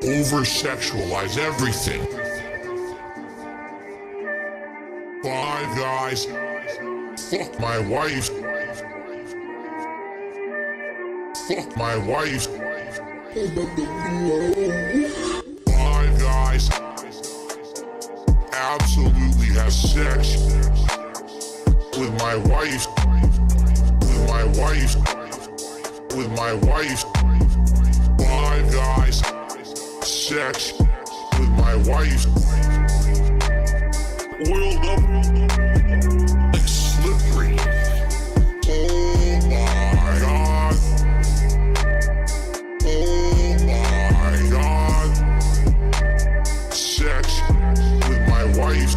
over-sexualize everything. Five guys, fuck my wife. Fuck my wife. Five guys absolutely has sex with my wife. With my wife. With my wife. Five guys, sex with my wife. Oiled up like slippery. Oh my god. Oh my god. Sex with my wife.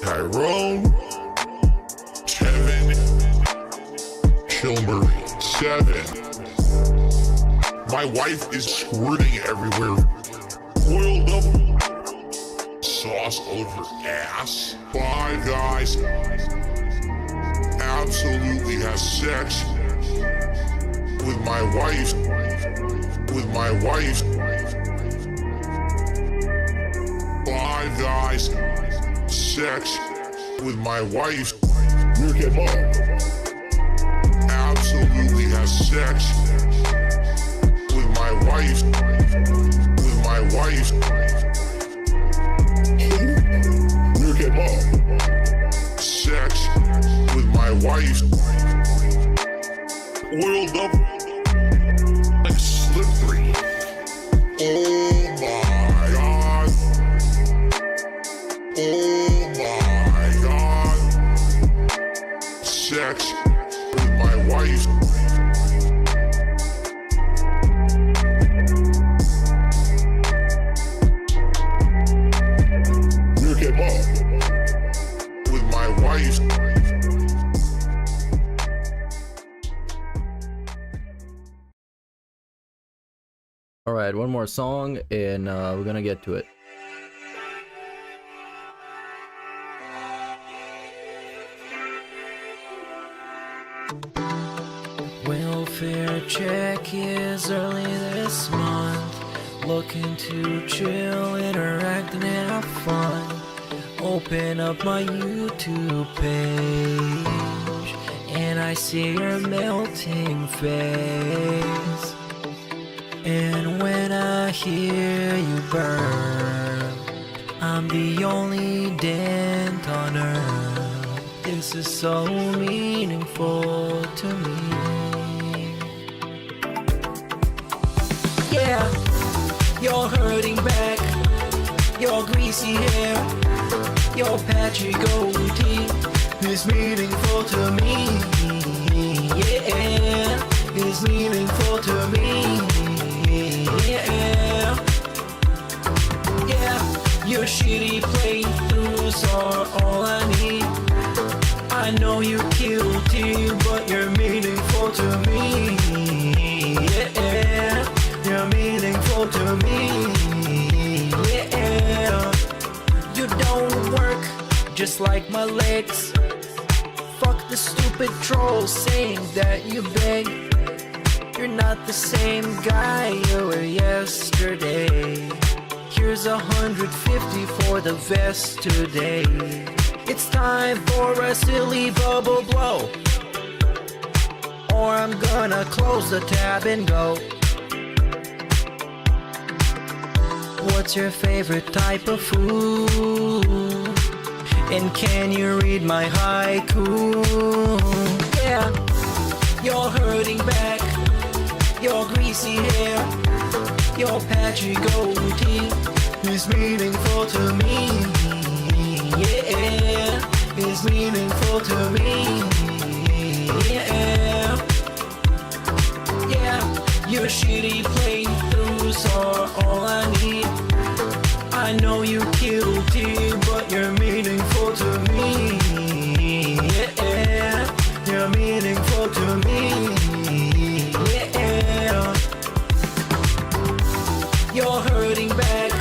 Tyrone, Kevin, Kilmer, 7. My wife is squirting everywhere. Oiled up sauce all over her ass. Five guys absolutely has sex with my wife. With my wife. Five guys sex with my wife. Reeack absolutely has sex with my wife. With my wife. Reeack sex with my wife. Oiled up like slippery. Oh my god. Oh my god. Sex with my wife. With my wife. All right, one more song and we're gonna get to it. Welfare check is early this month. Looking to chill, interact and have fun. Open up my YouTube page and I see your melting face. And when I hear you burn, I'm the only dent on earth. This is so meaningful to me. Yeah, you're hurting back, your greasy hair, your patchy goatee is meaningful to me. Yeah, is meaningful to me. Yeah, yeah, your shitty playthroughs are all I need. I know you're guilty, but you're meaningful to me. Yeah, you're meaningful to me. Yeah, you don't work just like my legs. Fuck the stupid trolls saying that you beg. You're not the same guy you were yesterday. Here's 150 for the vest today. It's time for a silly bubble blow, or I'm gonna close the tab and go. What's your favorite type of food? And can you read my haiku? Yeah, you're hurting back, your greasy hair, your patchy goatee is meaningful to me. Yeah, is meaningful to me. Yeah, yeah, your shitty playthroughs are all I need. I know you're guilty, but you're meaningful to me. Yeah, you're meaningful to me. Yeah, you're hurting back,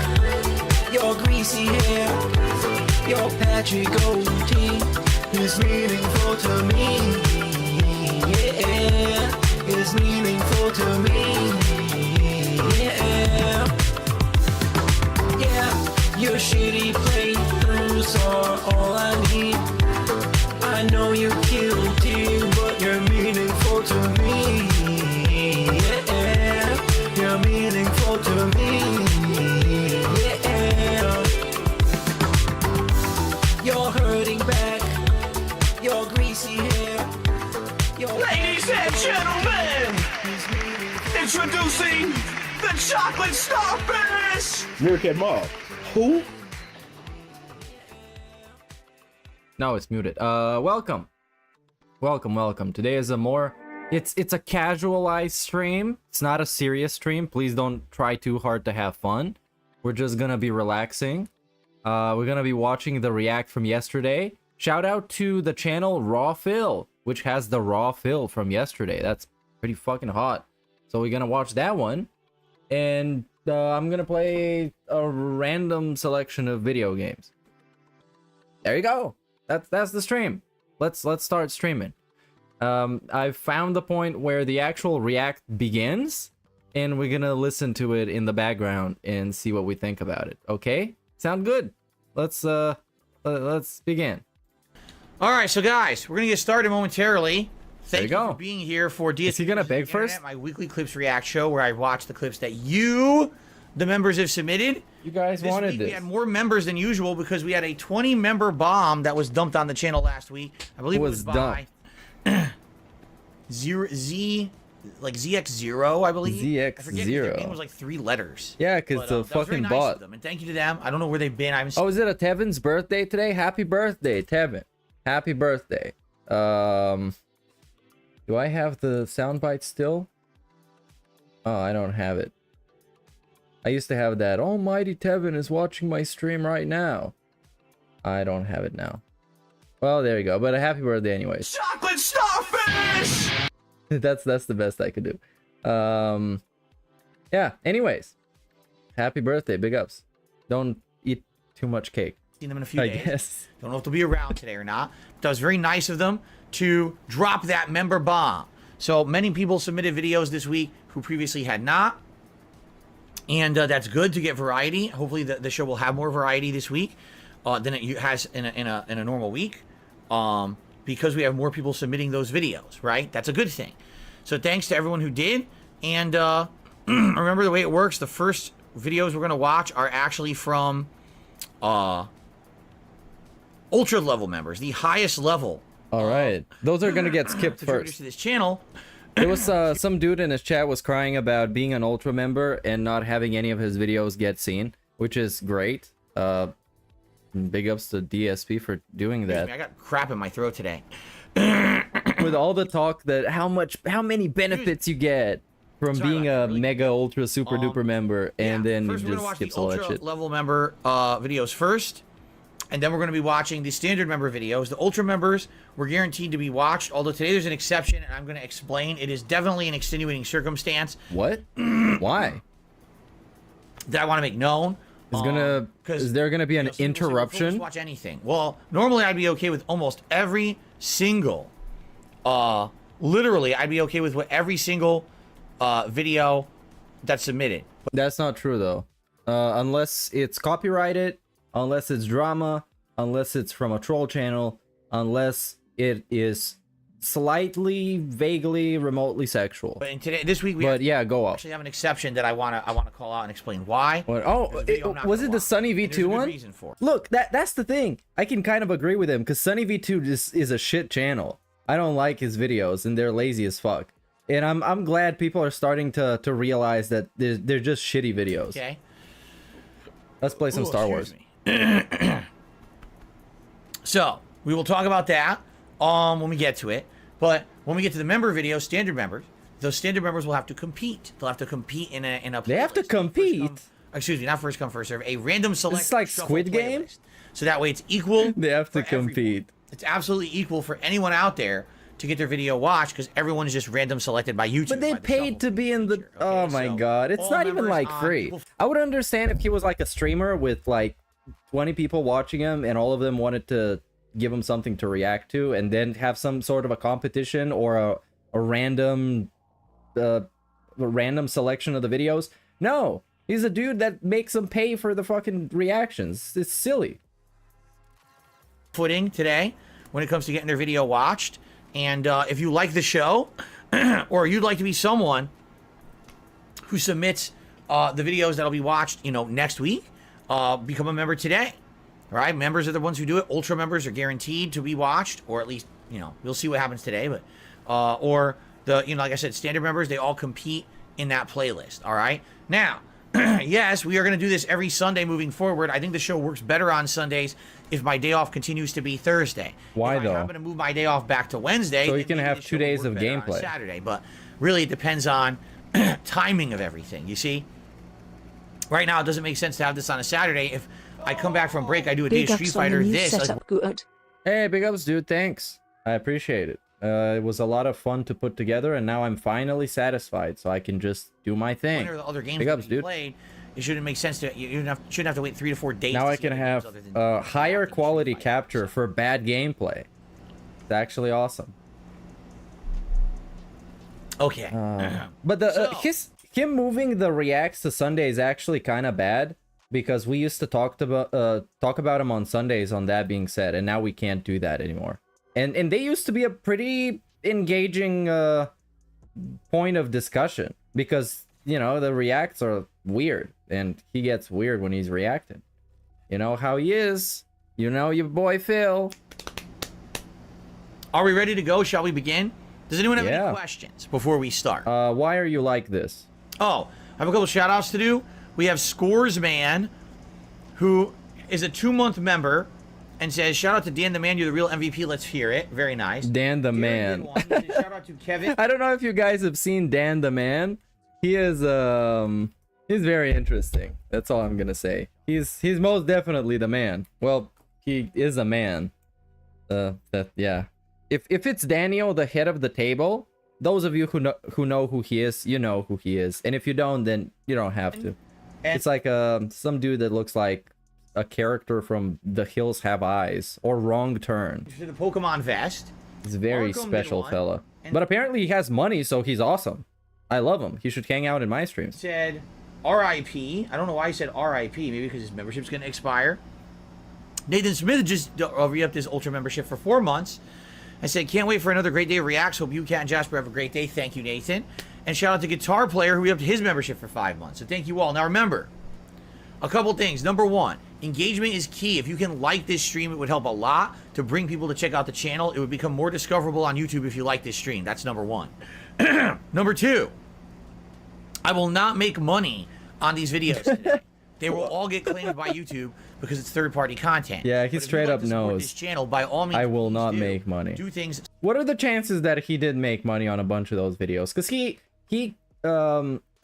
your greasy hair, your patchy goatee is meaningful to me. Yeah, is meaningful to me. Yeah. Introducing the chocolate starfish! Reeack Mob. Who? No, it's muted. Welcome. Welcome. Today is a more... It's a casualized stream. It's not a serious stream. Please don't try too hard to have fun. We're just gonna be relaxing. We're gonna be watching the Reeack from yesterday. Shout out to the channel Raw Phil, which has the Raw Phil from yesterday. That's pretty fucking hot. So we're gonna watch that one. And I'm gonna play a random selection of video games. There you go. That's the stream. Let's start streaming. I've found the point where the actual Reeack begins, and we're gonna listen to it in the background and see what we think about it. Okay? Sound good? Let's begin. All right, so guys, we're gonna get started momentarily. Thank you go. for being here for DSP. Is he gonna beg first? My weekly clips react show where I watch the clips that you, the members, have submitted. You guys This wanted week this. We had more members than usual because we had a 20-member bomb that was dumped on the channel last week. I believe it was by ZX0, I believe. I forget, their name was like 3 letters. Yeah, because the that was very fucking nice bot. of them, and thank you to them. I don't know where they've been. I haven't seen. Oh, is it a Tevin's birthday today? Happy birthday, Tevin. Happy birthday. Do I have the soundbite still? Oh, I don't have it. I used to have that. Almighty Tevin is watching my stream right now. I don't have it now. Well, there you go. But a happy birthday anyways. Chocolate starfish! that's the best I could do. Yeah, anyways. Happy birthday. Big ups. Don't eat too much cake. Seen them in a few I days. guess. Don't know if they'll be around today or not. But that was very nice of them to drop that member bomb. So many people submitted videos this week who previously had not. And that's good to get variety. Hopefully the show will have more variety this week than it has in a normal week. Because we have more people submitting those videos, right? That's a good thing. So thanks to everyone who did. And remember the way it works. The first videos we're going to watch are actually from ultra level members, the highest level. All right. Those are going to get skipped Contributors first. to this channel. There was some dude in his chat was crying about being an ultra member and not having any of his videos get seen, which is great. Big ups to DSP for doing that. I got crap in my throat today. With all the talk that how many benefits you get from Sorry being about a that, really mega ultra super duper member, and then first you we're just gonna watch skips the all that ultra shit. level member videos first, and then we're going to be watching the standard member videos. The ultra members were guaranteed to be watched, although today there's an exception, and I'm going to explain. It is definitely an extenuating circumstance What? Why? that I want to make known. Is there gonna be an Some people say, "Well, interruption? folks watch anything." Well, normally I'd be okay with almost every single, literally I'd be okay with every single video that's submitted. That's not true though. Unless it's copyrighted, unless it's drama, unless it's from a troll channel, unless it is slightly, vaguely, remotely sexual. But in this week we yeah, go off. actually have an exception that I want to call out and explain why. What? Oh, There's a video I'm not was gonna it the watch, Sunny and there's a V2 good one? reason for it. Look, that's the thing. I can kind of agree with him because Sunny V2 just is a shit channel. I don't like his videos and they're lazy as fuck. And I'm glad people are starting to realize that they're just shitty videos. Okay. Let's play some Ooh, Star Wars. excuse me. So we will talk about that when we get to it. But when we get to the member videos, standard members, those standard members will have to compete. They'll have to compete in a They have to playlist. compete? Excuse me, not first come, first serve. A random select. This is like shuffle Squid Game? playlist. So that way it's equal. They have to for everyone. compete. It's absolutely equal for anyone out there to get their video watched because everyone is just random selected by YouTube. But they by the paid shuffle to be in the... feature, Oh okay? my So god. It's all not even members like on free. equal- I would understand if he was like a streamer with like 20 people watching him and all of them wanted to give him something to react to and then have some sort of a competition or a random selection of the videos. No, he's a dude that makes them pay for the fucking reactions. It's silly. Footing today when it comes to getting their video watched. And if you like the show or you'd like to be someone who submits the videos that'll be watched, next week, become a member today. All right, members are the ones who do it. Ultra members are guaranteed to be watched, or at least, we'll see what happens today. But or the, like I said, standard members, they all compete in that playlist. All right. Now, yes, we are going to do this every Sunday moving forward. I think the show works better on Sundays if my day off continues to be Thursday. Why if though? I happen to move my day off back to Wednesday, So you then can maybe have the show 2 will days work of better on gameplay. Saturday, but really it depends on timing of everything. You see, right now it doesn't make sense to have this on a Saturday. If I come back from break, I do a day Big of Street ups on the Fighter. new This like, setup, good. Hey, big ups, dude. Thanks. I appreciate it. It was a lot of fun to put together, and now I'm finally satisfied, so I can just do my thing. the other games Big that ups, you dude. played, it shouldn't make sense to you shouldn't have to wait 3 to 4 days. Now to I see can other games have other than higher Street quality Fighter. capture for bad gameplay. It's actually awesome. Okay. But the So- him moving the reacts to Sunday is actually kind of bad because we used to talk about him on Sundays. On that being said, and now we can't do that anymore. And they used to be a pretty engaging point of discussion because you know the reacts are weird and he gets weird when he's reacting. You know how he is. You know your boy Phil. Are we ready to go? Shall we begin? Does anyone have Yeah. any questions before we start? Why are you like this? Oh, I have a couple shout outs to do. We have Scoresman, who is a 2-month member and says, shout out to Dan the Man, you're the real MVP. Let's hear it. Very nice. Dan the Gary Man. Goodwin says, shout out to Kevin. I don't know if you guys have seen Dan the Man. He is he's very interesting. That's all I'm gonna say. He's most definitely the man. Well, he is a man. Yeah. If it's Daniel, the head of the table, those of you who know who he is, you know who he is. And if you don't, then you don't have to. It's like some dude that looks like a character from The Hills Have Eyes or Wrong Turn. To the Pokemon Vest. He's a very Marco special Midwan. fella. And- But apparently he has money, so he's awesome. I love him. He should hang out in my streams. Said RIP. I don't know why he said RIP. Maybe because his membership's going to expire. Nathan Smith just re-upped his Ultra membership for 4 months. I said, can't wait for another great day of reacts. Hope you, Kat, and Jasper have a great day. Thank you, Nathan. And shout out to Guitar Player who re-upped his membership for 5 months. So thank you all. Now remember, a couple things. Number one, engagement is key. If you can like this stream, it would help a lot to bring people to check out the channel. It would become more discoverable on YouTube if you like this stream. That's number one. Number two, I will not make money on these videos today. They will all get claimed by YouTube because it's third-party content. Yeah, he But if you'd straight like up to support knows. This channel, by all means, I will please not do. make money. Do things. What are the chances that he did make money on a bunch of those videos? Because he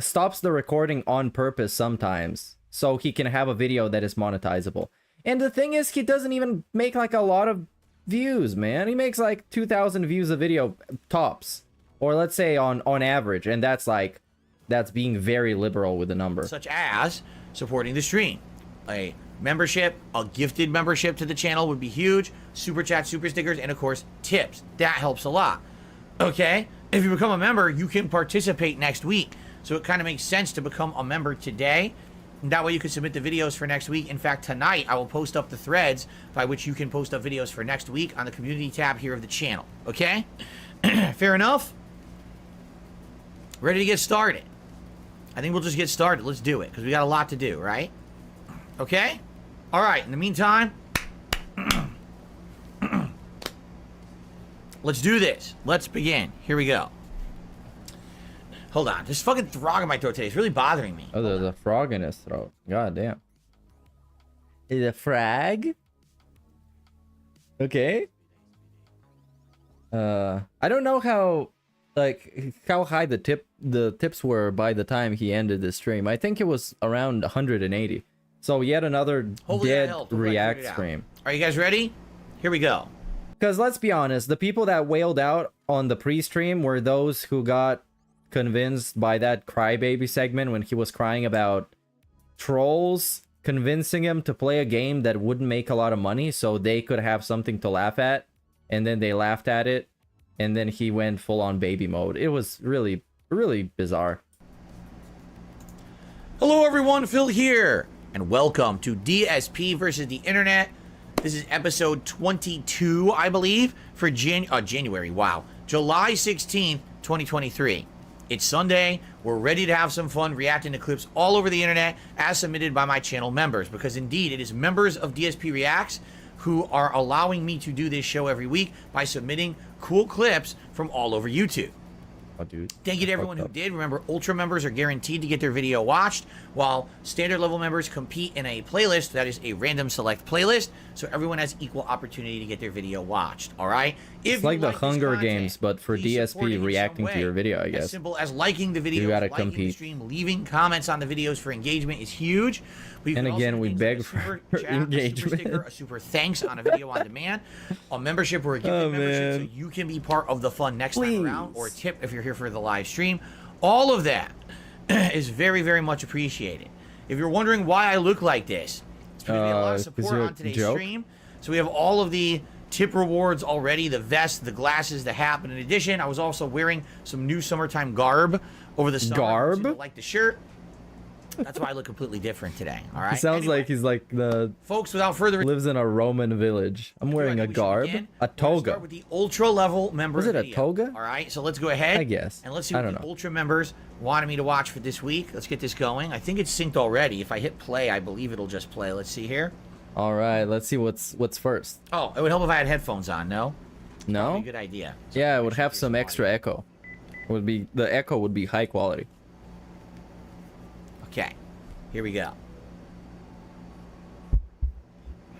stops the recording on purpose sometimes so he can have a video that is monetizable. And the thing is, he doesn't even make like a lot of views, man. He makes like 2,000 views a video tops, or let's say on average, and that's being very liberal with the number. Such as supporting the stream. A membership, a gifted membership to the channel would be huge. Super chat, super stickers, and of course, tips. That helps a lot. Okay? If you become a member, you can participate next week. So it kind of makes sense to become a member today. And that way you can submit the videos for next week. In fact, tonight I will post up the threads by which you can post up videos for next week on the community tab here of the channel. Okay? Fair enough? Ready to get started? I think we'll just get started. Let's do it, because we got a lot to do, right? Okay? All right, in the meantime, let's do this. Let's begin. Here we go. Hold on. This fucking frog in my throat today is really bothering me. Oh, there's a frog in his throat. God damn. Is it a frag? Okay. I don't know how high the tips were by the time he ended the stream. I think it was around 180. So yet another Hopefully that dead helped. Hopefully I React figured it out. stream. Are you guys ready? Here we go. Because let's be honest, the people that wailed out on the pre-stream were those who got convinced by that crybaby segment when he was crying about trolls convincing him to play a game that wouldn't make a lot of money so they could have something to laugh at, and then they laughed at it, and then he went full on baby mode. It was really, really bizarre. Hello everyone, Phil here, and welcome to DSP versus the Internet. This is episode 22, I believe, for January, wow, July 16th, 2023. It's Sunday. We're ready to have some fun reacting to clips all over the internet as submitted by my channel members, because indeed it is members of DSP Reacts who are allowing me to do this show every week by submitting cool clips from all over YouTube. Oh, dude. Thank you to everyone who did. Remember, Ultra members are guaranteed to get their video watched, while standard level members compete in a playlist that is a random select playlist, so everyone has equal opportunity to get their video watched, all right? If It's like you the this Hunger content, Games, but for please support it DSP in some reacting to way. your video, I As guess. simple as liking the video, You gotta liking the compete. stream, leaving comments on the videos for engagement is huge. But you And can also again, do we things beg like a for super chat, a super engagement. sticker, a super thanks on a video on demand, a membership or a gifted Oh, membership man. so you can be part of the fun next time around, Please. or a tip if you're here for the live stream. All of that is very, very much appreciated. If you're wondering why I look like this, it's because we have a lot of 'cause support you're a on today's joke? stream. So we have all of the tip rewards already, the vest, the glasses, the hat. But in addition, I was also wearing some new summertime garb over the summer. Garb? So you like the shirt. That's why I look completely different today. All right. He sounds Anyway, like he's like the folks, without further ado, lives in a Roman village. I'm wearing a we should garb, begin. a We're gonna toga. Start with the ultra level member. Was it a video. toga? All right, so let's go ahead. I guess. And let's see I what don't the know. ultra members wanted me to watch for this week. Let's get this going. I think it's synced already. If I hit play, I believe it'll just play. Let's see here. All right, let's see what's first. Oh, it would help if I had headphones on. No. No? That'd be a good idea. So Yeah, it make would sure have there's some audio. extra echo. The echo would be high quality. Okay, here we go.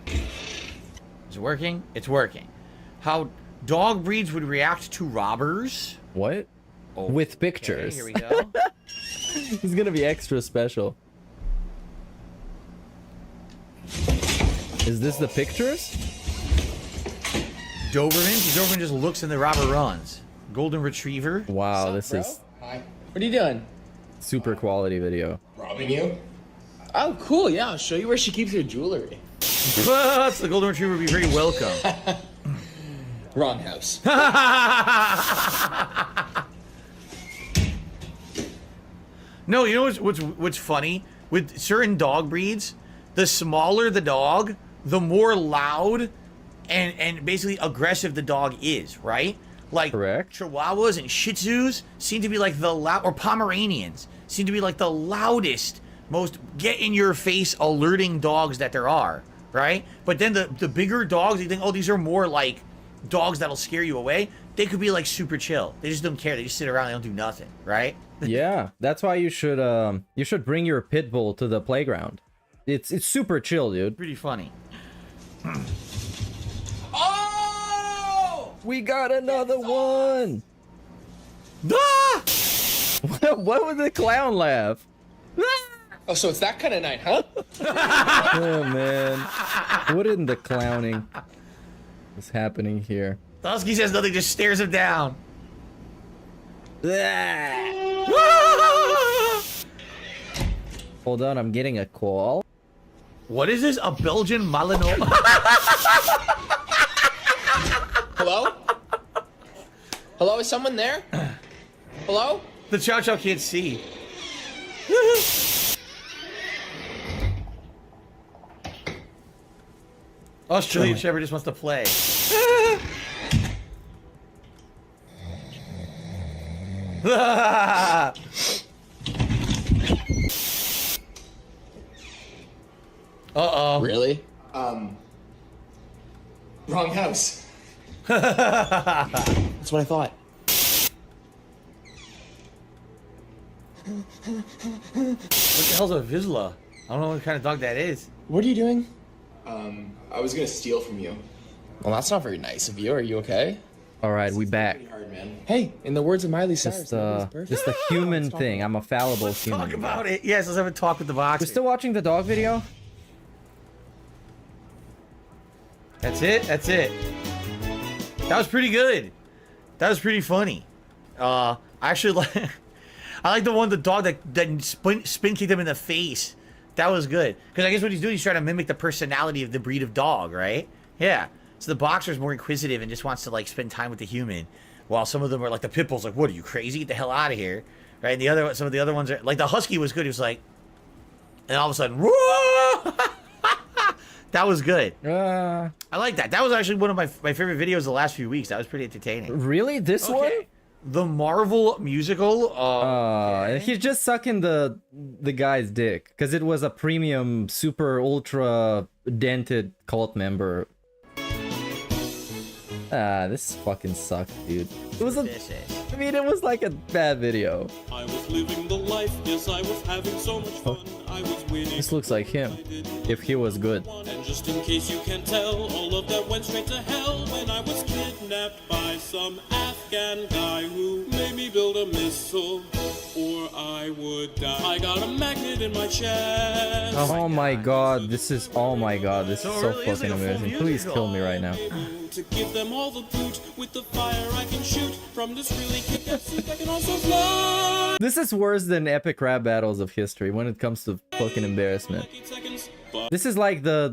Is it working? It's working. How dog breeds would react to robbers. What? With pictures. Okay, here we go. He's gonna be extra special. Is this the pictures? Doberman just looks and the robber runs. Golden Retriever. Wow, this is Hi. What are you doing? super quality video. Robbing you? Oh, cool. Yeah, I'll show you where she keeps her jewelry. The Golden Retriever would be very welcome. Wrong house. No, you know what's funny? With certain dog breeds, the smaller the dog, the more loud and basically aggressive the dog is, right? Like Correct. Chihuahuas and Shih Tzus seem to be like the or Pomeranians seem to be like the loudest, most get in your face alerting dogs that there are, right? But then the bigger dogs, you think, oh, these are more like dogs that'll scare you away. They could be like super chill. They just don't care. They just sit around. They don't do nothing, right? Yeah, that's why you should bring your pit bull to the playground. It's super chill, dude. Pretty funny. Oh! We got another one. Ah! What was the clown laugh? Oh, so it's that kind of night, huh? Oh man, what in the clowning is happening here? The husky says nothing, just stares him down. Hold on, I'm getting a call. What is this? A Belgian Malinois? Hello? Hello, is someone there? Hello? The Chow Chow can't see. Australian Shepherd just wants to play. Uh-oh. Really? Wrong house. That's what I thought. What the hell's a Vizsla? I don't know what kind of dog that is. What are you doing? I was gonna steal from you. Well, that's not very nice of you. Are you okay? All right, we back. Pretty hard, man. Hey, in the words of Miley Cyrus, nobody's perfect. Just a human thing. I'm a fallible human. Talk about it. Yes, let's have a talk with the boxer. You're still watching the dog video? That's it. That's it. That was pretty good. That was pretty funny. I actually like. I like the dog that spin kicked him in the face. That was good. Because I guess what he's doing, he's trying to mimic the personality of the breed of dog, right? Yeah. So the boxer's more inquisitive and just wants to like spend time with the human, while some of them are like the pit bulls, like, "What are you crazy? Get the hell out of here!" Right? And some of the other ones are like the husky was good. He was like, and all of a sudden, whoa! That was good. I like that. That was actually one of my favorite videos the last few weeks. That was pretty entertaining. Really? This one? The Marvel musical. He's just sucking the guy's dick because it was a premium, super ultra dented cult member. This fucking sucked, dude. It was a, This is. I mean, it was like a bad video. I was living the life, yes, I was having so much fun. I was waiting. This looks like him, if he was good. And just in case you can't tell, all of that went straight to hell when I was kidnapped by some Afghan guy who made me build a missile, or I would die. I got a magnet in my chest. Oh my god, this is, oh my god, this is So it so really is fucking like a full amazing. musical. Please kill me right now. To give them all the boot with the fire I can shoot from this really kick-ass suit. I can also fly. This is worse than epic rap battles of history when it comes to fucking embarrassment. 8 seconds, but This is like the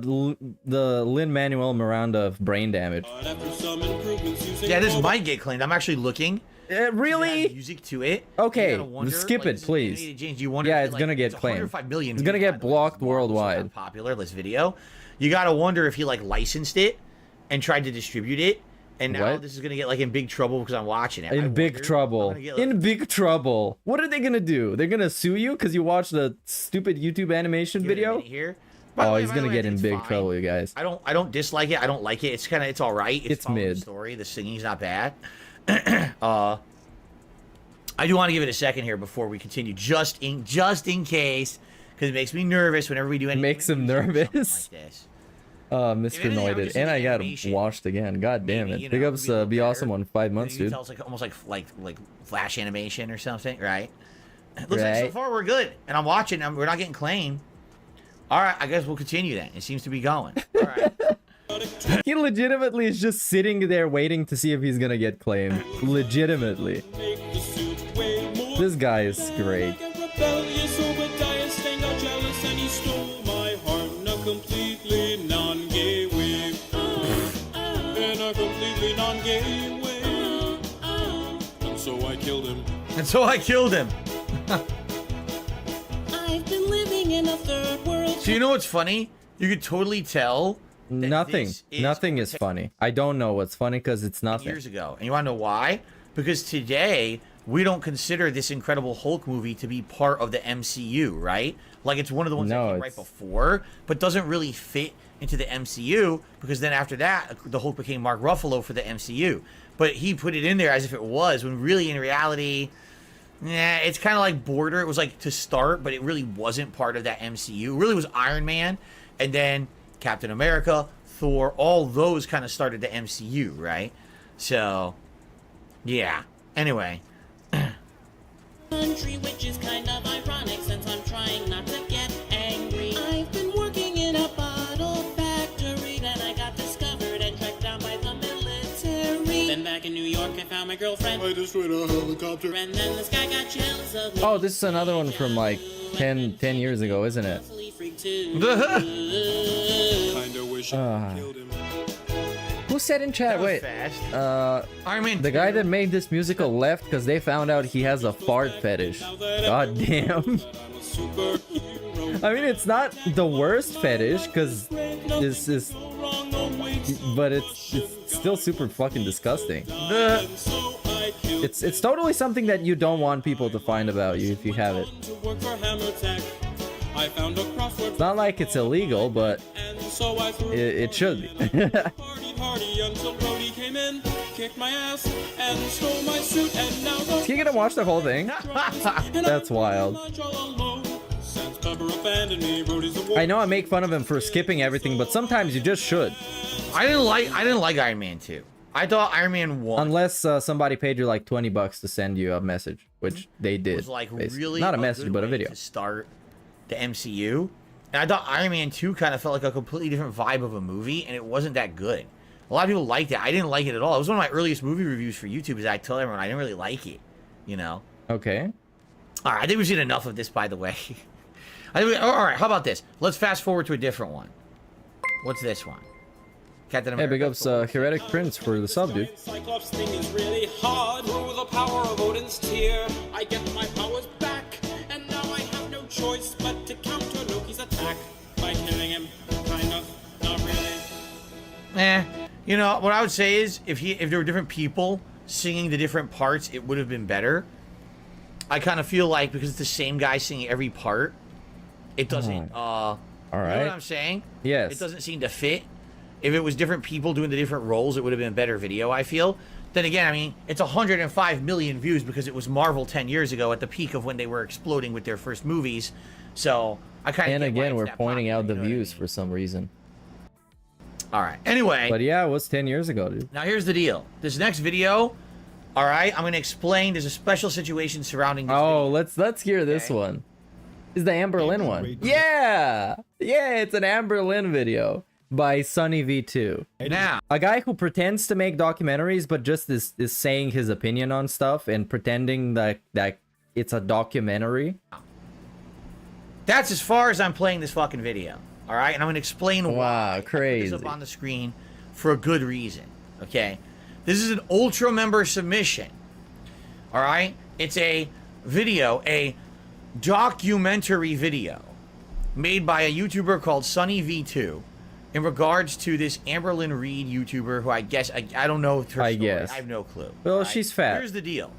Lin-Manuel Miranda of brain damage. after some improvements using Yeah, this robot- might get cleaned. I'm actually looking. Add Really? music to it. Okay, You gotta wonder, skip it, this is please. animated James, do you wonder Yeah, if it's like, gonna get it's claimed. 105 million It's gonna views, get by the way. blocked It's Marvel, so worldwide. it's popular, this video. You gotta wonder if he like licensed it and tried to distribute it, and now What? this is gonna get like in big trouble because I'm watching it. I In big wonder- trouble. I'm gonna get, like- In big trouble. What are they gonna do? They're gonna sue you because you watched the stupid YouTube animation give it a video? minute here. By the Oh, way, he's by the gonna way, get in it's big fine. trouble, you guys. I don't dislike it. I don't like it. It's all right. It's following mid. The story. The singing's not bad. I do want to give it a second here before we continue, just in case, because it makes me nervous whenever we do anything. Makes him with music or something nervous? Like this. Mr. anything, I would Noided. just And say I got animation. washed again. God damn Maybe, it. you Big know, ups, maybe a little be awesome better. on 5 months, You can dude. tell it's like almost like flash animation or something, right? Looks like so Right. far we're good, and I'm watching. We're not getting claimed. All right, I guess we'll continue then. It seems to be going. All right. He legitimately is just sitting there waiting to see if he's gonna get claimed. Legitimately. Make the suit way more This guy is great. like a rebellious Obadiah Stang got jealous and he stole my heart in a completely non-gay way. In a completely non-gay way. And so I killed him. And so I killed him. I've been living in a third world. So you know what's funny? You could totally tell. that Nothing. this is Nothing is funny. I don't know what's funny because it's nothing. years ago. And you want to know why? Because today we don't consider this Incredible Hulk movie to be part of the MCU, right? Like it's one of the ones No, that came right it's- before, but doesn't really fit into the MCU because then after that, the Hulk became Mark Ruffalo for the MCU. But he put it in there as if it was, when really in reality, it's kind of like border. It was like to start, but it really wasn't part of that MCU. It really was Iron Man, and then Captain America, Thor, all those kind of started the MCU, right? So, yeah. Anyway, Country, which is kind of ironic since I'm trying not to get angry. I've been working in a bottle factory, then I got discovered and tracked down by the military. Then back in New York, I found my girlfriend, I destroyed a helicopter. and then this guy got jealous of me. Oh, this is another one from like 10 years ago, isn't it? Totally freaked too. Kinda wish I killed him. Who said in chat? Wait. fast. Iron Man. The guy that made this musical left because they found out he has a fart fetish. God damn. I'm a superhero. I mean, it's not the worst fetish because this is, Wrong, no way to but it's still super fucking disgusting. and so I killed It's totally something that you don't want people to find about you if you have it. to work for Hammer Tech. I found a crossword It's not like it's illegal, but and so I threw it should be. party until Brody came in, kicked my ass, and stole my suit, and now Is he gonna watch the whole thing? That's wild. Since Pepper abandoned me, Brody's a I know I make fun of him for skipping everything, but sometimes you just should. I didn't like Iron Man 2. I thought Iron Man 1 Unless somebody paid you like $20 to send you a message, which they did. was like basically. really Not a good message, but a way video. to start the MCU. And I thought Iron Man 2 kind of felt like a completely different vibe of a movie, and it wasn't that good. A lot of people liked it. I didn't like it at all. It was one of my earliest movie reviews for YouTube. Is I tell everyone I didn't really like it. You know. Okay. All right, I think we've seen enough of this, by the way. All right, how about this? Let's fast forward to a different one. What's this one? Captain Hey, America. big ups, Heretic Prince for the sub, dude. Cyclops thing is really hard. Through the power of Odin's tear, I get my powers back, and now I have no choice but to counter Loki's attack by killing him. Kind of, not really. You know what I would say is if there were different people singing the different parts, it would have been better. I kind of feel like because it's the same guy singing every part, it doesn't. All You know right. what I'm saying? Yes. It doesn't seem to fit. If it was different people doing the different roles, it would have been a better video, I feel. Then again, I mean, it's 105 million views because it was Marvel 10 years ago at the peak of when they were exploding with their first movies. So I kind of. And again, we're pointing out the views for some reason. All right. Anyway. But yeah, it was 10 years ago, dude. Now here's the deal. This next video, all right, I'm going to explain. There's a special situation surrounding this video. Let's hear this one. Is the Amber Lynn one? Yeah, it's an Amber Lynn video by Sunny V2. Now, a guy who pretends to make documentaries, but just is saying his opinion on stuff and pretending that it's a documentary. That's as far as I'm playing this fucking video. All right, and I'm going to explain why. Wow, crazy. I put this up on the screen for a good reason. Okay, this is an ultra member submission. All right, it's a video, a documentary video made by a YouTuber called Sunny V2 in regards to this Amber Lynn Reed YouTuber who I guess I don't know her story. I have no clue. Well, right? she's fat. Here's the deal.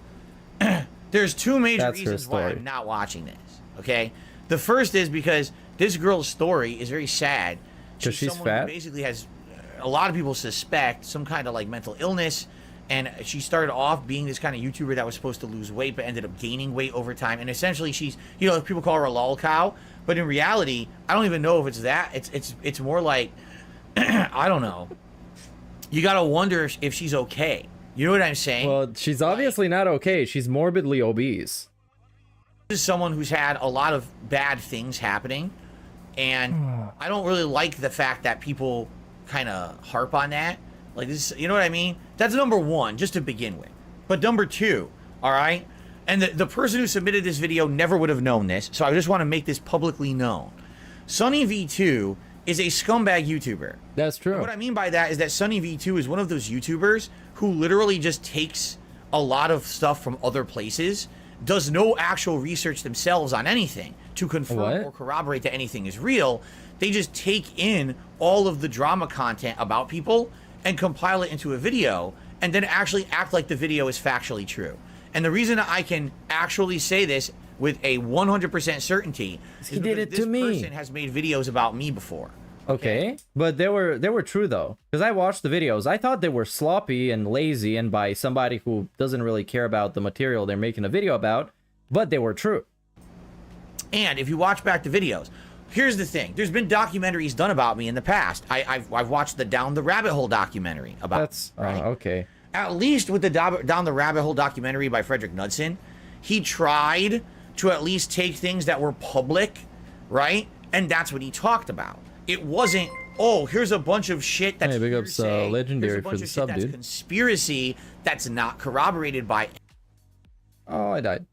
There's two major reasons why I'm not watching this. Okay, the first is because this girl's story is very sad. Because she's someone fat? who basically has, a lot of people suspect some kind of like mental illness, and she started off being this kind of YouTuber that was supposed to lose weight but ended up gaining weight over time. And essentially she's, you know, people call her a lol cow, but in reality, I don't even know if it's that. It's more like, I don't know. You gotta wonder if she's okay. You know what I'm saying? Well, she's obviously not okay. She's morbidly obese. This is someone who's had a lot of bad things happening, and I don't really like the fact that people kind of harp on that. Like this, you know what I mean? That's number one, just to begin with. But number two, all right? And the person who submitted this video never would have known this, so I just want to make this publicly known. Sunny V2 is a scumbag YouTuber. That's true. And what I mean by that is that Sunny V2 is one of those YouTubers who literally just takes a lot of stuff from other places, does no actual research themselves on anything to confirm or corroborate that anything is real. They just take in all of the drama content about people and compile it into a video and then actually act like the video is factually true. And the reason I can actually say this with a 100% certainty is he did it this to me. person has made videos about me before. Okay, but they were true though, because I watched the videos. I thought they were sloppy and lazy, and by somebody who doesn't really care about the material they're making a video about, but they were true. And if you watch back the videos, here's the thing: there's been documentaries done about me in the past. I've watched the Down the Rabbit Hole documentary about. That's right? Okay. At least with the Down the Rabbit Hole documentary by Frederick Knudsen, he tried to at least take things that were public, right? And that's what he talked about. It wasn't, oh, here's a bunch of shit that's big ups, Legendary for the sub, dude. Conspiracy that's not corroborated by. Oh, I died.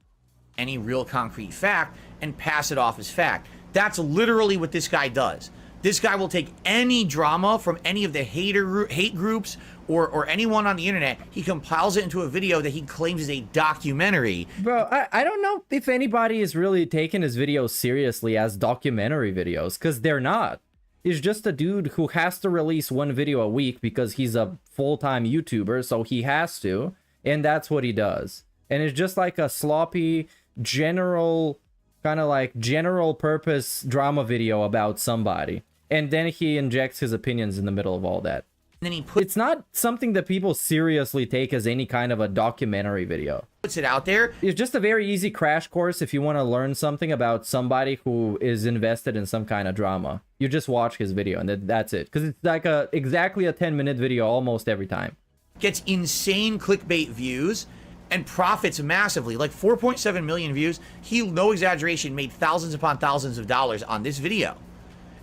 Any real concrete fact and pass it off as fact. That's literally what this guy does. This guy will take any drama from any of the hate groups or anyone on the internet. He compiles it into a video that he claims is a documentary. Bro, I don't know if anybody is really taking his videos seriously as documentary videos, because they're not. He's just a dude who has to release one video a week because he's a full-time YouTuber, so he has to, and that's what he does. And it's just like a sloppy, general purpose drama video about somebody. And then he injects his opinions in the middle of all that. And then it's not something that people seriously take as any kind of a documentary video. Puts it out there. It's just a very easy crash course if you want to learn something about somebody who is invested in some kind of drama. You just watch his video and that's it. Because it's like exactly a 10-minute video almost every time. Gets insane clickbait views and profits massively, like 4.7 million views. He, no exaggeration, made thousands upon thousands of dollars on this video.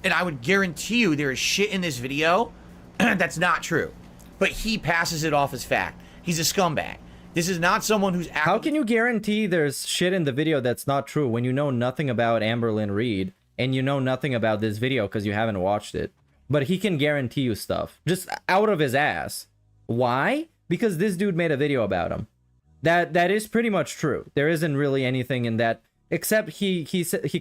And I would guarantee you there is shit in this video that's not true. But he passes it off as fact. He's a scumbag. This is not someone who's actually... How can you guarantee there's shit in the video that's not true when you know nothing about Amber Lynn Reed and you know nothing about this video because you haven't watched it? But he can guarantee you stuff just out of his ass. Why? Because this dude made a video about him. That is pretty much true. There isn't really anything in that, except he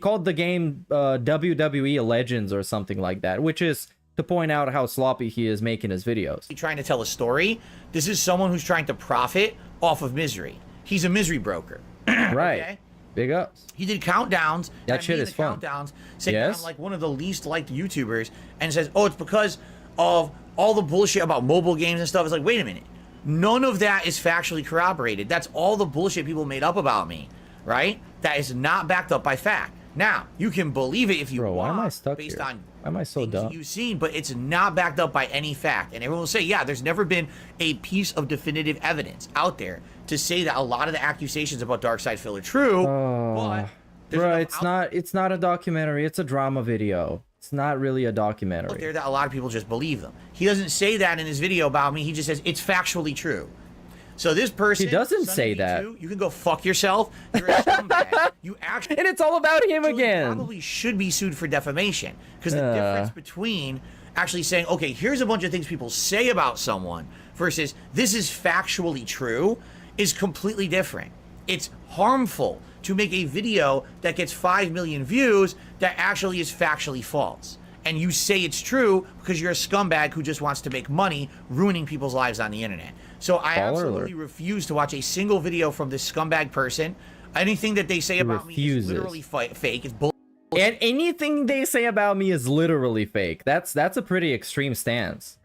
called the game WWE Legends or something like that, which is to point out how sloppy he is making his videos. He's trying to tell a story. This is someone who's trying to profit off of misery. He's a misery broker. Right. Okay? Big ups. He did countdowns. That shit is fun. Countdowns, saying I'm like one of the least liked YouTubers, and says, "Oh, it's because of all the bullshit about mobile games and stuff. It's like, wait a minute. None of that is factually corroborated. That's all the bullshit people made up about me, right? That is not backed up by fact. Now, you can believe it if you want, why am I stuck based here? on Why am I so things dumb? you've seen, but it's not backed up by any fact. And everyone will say, yeah, there's never been a piece of definitive evidence out there to say that a lot of the accusations about Darkseid Phil are true. But there's Bro, enough it's not a documentary. It's a drama video. It's not really a out documentary. there that a lot of people just believe them. He doesn't say that in his video about me. He just says it's factually true. So this person, He doesn't Sonny say V2, that. You can go fuck yourself. You're a scumbag. You actually And it's all about him again. probably should be sued for defamation, because the difference between actually saying, okay, here's a bunch of things people say about someone versus this is factually true is completely different. It's harmful to make a video that gets 5 million views that actually is factually false. And you say it's true because you're a scumbag who just wants to make money ruining people's lives on the internet. So I absolutely refuse to watch a single video from this scumbag person. Anything that they say about me is literally fake. It's bull. And anything they say about me is literally fake. That's a pretty extreme stance.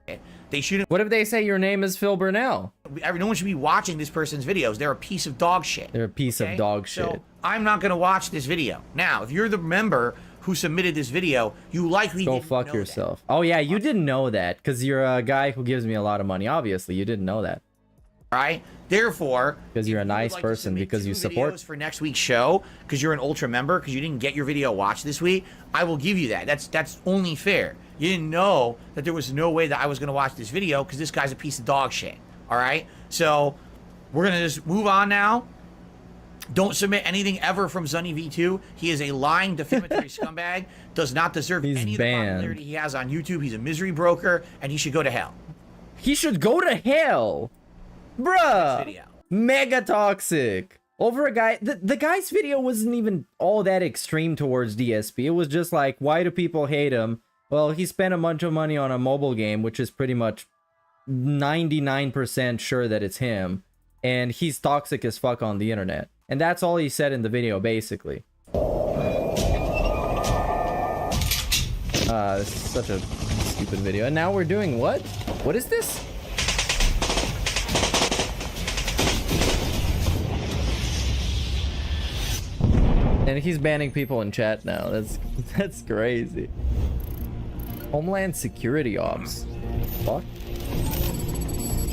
They shouldn't. What if they say your name is Phil Burnell? No one should be watching this person's videos. They're a piece of dog shit. They're a piece of dog shit. So I'm not going to watch this video. Now, if you're the member who submitted this video, you likely Go didn't fuck know yourself. Oh yeah, you didn't know that because you're a guy who gives me a lot of money. Obviously, you didn't know that. That, right? Therefore, because you're a if you would nice like to person, submit because you 2 support videos for next week's show, because you're an ultra member, because you didn't get your video watched this week, I will give you that. That's only fair. You didn't know that there was no way that I was going to watch this video because this guy's a piece of dog shit. All right? So we're going to just move on now. Don't submit anything ever from Zunny V2. He is a lying, defamatory scumbag. Does not deserve any of the popularity he has on YouTube. He's a misery broker, and he should go to hell. He should go to hell, bruh. Mega toxic over a guy. The guy's video wasn't even all that extreme towards DSP. It was just like, why do people hate him? Well, he spent a bunch of money on a mobile game, which is pretty much 99% sure that it's him, and he's toxic as fuck on the internet. And that's all he said in the video, basically. This is such a stupid video. And now we're doing what? What is this? And he's banning people in chat now. That's crazy. Homeland Security Ops. Fuck.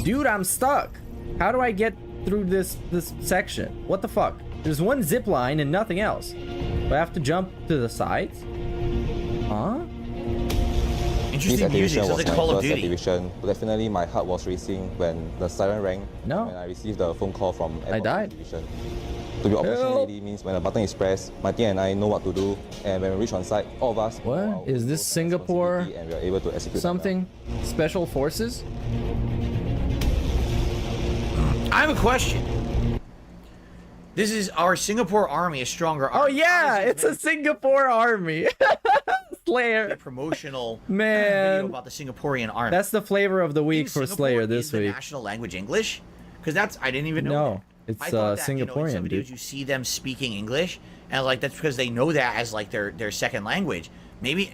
Dude, I'm stuck. How do I get through this section? What the fuck? There's one zip line and nothing else. Do I have to jump to the sides? Huh? Interesting music. Sounds like Call of Duty. Activation. Definitely, my heart was racing when the siren rang. No. When I received the phone call from I died. Activation. To be operational ready means when a button is pressed, my team and I know what to do, and when we reach on site, all of us. What is this, Singapore? And we are able to execute something? Special forces? I have a question. This is our Singapore army, a stronger army. Oh yeah, it's a Singapore army. Slayer. A promotional Man. video about the Singaporean army. That's the flavor of the week for Slayer this is the week. national language English? Because that's, I didn't even know. No, that. it's I thought that, Singaporean, in some videos dude. you see them speaking English, and like that's because they know that as like their second language. Maybe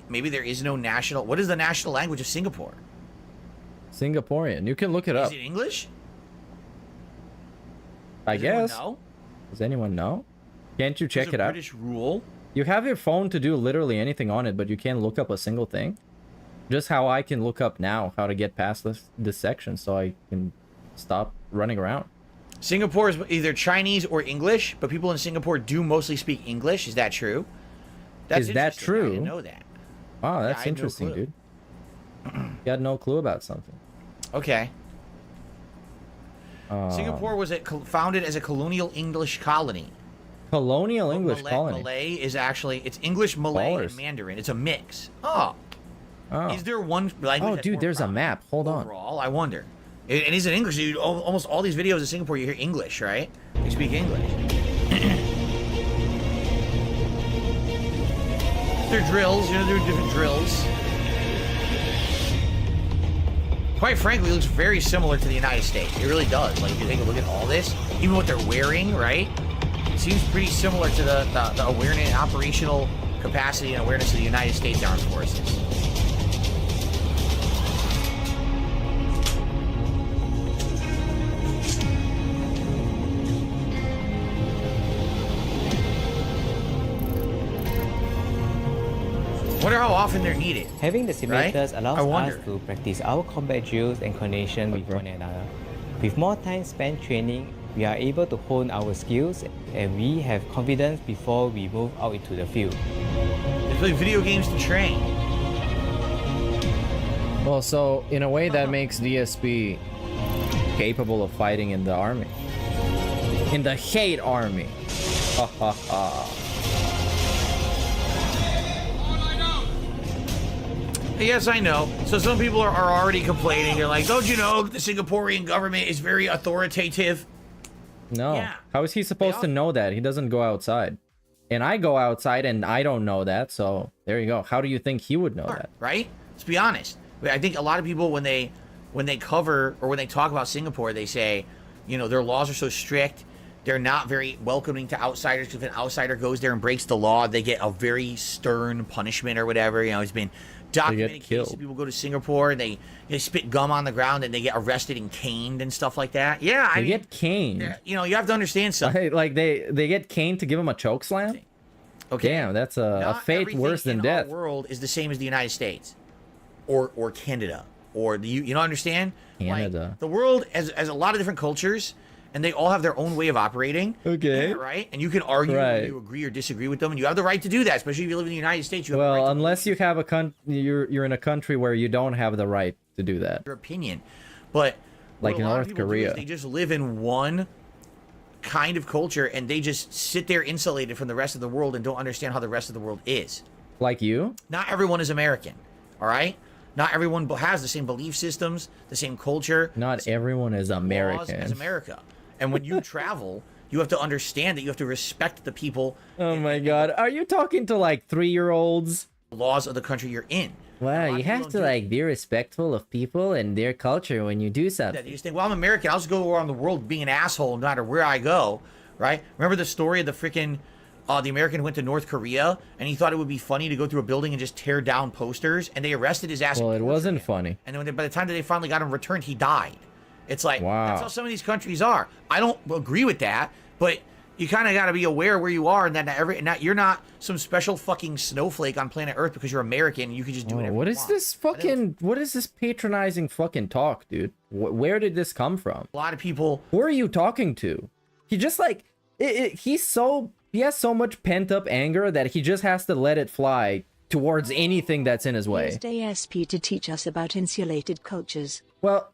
maybe there is no national. What is the national language of Singapore? Singaporean. You can look it up. Is it English? I Does anyone guess. know? Does anyone know? Can't you check There's it a out? British rule. You have your phone to do literally anything on it, but you can't look up a single thing. Just how I can look up now how to get past this section so I can stop running around. Singapore is either Chinese or English, but people in Singapore do mostly speak English. Is that true? Is that interesting. true? I didn't know that. Wow, Yeah, that's I had no interesting, clue. dude. You had no clue about something. Okay. Singapore was founded as a colonial English colony. Colonial English colony. Malay is actually, it's English, Malay, Ballers. and Mandarin. It's a mix. Oh. Oh. Is there one language Oh, that's dude, more there's a prominent map. Hold on. overall? I wonder. And is it English? Dude, almost all these videos in Singapore, you hear English, right? They speak English. They're drills. You know, they're different drills. Quite frankly, it looks very similar to the United States. It really does. Like, if you take a look at all this, even what they're wearing, right? It seems pretty similar to the awareness, operational capacity and awareness of the United States Armed Forces. Wonder how often they're needed. Having the simulators Right? allows I wonder. us to practice our combat drills and coordination with one another. With more time spent training, we are able to hone our skills and we have confidence before we move out into the field. They play video games to train. Well, so in a way that makes DSP capable of fighting in the army. In the hate army. Ha ha ha. Yes, I know. So some people are already complaining. They're like, don't you know the Singaporean government is very authoritative? No. Yeah. How is he supposed to know that? He doesn't go outside. And I go outside and I don't know that. So there you go. How do you think he would know that? Right? Let's be honest. I think a lot of people when they cover or when they talk about Singapore, they say, you know, their laws are so strict. They're not very welcoming to outsiders. If an outsider goes there and breaks the law, they get a very stern punishment or whatever. You know, it's been documented cases. People go to Singapore and they spit gum on the ground and they get arrested and caned and stuff like that. Yeah, I They mean, get caned. you know, you have to understand something. Like they get caned to give him a choke slam? Okay. Damn, that's a Not fate everything worse than in death. Our world is the same as the United States, or Canada, or the you don't understand? Canada. Like, the world has a lot of different cultures, and they all have their own way of operating. Okay. Yeah, right. And you can argue whether you agree or disagree with them, and you have the right to do that. Especially if you live in the United States, you have the right Well, to unless you have you're in a country where you don't have the right to do that. your opinion. But Like what a in lot of North people do Korea. is they just live in one kind of culture, and they just sit there insulated from the rest of the world and don't understand how the rest of the world is. Like you? Not everyone is American, all right? Not everyone has the same belief systems, the same culture. Not everyone is laws American. as America. And when you travel, you have to understand that you have to respect the people. Oh my god. Are you talking to like 3-year-olds? Laws of the country you're in. Wow, you have to like be respectful of people and their culture when you do something. That you just think, well, I'm American. I'll just go around the world being an asshole no matter where I go, right? Remember the story of the freaking the American who went to North Korea and he thought it would be funny to go through a building and just tear down posters, and they arrested his ass. Well, it wasn't funny. And then by the time that they finally got him returned, he died. It's like, Wow. that's how some of these countries are. I don't agree with that, but you kind of got to be aware where you are, and that you're not some special fucking snowflake on planet Earth because you're American and you can just do whatever What you is want. this fucking, what is this patronizing fucking talk, dude? Where did this come from? A lot of people. Who are you talking to? He just like, he has so much pent up anger that he just has to let it fly towards anything that's in his way. Used ASP to teach us about insulated cultures. Well,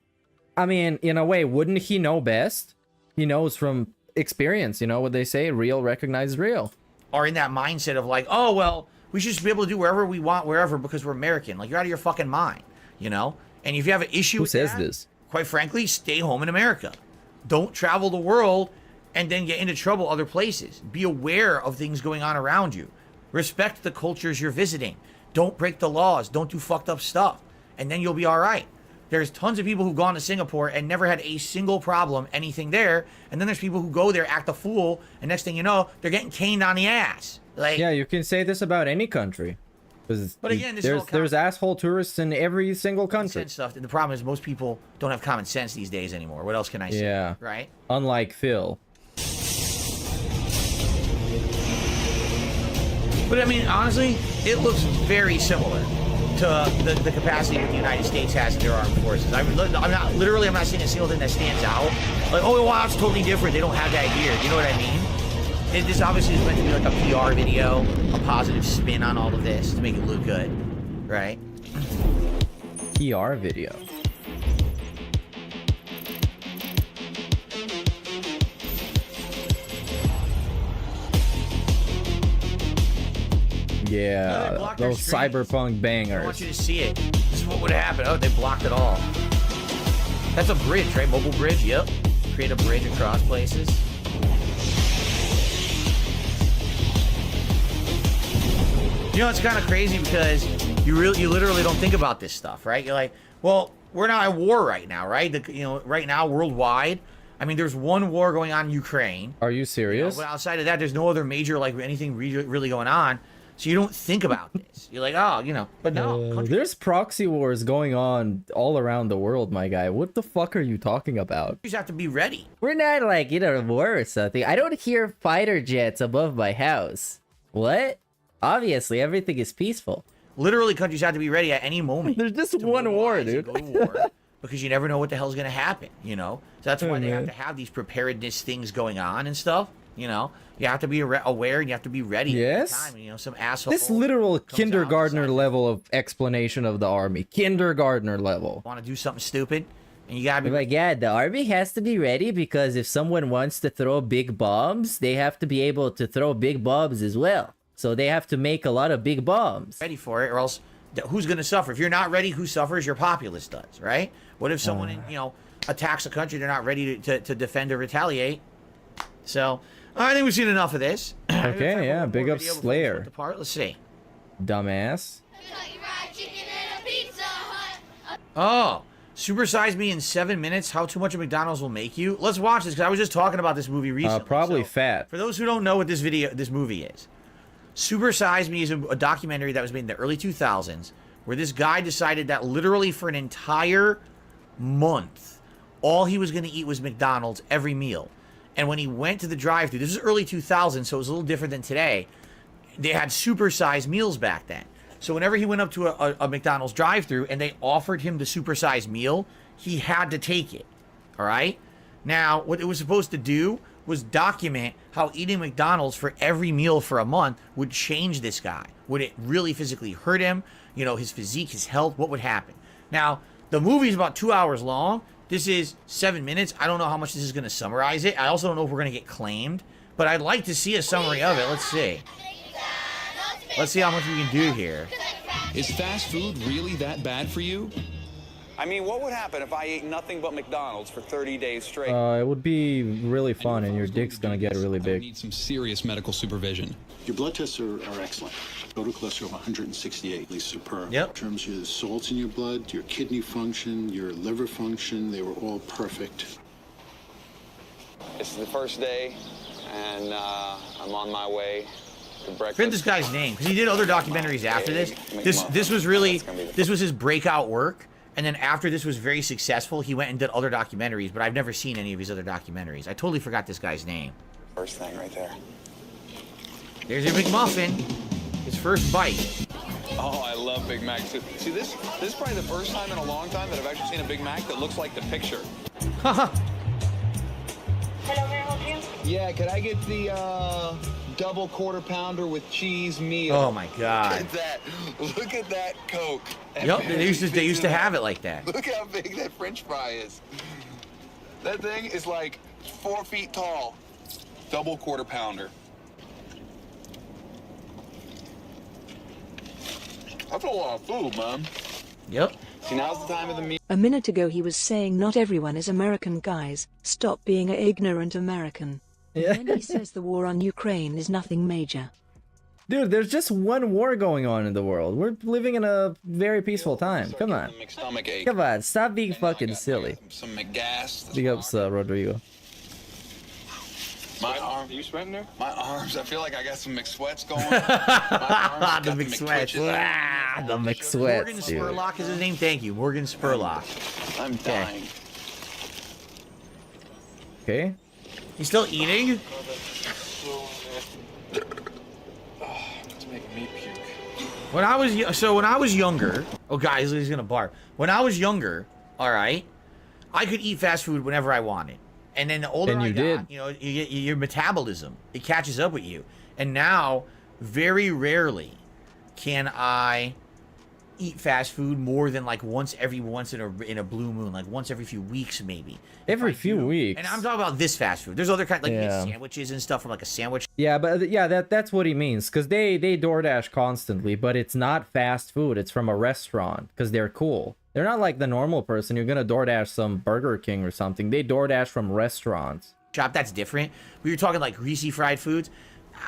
I mean, in a way, wouldn't he know best? He knows from experience, you know what they say, real recognizes real. Are in that mindset of like, oh, well, we should just be able to do wherever we want, wherever, because we're American. Like, you're out of your fucking mind, you know? And if you have an issue with says that, this? quite frankly, stay home in America. Don't travel the world and then get into trouble other places. Be aware of things going on around you. Respect the cultures you're visiting. Don't break the laws. Don't do fucked up stuff. And then you'll be all right. There's tons of people who've gone to Singapore and never had a single problem, anything there. And then there's people who go there, act a fool, and next thing you know, they're getting caned on the ass. Like, Yeah, you can say this about any country. But again, this is all there's asshole tourists in every single country. sense stuff. And the problem is most people don't have common sense these days anymore. What else can I say? Yeah. Right? Unlike Phil. But I mean, honestly, it looks very similar to the capacity that the United States has in their armed forces. I'm not seeing a single thing that stands out. Like, oh, wow, it's totally different. They don't have that here. You know what I mean? This obviously is meant to be like a PR video, a positive spin on all of this to make it look good, right? PR video. Yeah, those cyberpunk I want bangers. you to see it. This is what would happen. Oh, they blocked it all. That's a bridge, right? Mobile bridge, yep. Create a bridge across places. You know, it's kind of crazy because you literally don't think about this stuff, right? You're like, well, we're not at war right now, right? Right now, worldwide, I mean, there's one war going on in Ukraine. Are you serious? But outside of that, there's no other major, like, anything really going on. So you don't think about this. You're like, oh, but no. There's proxy wars going on all around the world, my guy. What the fuck are you talking about? You just have to be ready. We're not like in a war or something. I don't hear fighter jets above my house. What? Obviously, everything is peaceful. Literally, countries have to be ready at any moment. There's just one war, dude. Go to war because you never know what the hell's gonna happen. You know, so that's why they have to have these preparedness things going on and stuff. You know, you have to be aware and you have to be ready. Yes. At the time. You know, some asshole. This literal kindergartner level of explanation of the army. Kindergartner level. Want to do something stupid, and you gotta be like, yeah, the army has to be ready because if someone wants to throw big bombs, they have to be able to throw big bombs as well. So they have to make a lot of big bombs. ready for it, or else who's gonna suffer? If you're not ready, who suffers? Your populace does, right? What if someone, you know, attacks a country they're not ready to defend or retaliate? So, I think we've seen enough of this. Okay, yeah, big up Slayer. Let's see. Dumbass. Oh, supersize me in 7 minutes. How too much of McDonald's will make you? Let's watch this because I was just talking about this movie recently. Probably fat. For those who don't know what this movie is, Super Size Me is a documentary that was made in the early 2000s where this guy decided that literally for an entire month, all he was going to eat was McDonald's every meal. And when he went to the drive-thru, this is early 2000s, so it was a little different than today. They had super-sized meals back then. So whenever he went up to a McDonald's drive-thru and they offered him the super-sized meal, he had to take it. All right? Now, what it was supposed to do was document how eating McDonald's for every meal for a month would change this guy. Would it really physically hurt him? You know, his physique, his health, what would happen? Now, the movie is about 2 hours long. This is 7 minutes. I don't know how much this is going to summarize it. I also don't know if we're going to get claimed, but I'd like to see a summary of it. Let's see. Let's see how much we can do here. Is fast food really that bad for you? I mean, what would happen if I ate nothing but McDonald's for 30 days straight? It would be really fun and your dick's gonna get really big. Need some serious medical supervision. Your blood tests are excellent. Total cholesterol of 168, at least superb. Yep. In terms of the salts in your blood, your kidney function, your liver function, they were all perfect. It's the first day, and I'm on my way to breakfast. Forget this guy's name because he did other documentaries after this. This was his breakout work. And then after this was very successful, he went and did other documentaries, but I've never seen any of his other documentaries. I totally forgot this guy's name. First thing right there. There's your McMuffin. His first bite. Oh, I love Big Macs. See, this is probably the first time in a long time that I've actually seen a Big Mac that looks like the picture. Hello, may I help you? Yeah, could I get the double quarter pounder with cheese meal? Oh my God! Look at that! Look at that Coke. Yep, they used to have it like that. Look how big that French fry is. That thing is like 4 feet tall. Double quarter pounder. That's a lot of food, man. Yep. See, now's the time of the meal. A minute ago he was saying not everyone is American, guys. Stop being a ignorant American. Yeah. And then he says the war on Ukraine is nothing major. Dude, there's just one war going on in the world. We're living in a very peaceful time. Come on. Come on, stop being fucking silly. Some McGas. Big ups, Rodrigo. My arms. Are you sweating there? My arms. I feel like I got some McSweats going on. My arms The McSweats. The McSweats, Morgan dude. Spurlock is his name. Thank you, Morgan Spurlock. I'm dying. Okay. You still eating? It's making me puke. When I was younger, oh guys, he's gonna bark. When I was younger, all right, I could eat fast food whenever I wanted, and then the older I got, you know, you get your metabolism, it catches up with you, and now very rarely can I eat fast food more than like once in a blue moon, like once every few weeks maybe. Every few weeks. And I'm talking about this fast food. There's other kinds, like you get sandwiches and stuff from like a sandwich. Yeah, but yeah, that's what he means, because they DoorDash constantly, but it's not fast food. It's from a restaurant, because they're cool. They're not like the normal person. You're gonna DoorDash some Burger King or something. They DoorDash from restaurants. Shop, that's different. But you're talking like greasy fried foods.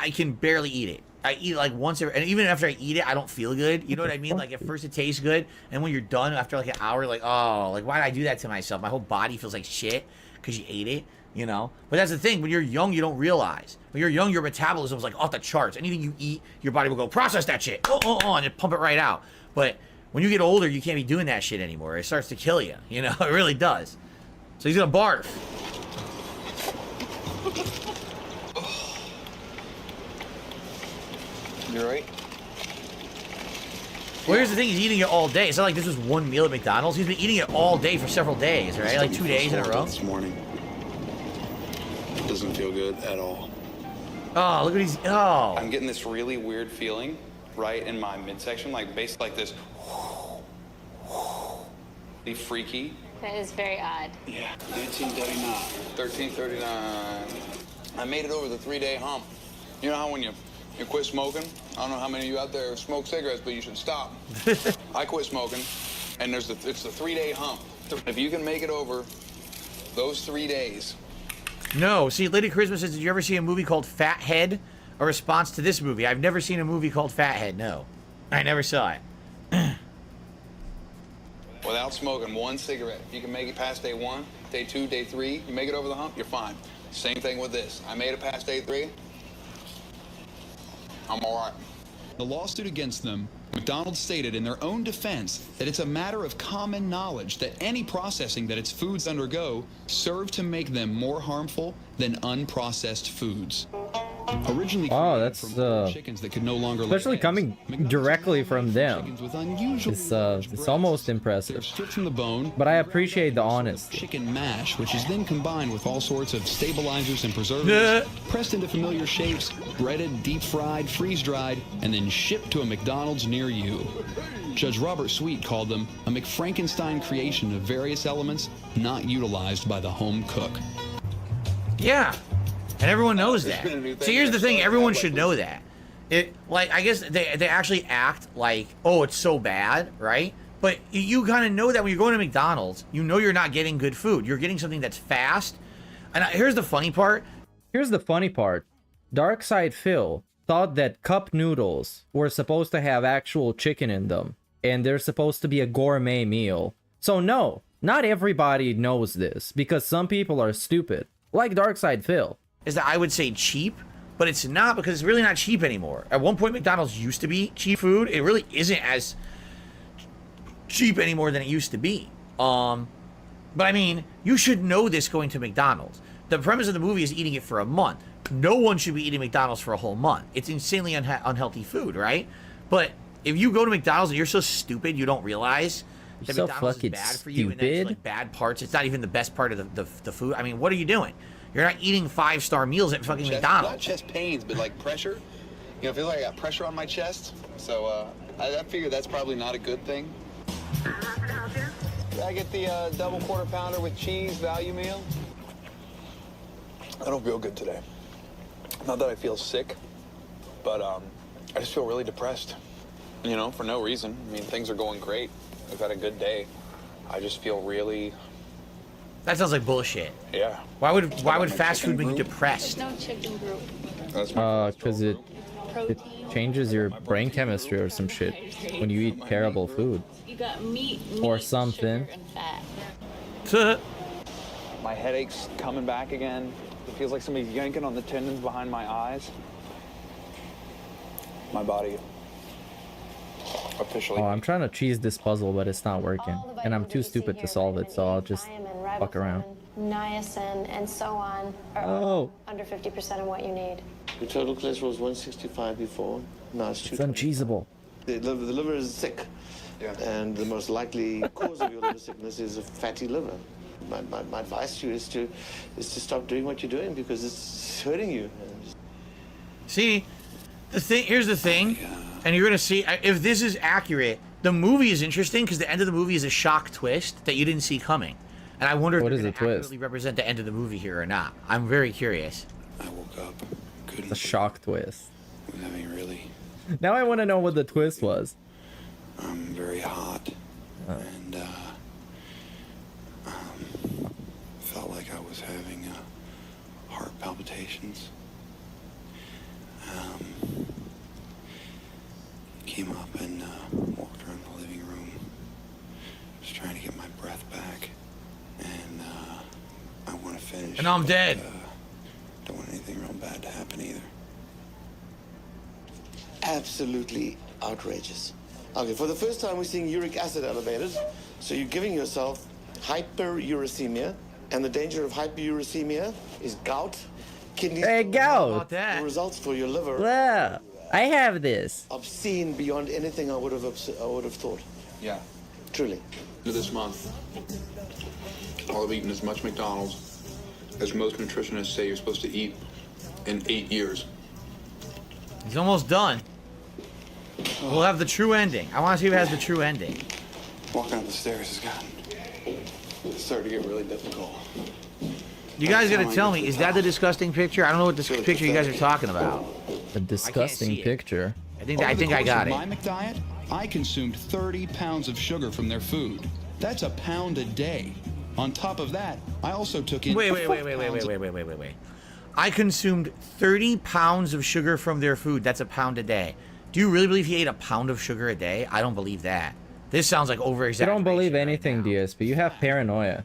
I can barely eat it. I eat like once every, and even after I eat it, I don't feel good. You know what I mean? Like at first it tastes good, and when you're done after like an hour, like, oh, like why did I do that to myself? My whole body feels like shit because you ate it, you know? But that's the thing, when you're young, you don't realize. When you're young, your metabolism is like off the charts. Anything you eat, your body will go, process that shit, and just pump it right out. But when you get older, you can't be doing that shit anymore. It starts to kill you, you know? It really does. So he's gonna barf. You right? Well, here's the thing, he's eating it all day. It's not like this was one meal at McDonald's. He's been eating it all day for several days, right? Like 2 days in a row. This morning. It doesn't feel good at all. Oh, look what he's, oh. I'm getting this really weird feeling right in my midsection, like basically like this. Freaky. That is very odd. Yeah, 1339. 1339. I made it over the 3-day hump. You know how when you quit smoking? I don't know how many of you out there smoke cigarettes, but you should stop. I quit smoking, and it's the 3-day hump. If you can make it over those 3 days. No, see, Lady Christmas says, did you ever see a movie called Fathead? A response to this movie. I've never seen a movie called Fathead, no. I never saw it. Without smoking one cigarette, if you can make it past day 1, day 2, day 3, you make it over the hump, you're fine. Same thing with this. I made it past day 3. I'm all right. The lawsuit against them, McDonald's stated in their own defense that it's a matter of common knowledge that any processing that its foods undergo serve to make them more harmful than unprocessed foods. Originally that's chickens that could no longer especially coming directly from them. It's almost impressive. Stripped from the bone, but I appreciate the honesty. Chicken mash, which is then combined with all sorts of stabilizers and preservatives, pressed into familiar shapes, breaded, deep fried, freeze dried, and then shipped to a McDonald's near you. Judge Robert Sweet called them a McFrankenstein creation of various elements not utilized by the home cook. Yeah. And everyone knows that. See, here's the thing, everyone should know that. Like, I guess they actually act like, oh, it's so bad, right? But you kind of know that when you're going to McDonald's, you know you're not getting good food. You're getting something that's fast. And here's the funny part. Darkside Phil thought that cup noodles were supposed to have actual chicken in them. And they're supposed to be a gourmet meal. So no, not everybody knows this. Because some people are stupid. Like Darkside Phil. Is that I would say cheap, but it's not, because it's really not cheap anymore. At one point, McDonald's used to be cheap food. It really isn't as cheap anymore than it used to be. But I mean, you should know this going to McDonald's. The premise of the movie is eating it for a month. No one should be eating McDonald's for a whole month. It's insanely unhealthy food, right? But if you go to McDonald's and you're so stupid you don't realize that so McDonald's is bad for you and that's like bad parts, it's not even the best part of the food. I mean, what are you doing? You're not eating 5-star meals at fucking McDonald's. Not chest pains, but like pressure. You know, I feel like I got pressure on my chest. So I figure that's probably not a good thing. Did I get the double quarter pounder with cheese value meal? I don't feel good today. Not that I feel sick, but I just feel really depressed. You know, for no reason. I mean, things are going great. We've had a good day. I just feel really... That sounds like bullshit. Yeah. Why would fast food make you depressed? No chicken group. Because it changes your brain chemistry or some shit when you eat terrible food. You got meat, or something. sugar, and fat. My headache's coming back again. It feels like somebody's yanking on the tendons behind my eyes. My body officially. Oh, I'm trying to cheese this puzzle, but it's not working. And I'm too stupid to solve it, so I'll just fuck around. Niacin, and so on are under 50% of what you need. Your total cholesterol was 165 before. Now it's 220. It's uncheesable. The liver is sick. Yeah. And the most likely cause of your liver sickness is a fatty liver. My advice to you is to stop doing what you're doing because it's hurting you. See, here's the thing, and you're gonna see if this is accurate. The movie is interesting because the end of the movie is a shock twist that you didn't see coming, and I wonder if they're gonna accurately represent the end of the movie here or not. I'm very curious. I woke up. It's a shock twist. I mean, really. Now I want to know what the twist was. I'm very hot, and felt like I was having heart palpitations. Came up and walked around the living room, just trying to get my breath back, and I want to finish. And I'm dead. Don't want anything real bad to happen either. Absolutely outrageous. Okay, for the first time we're seeing uric acid elevated, so you're giving yourself hyperuricemia, and the danger of hyperuricemia is gout, kidney gout. the results for your liver. Yeah. I have this. Obscene beyond anything I would have thought. Yeah. Truly. This month, I'll have eaten as much McDonald's as most nutritionists say you're supposed to eat in 8 years. He's almost done. We'll have the true ending. I want to see who has the true ending. Walking up the stairs has gotten started to get really difficult. You guys gotta tell me, is that the disgusting picture? I don't know what this picture you guys are talking about. A disgusting picture. I think I got it. My McDiet, I consumed 30 pounds of sugar from their food. That's a pound a day. On top of that, I also took in. Wait. I consumed 30 pounds of sugar from their food. That's a pound a day. Do you really believe he ate a pound of sugar a day? I don't believe that. This sounds like over-exaggeration. You don't believe anything, DSP. You have paranoia.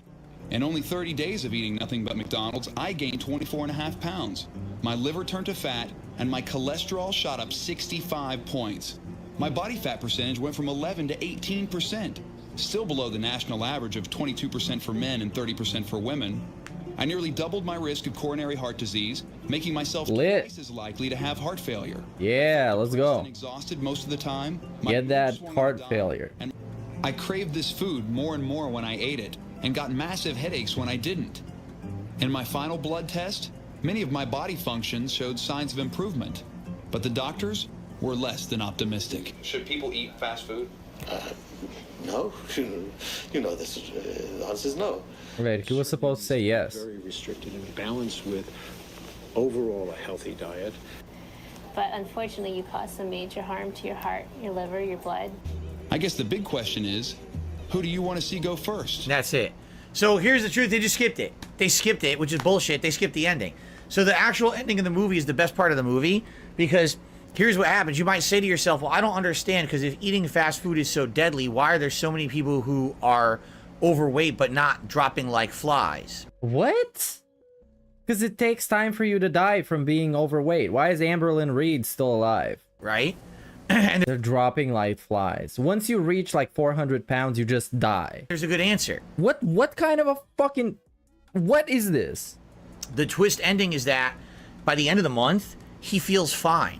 In only 30 days of eating nothing but McDonald's, I gained 24.5 pounds. My liver turned to fat, and my cholesterol shot up 65 points. My body fat percentage went from 11 to 18%, still below the national average of 22% for men and 30% for women. I nearly doubled my risk of coronary heart disease, making myself twice as likely to have heart failure. Yeah, let's go. Exhausted most of the time. Get that heart failure. And I craved this food more and more when I ate it, and got massive headaches when I didn't. In my final blood test, many of my body functions showed signs of improvement, but the doctors were less than optimistic. Should people eat fast food? No. You know this. The answer is no. Right, he was supposed to say yes. Very restricted and balanced with overall a healthy diet. But unfortunately, you cause some major harm to your heart, your liver, your blood. I guess the big question is, who do you want to see go first? That's it. So here's the truth. They just skipped it. They skipped it, which is bullshit. They skipped the ending. So the actual ending of the movie is the best part of the movie, because here's what happens. You might say to yourself, well, I don't understand, because if eating fast food is so deadly, why are there so many people who are overweight but not dropping like flies? What? Because it takes time for you to die from being overweight. Why is Amberlyn Reed still alive? Right? And they're dropping like flies. Once you reach like 400 pounds, you just die. There's a good answer. What kind of a fucking... What is this? The twist ending is that by the end of the month, he feels fine.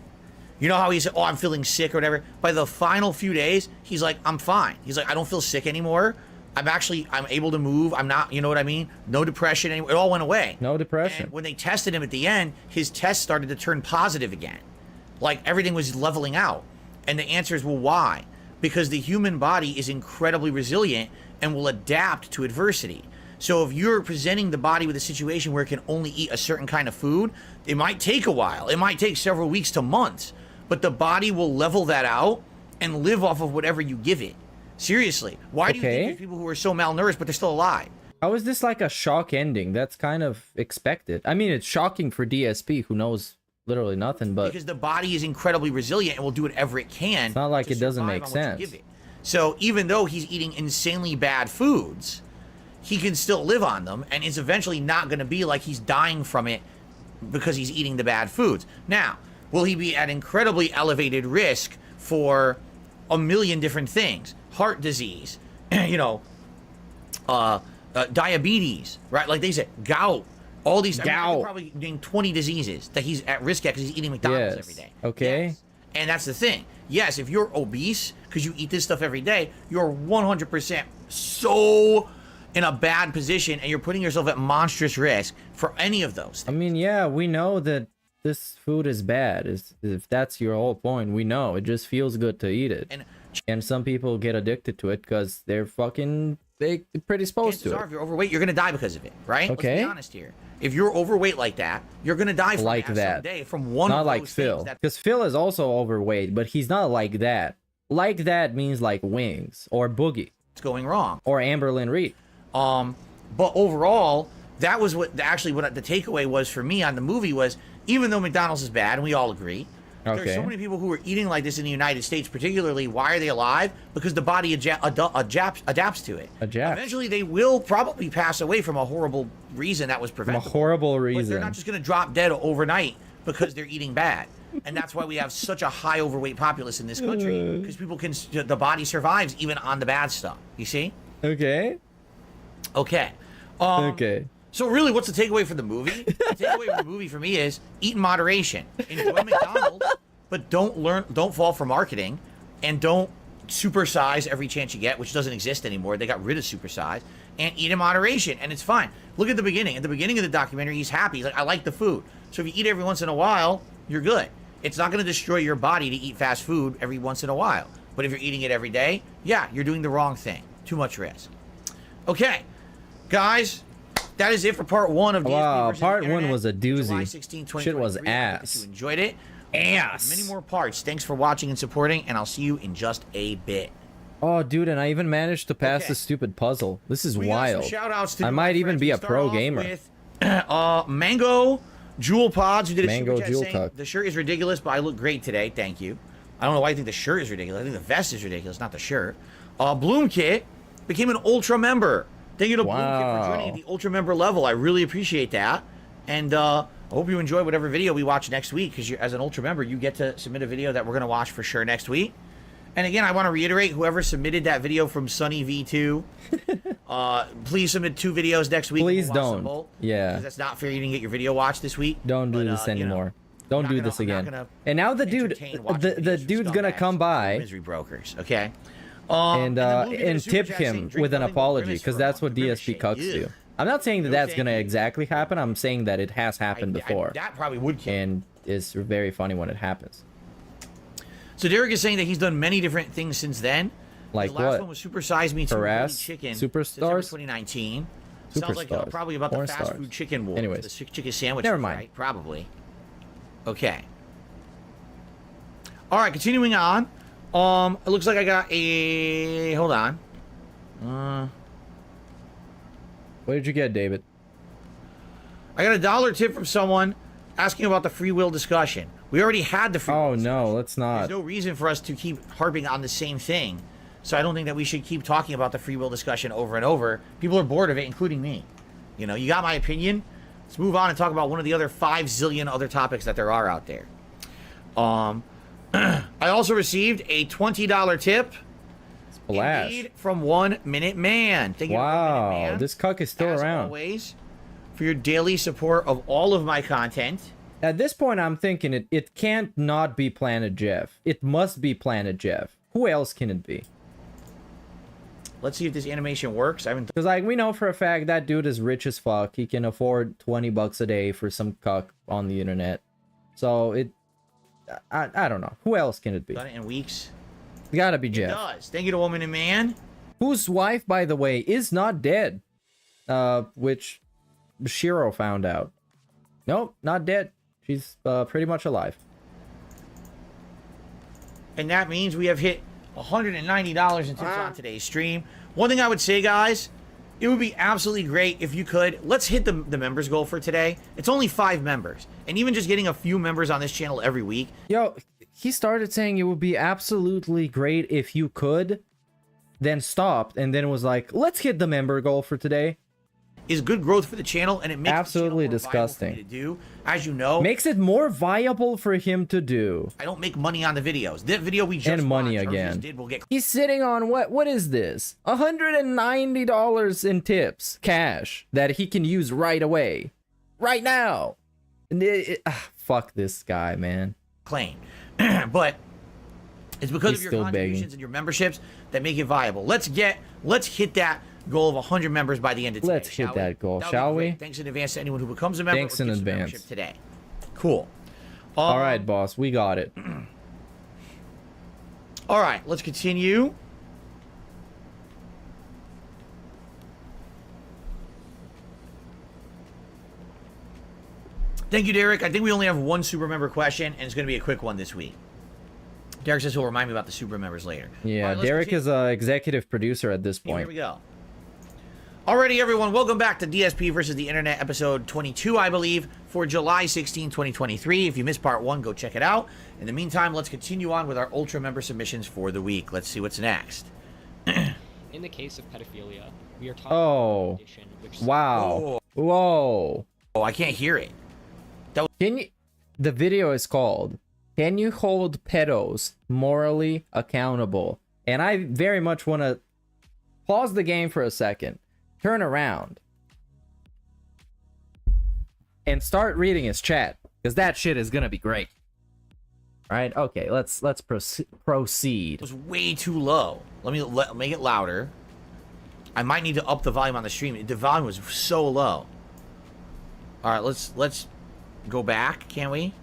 You know how he said, oh, I'm feeling sick or whatever? By the final few days, he's like, I'm fine. He's like, I don't feel sick anymore. I'm able to move. I'm not, you know what I mean? No depression anymore. It all went away. No depression. And when they tested him at the end, his tests started to turn positive again. Like everything was leveling out. And the answer is, well, why? Because the human body is incredibly resilient and will adapt to adversity. So if you're presenting the body with a situation where it can only eat a certain kind of food, it might take a while. It might take several weeks to months. But the body will level that out and live off of whatever you give it. Seriously. Why do you think there's people who are so malnourished but they're still alive? How is this like a shock ending? That's kind of expected. I mean, it's shocking for DSP, who knows literally nothing, but... Because the body is incredibly resilient and will do whatever it can. It's not like it doesn't make sense. So even though he's eating insanely bad foods, he can still live on them, and it's eventually not going to be like he's dying from it because he's eating the bad foods. Now, will he be at incredibly elevated risk for a million different things? Heart disease, you know, diabetes, right? Like they said, gout, all these. I could probably name 20 diseases that he's at risk at because he's eating McDonald's every day. Okay. Yes. And that's the thing. Yes, if you're obese because you eat this stuff every day, you're 100% so in a bad position, and you're putting yourself at monstrous risk for any of those things. I mean, yeah, we know that this food is bad. If that's your whole point, we know. It just feels good to eat it. And some people get addicted to it because they're fucking predisposed to it. If you're overweight, you're going to die because of it, right? Okay. Let's be honest here. If you're overweight like that, you're going to die from like that someday from one not of like those Phil, things. because Phil is also overweight, but he's not like that. Like that means like Wings or Boogie. It's going wrong. Or Amberlyn Reed. But overall, that was what the takeaway was for me on the movie was, even though McDonald's is bad, and we all agree, there's so many people who are eating like this in the United States, particularly. Why are they alive? Because the body adapts to it. Eventually, they will probably pass away from a horrible reason that was preventable. From a horrible reason. But they're not just going to drop dead overnight because they're eating bad. And that's why we have such a high overweight populace in this country, because the body survives even on the bad stuff. You see? Okay. Okay. Okay. So really, what's the takeaway for the movie? The takeaway from the movie for me is eat in moderation. Enjoy McDonald's, but don't fall for marketing, and don't supersize every chance you get, which doesn't exist anymore. They got rid of supersize, and eat in moderation, and it's fine. Look at the beginning. At the beginning of the documentary, he's happy. He's like, I like the food. So if you eat every once in a while, you're good. It's not going to destroy your body to eat fast food every once in a while. But if you're eating it every day, yeah, you're doing the wrong thing. Too much risk. Okay, guys, that is it for part 1 of DSP Wow, versus part the 1 Internet, was a July doozy. 16, Shit was 2023. I hope ass. that you enjoyed it. Ass. Many more parts. Thanks for watching and supporting, and I'll see you in just a bit. Oh, dude, and I even managed to pass Okay. this stupid puzzle. This is We got some wild. shout-outs to I my might even friends. be We a start pro off gamer. with, Mango Jewel Pods, who did a Mango super chat Jewel saying, Cuck. the shirt is ridiculous, but I look great today. Thank you. I don't know why you think the shirt is ridiculous. I think the vest is ridiculous, not the shirt. Bloom Kit became an Ultra member. Thank you to Bloom Kit for joining at the Ultra member level. I really appreciate that. And I hope you enjoy whatever video we watch next week, because as an Ultra member, you get to submit a video that we're going to watch for sure next week. And again, I want to reiterate, whoever submitted that video from Sunny V2, please submit 2 videos next week. Please We'll watch them don't. both, Yeah. because that's not fair. You didn't get your video watched this week. Don't do But, this you know, anymore. Don't do this I'm not again. gonna And now the dude, entertain watching the videos from dude's gonna scumbags come or by misery brokers, okay? and then Blue did a super tip chat saying, him "Drink with an nothing but apology, grimace because for a that's what month." Grimace DSP shit. cucks do. Ugh. I'm not saying that No that's thank gonna you. exactly happen. I'm saying that it has happened before. That probably would kill. And it's very funny when it happens. So Derek is saying that he's done many different things since then. Like the last what? one was Super Size Me 2 Harass? Chicken. Superstars? September 2019. Sounds like Superstars. probably about the Porn fast stars. food chicken war. Anyways. The chicken sandwich. Never mind. Right? Probably. Okay. All right, continuing on. It looks like I got a... Hold on. What did you get, David? I got a $1 tip from someone asking about the free will discussion. We already had the free will Oh discussion. no, let's not. There's no reason for us to keep harping on the same thing. So I don't think that we should keep talking about the free will discussion over and over. People are bored of it, including me. You know, you got my opinion. Let's move on and talk about one of the other 5 zillion other topics that there are out there. I also received a $20 tip. Splash. Indeed, from 1 Minute Man. Thank you, 1 Minute Man. Wow, this cuck is still as around. always, for your daily support of all of my content. At this point, I'm thinking it can't not be Planet Jeff. It must be Planet Jeff. Who else can it be? Let's see if this animation works. I haven't. Because like we know for a fact that dude is rich as fuck. He can afford $20 a day for some cuck on the internet. So I don't know. Who else can it be? Done it in weeks. It's gotta be It Jeff. does. Thank you to 1 Minute Man. Whose wife, by the way, is not dead. Which Shiro found out. Nope, not dead. She's pretty much alive. And that means we have hit $190 in tips on today's stream. One thing I would say, guys, it would be absolutely great if you could. Let's hit the members goal for today. It's only 5 members. And even just getting a few members on this channel every week. Yo, he started saying it would be absolutely great if you could, then stopped, and then was like, let's hit the member goal for today. Is good growth for the channel, and it makes absolutely the channel more viable for me disgusting. to do. As you know, Makes it more viable for him to do. I don't make money on the videos. That video we just And money watched, or again. just did, will get He's sitting on what is this? $190 in tips, cash, that he can use right away. Right now. And fuck this guy, man. claim. But it's because He's of your still contributions begging. and your memberships that make it viable. Let's hit that goal of 100 members by the end of today. Let's hit that goal, That would be shall great. we? Thanks in advance to anyone who becomes a member. Thanks or in gets a advance. membership today. Cool. All right, boss, we got it. All right, let's continue. Thank you, Derek. I think we only have one super member question, and it's going to be a quick one this week. Derek says he'll remind me about the super members later. Yeah, All right, let's Derek continue. is an executive producer at this Here point. we go. Alrighty, everyone, welcome back to DSP versus the Internet, episode 22, I believe, for July 16, 2023. If you missed part 1, go check it out. In the meantime, let's continue on with our Ultra member submissions for the week. Let's see what's next. In the case of pedophilia, we are talking about a Oh, condition which wow. Whoa. Oh, I can't hear it. Can you... The video is called, Can You Hold Pedos Morally Accountable? And I very much want to pause the game for a second, turn around, and start reading his chat, because that shit is gonna be great. Right? Okay, let's proceed. It was way too low. Let me make it louder. I might need to up the volume on the stream. The volume was so low. All right, let's go back, can we?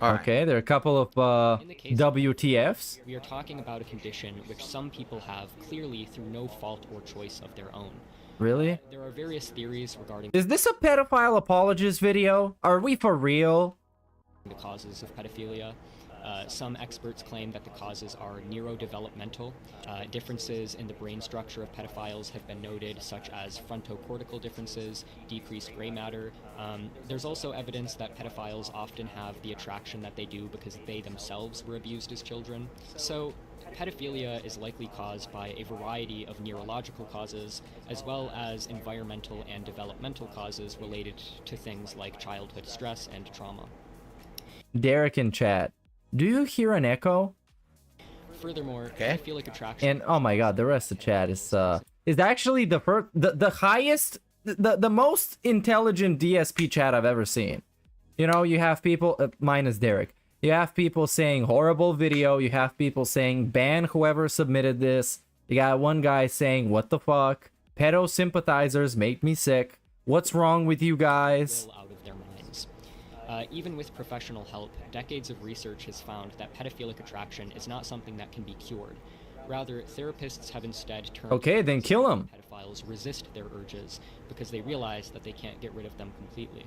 All right. Okay, there are a couple of WTFs. We are talking about a condition which some people have clearly through no fault or choice of their own. Really? There are various theories regarding... Is this a pedophile apologist video? Are we for real? ...the causes of pedophilia. Some experts claim that the causes are neurodevelopmental. Differences in the brain structure of pedophiles have been noted, such as frontocortical differences, decreased gray matter. There's also evidence that pedophiles often have the attraction that they do because they themselves were abused as children. So, pedophilia is likely caused by a variety of neurological causes, as well as environmental and developmental causes related to things like childhood stress and trauma. Derek in chat. Do you hear an echo? Furthermore, pedophilic attraction. And oh my god, the rest of the chat is actually the highest, the most intelligent DSP chat I've ever seen. You know, you have people minus Derek. You have people saying horrible video. You have people saying ban whoever submitted this. You got one guy saying what the fuck. Pedo sympathizers make me sick. What's wrong with you guys? Even with professional help, decades of research has found that pedophilic attraction is not something that can be cured. Rather, therapists have instead turned... Okay, then kill him. ...pedophiles resist their urges because they realize that they can't get rid of them completely.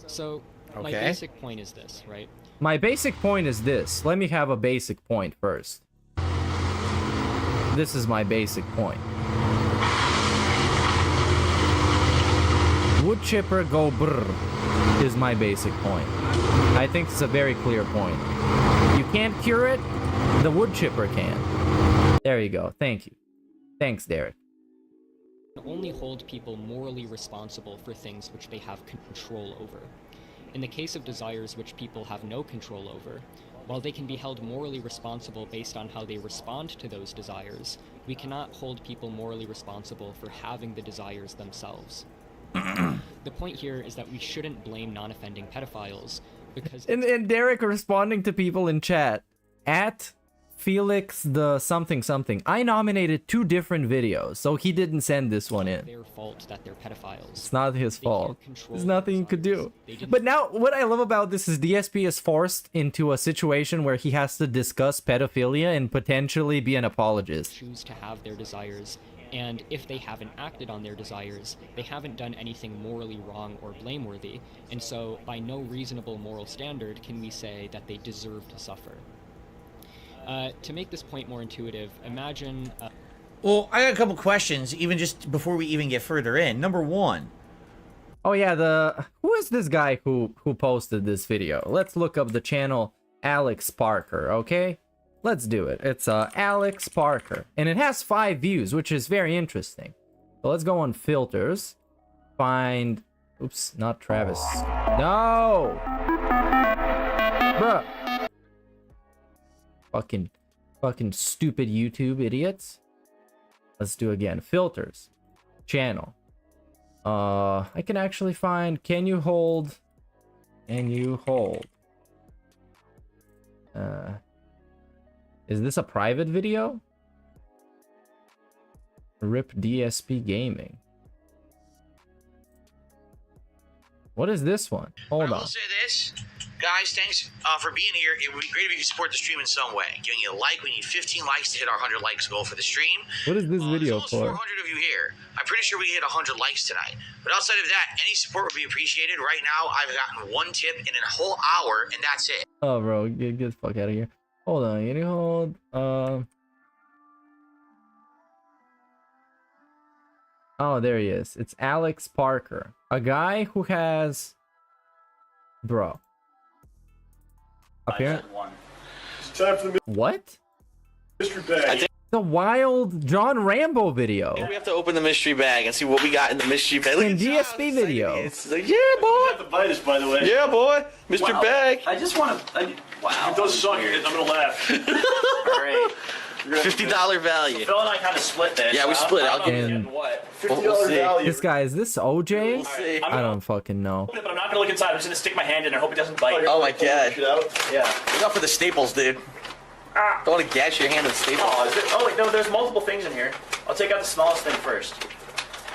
So, my basic point is this, right? My basic point is this. Let me have a basic point first. This is my basic point. Wood chipper go brr is my basic point. I think it's a very clear point. You can't cure it, the wood chipper can. There you go. Thank you. Thanks, Derek. Only hold people morally responsible for things which they have control over. In the case of desires which people have no control over, while they can be held morally responsible based on how they respond to those desires, we cannot hold people morally responsible for having the desires themselves. The point here is that we shouldn't blame non-offending pedophiles because... And Derek responding to people in chat. At Felix the something something. I nominated 2 different videos, so he didn't send this one in. Their fault that they're pedophiles. It's not his fault. There's nothing you could do. But now, what I love about this is DSP is forced into a situation where he has to discuss pedophilia and potentially be an apologist. Choose to have their desires, and if they haven't acted on their desires, they haven't done anything morally wrong or blameworthy, and so by no reasonable moral standard can we say that they deserve to suffer. To make this point more intuitive, imagine... Well, I got a couple questions, even just before we even get further in. Number 1. Oh yeah, who is this guy who posted this video? Let's look up the channel Alex Parker, okay? Let's do it. It's Alex Parker, and it has 5 views, which is very interesting. So let's go on filters, find... Oops, not Travis. No! Bruh! Fucking stupid YouTube idiots. Let's do again. Filters. Channel. I can actually find... Can you hold... Is this a private video? RIP DSP Gaming. What is this one? Hold on. I will say this. Guys, thanks for being here. It would be great if you could support the stream in some way. Giving you a like. We need 15 likes to hit our 100 likes goal for the stream. What is this video There's for? almost 400 of you here. I'm pretty sure we hit 100 likes tonight. But outside of that, any support would be appreciated. Right now, I've gotten 1 tip in a whole hour, and that's it. Oh, bro, get the fuck out of here. Hold on, can you hold? Oh, there he is. It's Alex Parker, a guy who has, bro. Apparently, what? Mystery bag. The wild John Rambo video. We have to open the mystery bag and see what we got in the mystery bag. In DSP video. It's like, yeah, boy. You have to bite us, by the way. Yeah, boy. Mr. Wow. Bag. I just want to. Wow. If those song here, I'm gonna laugh. Great. $50 value. Phil and I kind of split this. Yeah, we split it. I'll give And you what. $50 value. this guy, is this OJ? We'll see. I don't fucking know. But I'm not gonna look inside. I'm just gonna stick my hand in and hope it doesn't bite. Oh my god. Yeah. Look out for the staples, dude. Don't want to gash your hand with staples. Oh wait, no, there's multiple things in here. I'll take out the smallest thing first.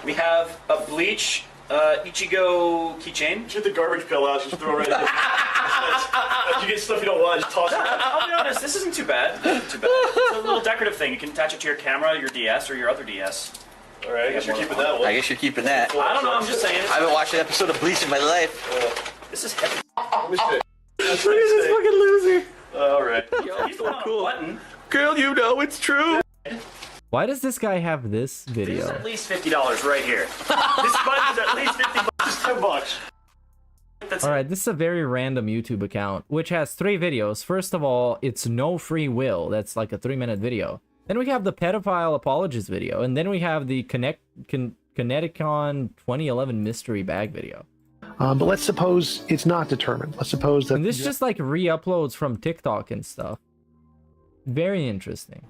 We have a bleach Ichigo keychain. Get the garbage pail out, just throw it right in. You get stuff you don't want, just toss it. I'll be honest, this isn't too bad. It's a little decorative thing. You can attach it to your camera, your DS, or your other DS. Alright, I guess you're keeping that one. I guess you're keeping that. I don't know, I'm just saying. I haven't watched an episode of Bleach in my life. This is heavy. Let me see. Look at this fucking loser. Alright. He's the one on a button. Girl, you know it's true. Why does this guy have this This is video? at least $50 right here. This button is at least $50. $10. Alright, this is a very random YouTube account, which has 3 videos. First of all, it's No Free Will. That's like a 3-minute video. Then we have the Pedophile Apologist video. And then we have the Connecticon 2011 Mystery Bag video. But let's suppose it's not determined. Let's suppose that... And this just like re-uploads from TikTok and stuff. Very interesting.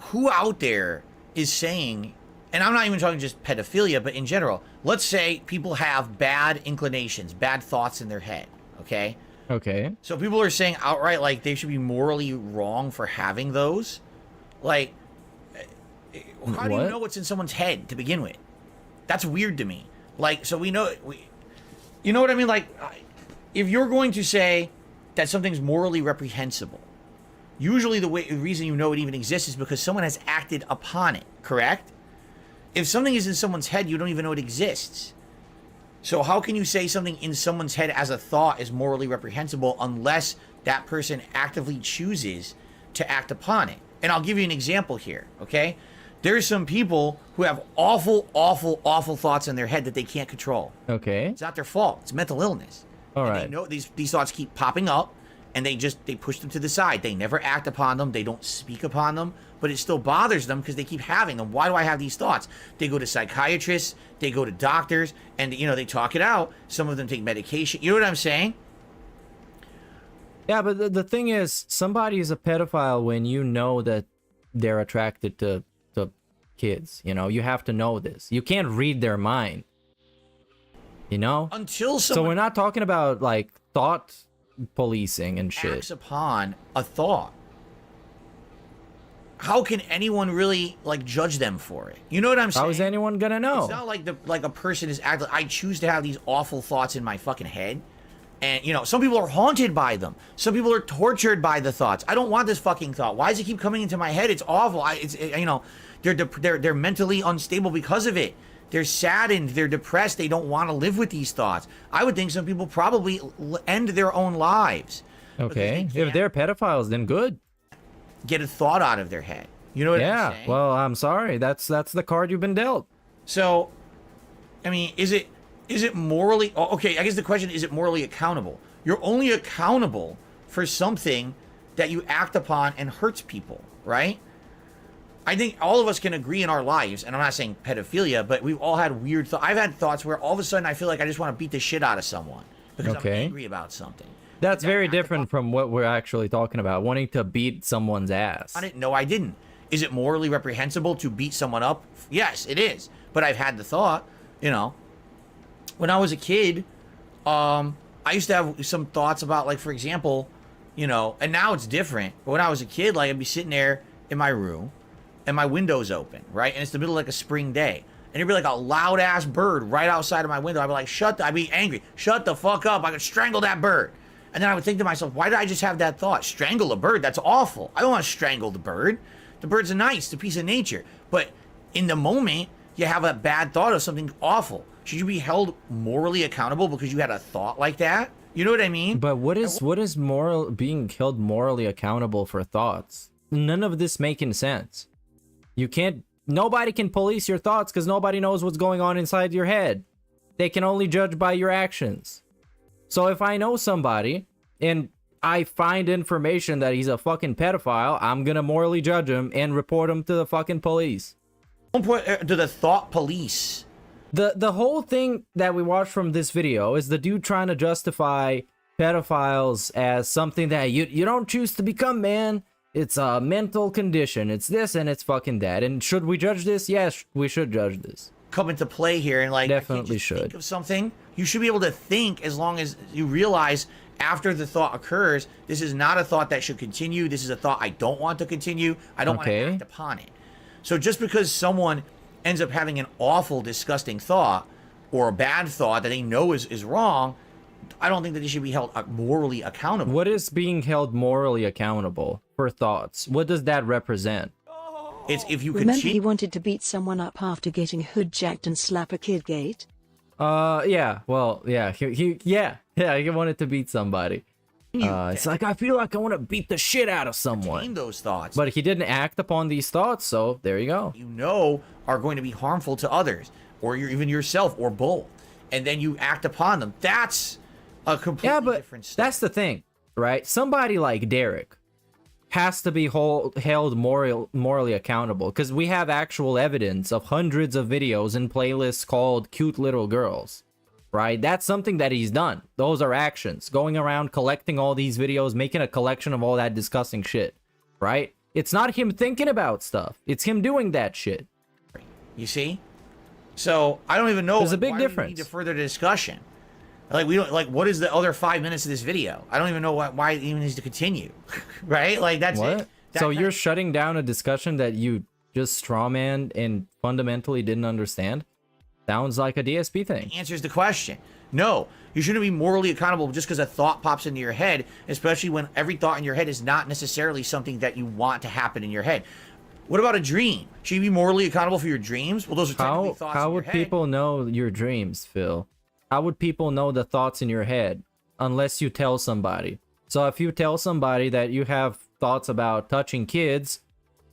Who out there is saying, and I'm not even talking just pedophilia, but in general, let's say people have bad inclinations, bad thoughts in their head, okay? Okay. So people are saying outright, like, they should be morally wrong for having those? Like, how do you know what's in someone's head to begin with? That's weird to me. Like, so we know, you know what I mean? Like, if you're going to say that something's morally reprehensible, usually the reason you know it even exists is because someone has acted upon it, correct? If something is in someone's head, you don't even know it exists. So how can you say something in someone's head as a thought is morally reprehensible unless that person actively chooses to act upon it? And I'll give you an example here, okay? There's some people who have awful, awful, awful thoughts in their head that they can't control. Okay. It's not their fault. It's mental illness. All right. They know these thoughts keep popping up, and they push them to the side. They never act upon them. They don't speak upon them, but it still bothers them because they keep having them. Why do I have these thoughts? They go to psychiatrists, they go to doctors, and you know, they talk it out. Some of them take medication. You know what I'm saying? Yeah, but the thing is, somebody is a pedophile when you know that they're attracted to kids. You know, you have to know this. You can't read their mind. You know? Until someone... So we're not talking about like thought policing and shit. Acts upon a thought. How can anyone really like judge them for it? You know what I'm saying? How is anyone gonna know? It's not like a person is acting. I choose to have these awful thoughts in my fucking head, and you know, some people are haunted by them. Some people are tortured by the thoughts. I don't want this fucking thought. Why does it keep coming into my head? It's awful. You know, they're mentally unstable because of it. They're saddened, they're depressed, they don't want to live with these thoughts. I would think some people probably end their own lives. Okay, if they're pedophiles, then good. Get a thought out of their head. You know what I'm saying? Well, I'm sorry. That's the card you've been dealt. So, I mean, is it morally... Okay, I guess the question is it morally accountable? You're only accountable for something that you act upon and hurts people, right? I think all of us can agree in our lives, and I'm not saying pedophilia, but we've all had weird thoughts. I've had thoughts where all of a sudden I feel like I just want to beat the shit out of someone because I'm angry about something. That's very different from what we're actually talking about, wanting to beat someone's ass. No, I didn't. Is it morally reprehensible to beat someone up? Yes, it is. But I've had the thought, you know. When I was a kid, I used to have some thoughts about, like, for example, you know, and now it's different. But when I was a kid, like, I'd be sitting there in my room, and my window's open, right? And it's the middle of like a spring day. And there'd be like a loud ass bird right outside of my window. I'd be like, I'd be angry. Shut the fuck up. I could strangle that bird. And then I would think to myself, why did I just have that thought? Strangle a bird? That's awful. I don't want to strangle the bird. The bird's nice. It's a piece of nature. But in the moment, you have a bad thought of something awful. Should you be held morally accountable because you had a thought like that? You know what I mean? But what is being held morally accountable for thoughts? None of this making sense. Nobody can police your thoughts because nobody knows what's going on inside your head. They can only judge by your actions. So if I know somebody and I find information that he's a fucking pedophile, I'm gonna morally judge him and report him to the fucking police. Don't put to the thought police. The whole thing that we watched from this video is the dude trying to justify pedophiles as something that you don't choose to become, man. It's a mental condition. It's this and it's fucking that. And should we judge this? Yes, we should judge this. Come into play here and like definitely should think of something. You should be able to think as long as you realize after the thought occurs, this is not a thought that should continue. This is a thought I don't want to continue. I don't want to act upon it. So just because someone ends up having an awful, disgusting thought or a bad thought that they know is wrong, I don't think that they should be held morally accountable. What is being held morally accountable for thoughts? What does that represent? It's if you Remember he wanted to beat someone up after getting hoodjacked and slap a kid gate? Yeah. Well, yeah. He wanted to beat somebody. It's like, I feel like I want to beat the shit out of someone. Those thoughts. But he didn't act upon these thoughts, so there you go. You know are going to be harmful to others, or even yourself, or both. And then you act upon them. That's a completely different stuff. That's the thing, right? Somebody like Derek has to be held morally accountable, because we have actual evidence of hundreds of videos and playlists called Cute Little Girls, right? That's something that he's done. Those are actions. Going around collecting all these videos, making a collection of all that disgusting shit, right? It's not him thinking about stuff. It's him doing that shit. You see? So I don't even know. There's a big difference. We need a further discussion. Like we don't like. What is the other 5 minutes of this video? I don't even know why it even needs to continue. Right? Like that's it. So you're shutting down a discussion that you just strawmanned and fundamentally didn't understand? Sounds like a DSP thing. Answers the question. No, you shouldn't be morally accountable just because a thought pops into your head, especially when every thought in your head is not necessarily something that you want to happen in your head. What about a dream? Should you be morally accountable for your dreams? Well, those are technically thoughts in your head. How would people know your dreams, Phil? How would people know the thoughts in your head unless you tell somebody? So if you tell somebody that you have thoughts about touching kids,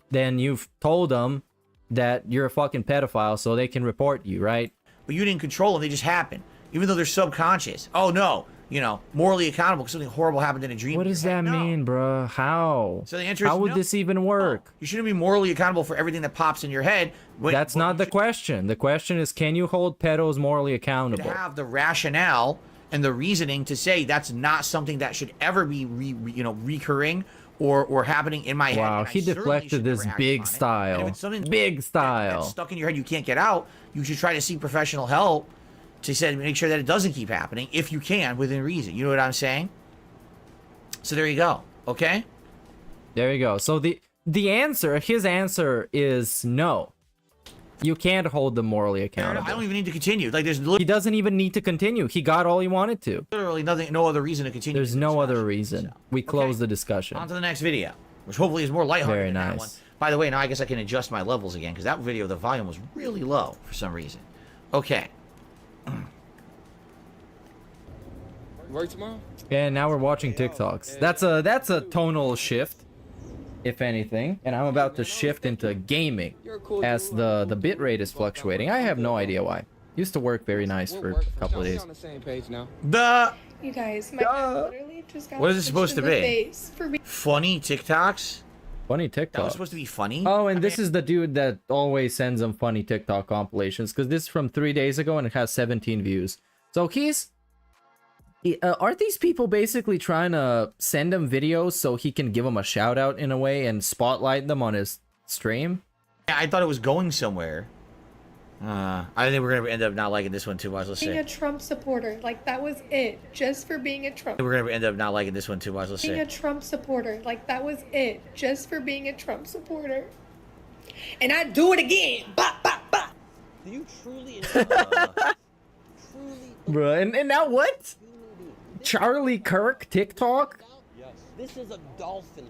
then you've told them that you're a fucking pedophile so they can report you, right? But you didn't control them. They just happen. Even though they're subconscious. Oh, no. You know, morally accountable because something horrible happened in a dream. What does that mean, bro? How? So the answer is how would no. this even work? No. You shouldn't be morally accountable for everything that pops in your head. That's not the question. The question is, can you hold pedos morally accountable? You have the rationale and the reasoning to say that's not something that should ever be recurring or happening in my head. Wow, he deflected this big style. Big style. That's stuck in your head, you can't get out. You should try to seek professional help to make sure that it doesn't keep happening if you can within reason. You know what I'm saying? So there you go. Okay? There you go. So his answer is no. You can't hold them morally accountable. I don't even need to continue. Like he doesn't even need to continue. He got all he wanted to. Literally no other reason to continue. There's no other reason. So, we close the discussion. On to the next video, which hopefully is more lighthearted. Very than nice. That one. By the way, now I guess I can adjust my levels again because that video, the volume was really low for some reason. Okay. Work tomorrow? Yeah, now we're watching TikToks. That's a tonal shift, if anything. And I'm about to shift into gaming as the bitrate is fluctuating. I have no idea why. Used to work very nice for a couple of days. On the same page now. You guys, my dad literally just got what is it supposed to be? Face for funny TikToks? Funny TikToks. That was supposed to be funny? Oh, and this is the dude that always sends them funny TikTok compilations, because this is from 3 days ago and it has 17 views. So are these people basically trying to send him videos so he can give them a shout out in a way and spotlight them on his stream? Yeah, I thought it was going somewhere. I think we're gonna end up not liking this one too much. Let's see. Being a Trump supporter, like that was it, just for being a Trump. We're gonna end up not liking this one too much. Let's see. Being a Trump supporter, like that was it, just for being a Trump supporter. And I do it again. Bah, bah, bah. Do you truly? Bro, and now what? Charlie Kirk TikTok? Yes. This is a dolphin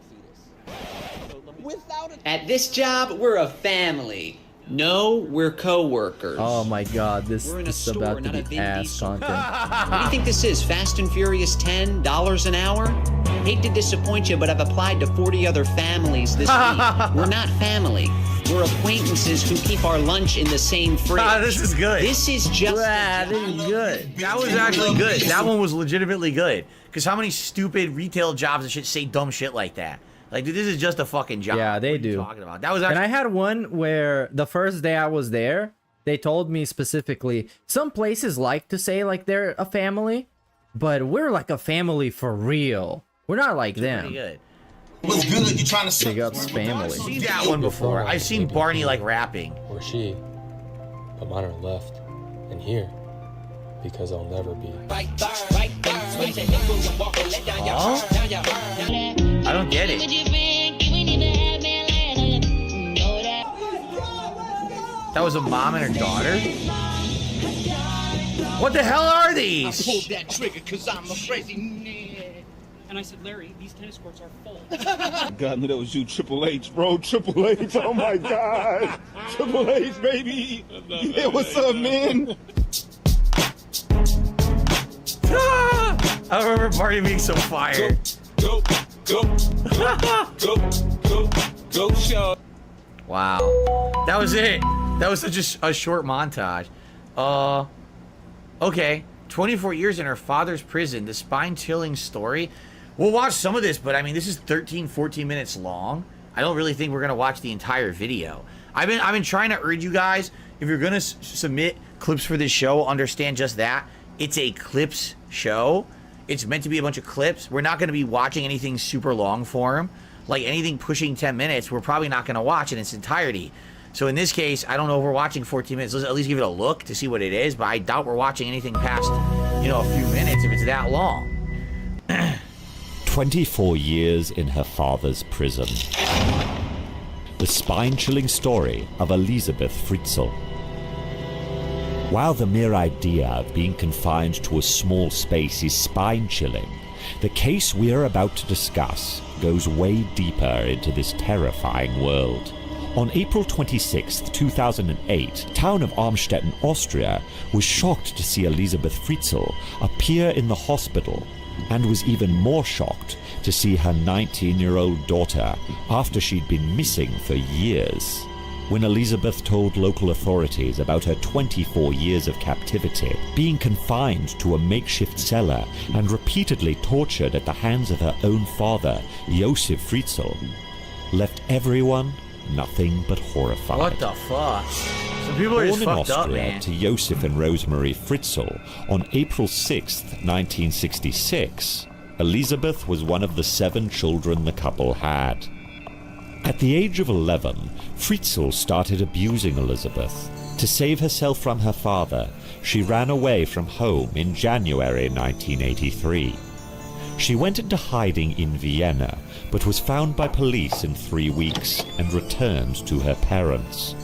fetus. At this job, we're a family. No, we're co-workers. Oh my god, this is about to be ass content. What do you think this is, Fast and Furious 10, $10 an hour? Hate to disappoint you, but I've applied to 40 other families this week. We're not family. We're acquaintances who keep our lunch in the same fridge. This is good. This is just this is good. That was actually good. That one was legitimately good. Because how many stupid retail jobs and shit say dumb shit like that? Like, dude, this is just a fucking job. Yeah, they do. Talking about? That was actually. And I had one where the first day I was there, they told me specifically, some places like to say like they're a family, but we're like a family for real. We're not like them. Pretty good. What's good? You trying to Big Up's family. I've seen that one before. I've seen Barney like rapping. Or she, but mine are left and here because I'll never be. Oh? I don't get it. That was a mom and her daughter? What the hell are these? I pulled that trigger because I'm a crazy. And I said, Larry, these tennis courts are full. God, I knew that was you, Triple H, bro. Triple H, oh my God. Triple H, baby. Yeah, what's up, man? I remember Barney being so fired. Go, show. Wow. That was it. That was just a short montage. Okay. 24 years in her father's prison. The spine-chilling story. We'll watch some of this, but I mean, this is 13, 14 minutes long. I don't really think we're gonna watch the entire video. I've been trying to urge you guys, if you're gonna submit clips for this show, understand just that. It's a clips show. It's meant to be a bunch of clips. We're not gonna be watching anything super long form. Like anything pushing 10 minutes, we're probably not gonna watch in its entirety. So in this case, I don't know if we're watching 14 minutes. Let's at least give it a look to see what it is, but I doubt we're watching anything past, you know, a few minutes if it's that long. 24 years in her father's prison. The spine-chilling story of Elizabeth Fritzl. While the mere idea of being confined to a small space is spine-chilling, the case we are about to discuss goes way deeper into this terrifying world. On April 26, 2008, town of Armstetten, Austria, was shocked to see Elizabeth Fritzl appear in the hospital, and was even more shocked to see her 19-year-old daughter after she'd been missing for years. When Elizabeth told local authorities about her 24 years of captivity, being confined to a makeshift cellar and repeatedly tortured at the hands of her own father, Josef Fritzl, left everyone nothing but horrified. What the fuck? Some people are just Born in fucked up, Austria man. to Josef and Rosemary Fritzl on April 6, 1966, Elizabeth was one of the 7 children the couple had. At the age of 11, Fritzl started abusing Elizabeth. To save herself from her father, she ran away from home in January 1983. She went into hiding in Vienna, but was found by police in 3 weeks and returned to her parents.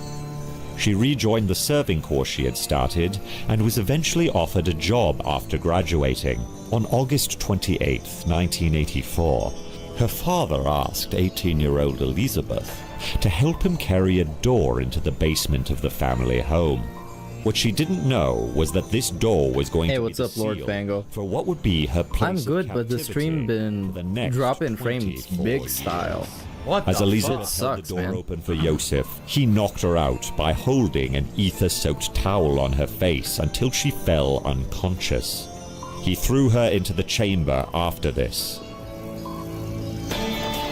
She rejoined the serving course she had started and was eventually offered a job after graduating. On August 28, 1984, her father asked 18-year-old Elizabeth to help him carry a door into the basement of the family home. What she didn't know was that this door was going to be the seal for what would be her place I'm good, of but the stream been dropping frames big style. As Elizabeth held the door open for Josef, he knocked her out by holding an ether-soaked towel on her face until she fell unconscious. He threw her into the chamber after this.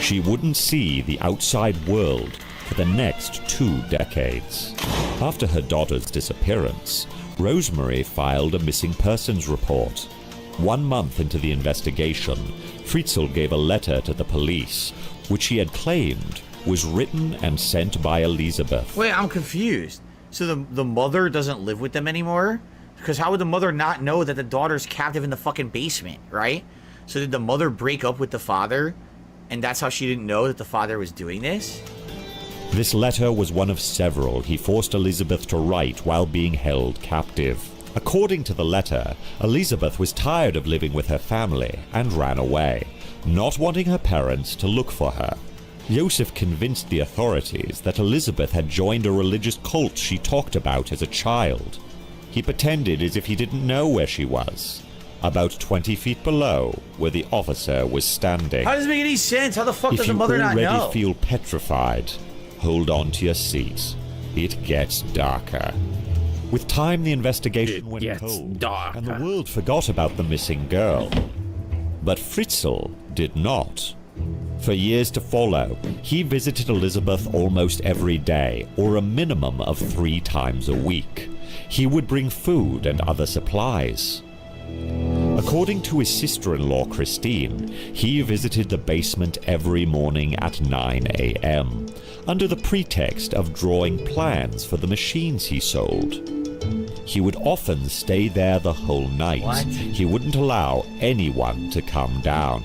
She wouldn't see the outside world for the next 2 decades. After her daughter's disappearance, Rosemary filed a missing persons report. 1 month into the investigation, Fritzl gave a letter to the police, which he had claimed was written and sent by Elizabeth. Wait, I'm confused. So the mother doesn't live with them anymore? Because how would the mother not know that the daughter's captive in the fucking basement, right? So did the mother break up with the father, and that's how she didn't know that the father was doing this? This letter was one of several he forced Elizabeth to write while being held captive. According to the letter, Elizabeth was tired of living with her family and ran away, not wanting her parents to look for her. Josef convinced the authorities that Elizabeth had joined a religious cult she talked about as a child. He pretended as if he didn't know where she was, about 20 feet below where the officer was standing. How does it make any sense? How the fuck If does the you mother not already know? feel petrified, hold on to your seat. It gets darker. With time, the investigation went cold, and the world forgot about the missing girl. But Fritzl did not. For years to follow, he visited Elizabeth almost every day, or a minimum of 3 times a week. He would bring food and other supplies. According to his sister-in-law Christine, he visited the basement every morning at 9 a.m. under the pretext of drawing plans for the machines he sold. He would often stay there the whole night. What? He wouldn't allow anyone to come down.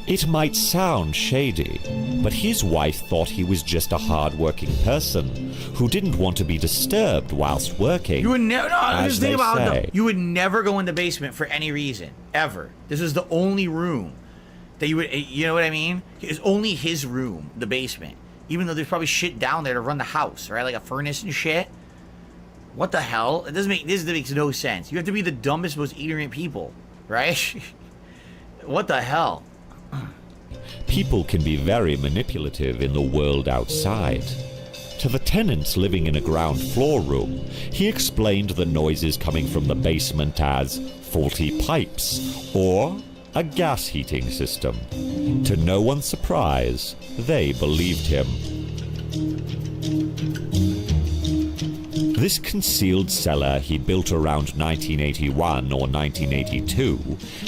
It might sound shady, but his wife thought he was just a hard-working person who didn't want to be disturbed whilst working. You would never. No, as just think they about say. it. You would never go in the basement for any reason ever. This is the only room that you would. You know what I mean? It's only his room, the basement. Even though there's probably shit down there to run the house, right? Like a furnace and shit. What the hell? It doesn't make. This makes no sense. You have to be the dumbest, most ignorant people, right? What the hell? People can be very manipulative in the world outside. To the tenants living in a ground floor room, he explained the noises coming from the basement as faulty pipes or a gas heating system. To no one's surprise, they believed him. This concealed cellar he built around 1981 or 1982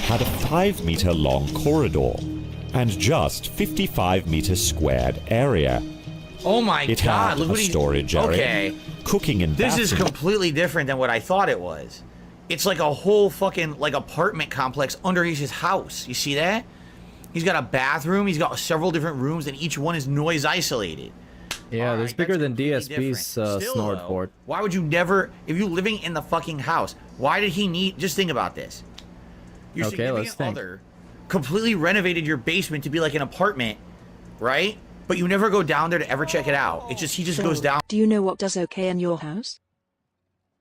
had a 5-meter long corridor and just 55-meter squared area. Oh my It god, had look a what he... storage area, Okay. cooking and This is bathroom. completely different than what I thought it was. It's like a whole fucking like apartment complex underneath his house. You see that? He's got a bathroom, he's got several different rooms, and each one is noise isolated. Yeah, there's bigger than DSP's Still, snort though, port. why would you never, if you're living in the fucking house, why did he need, just think about this. Your Okay, let's significant think. other completely renovated your basement to be like an apartment, right? But you never go down there to ever check it out. It's just, he just goes down Do you know what does okay in your house?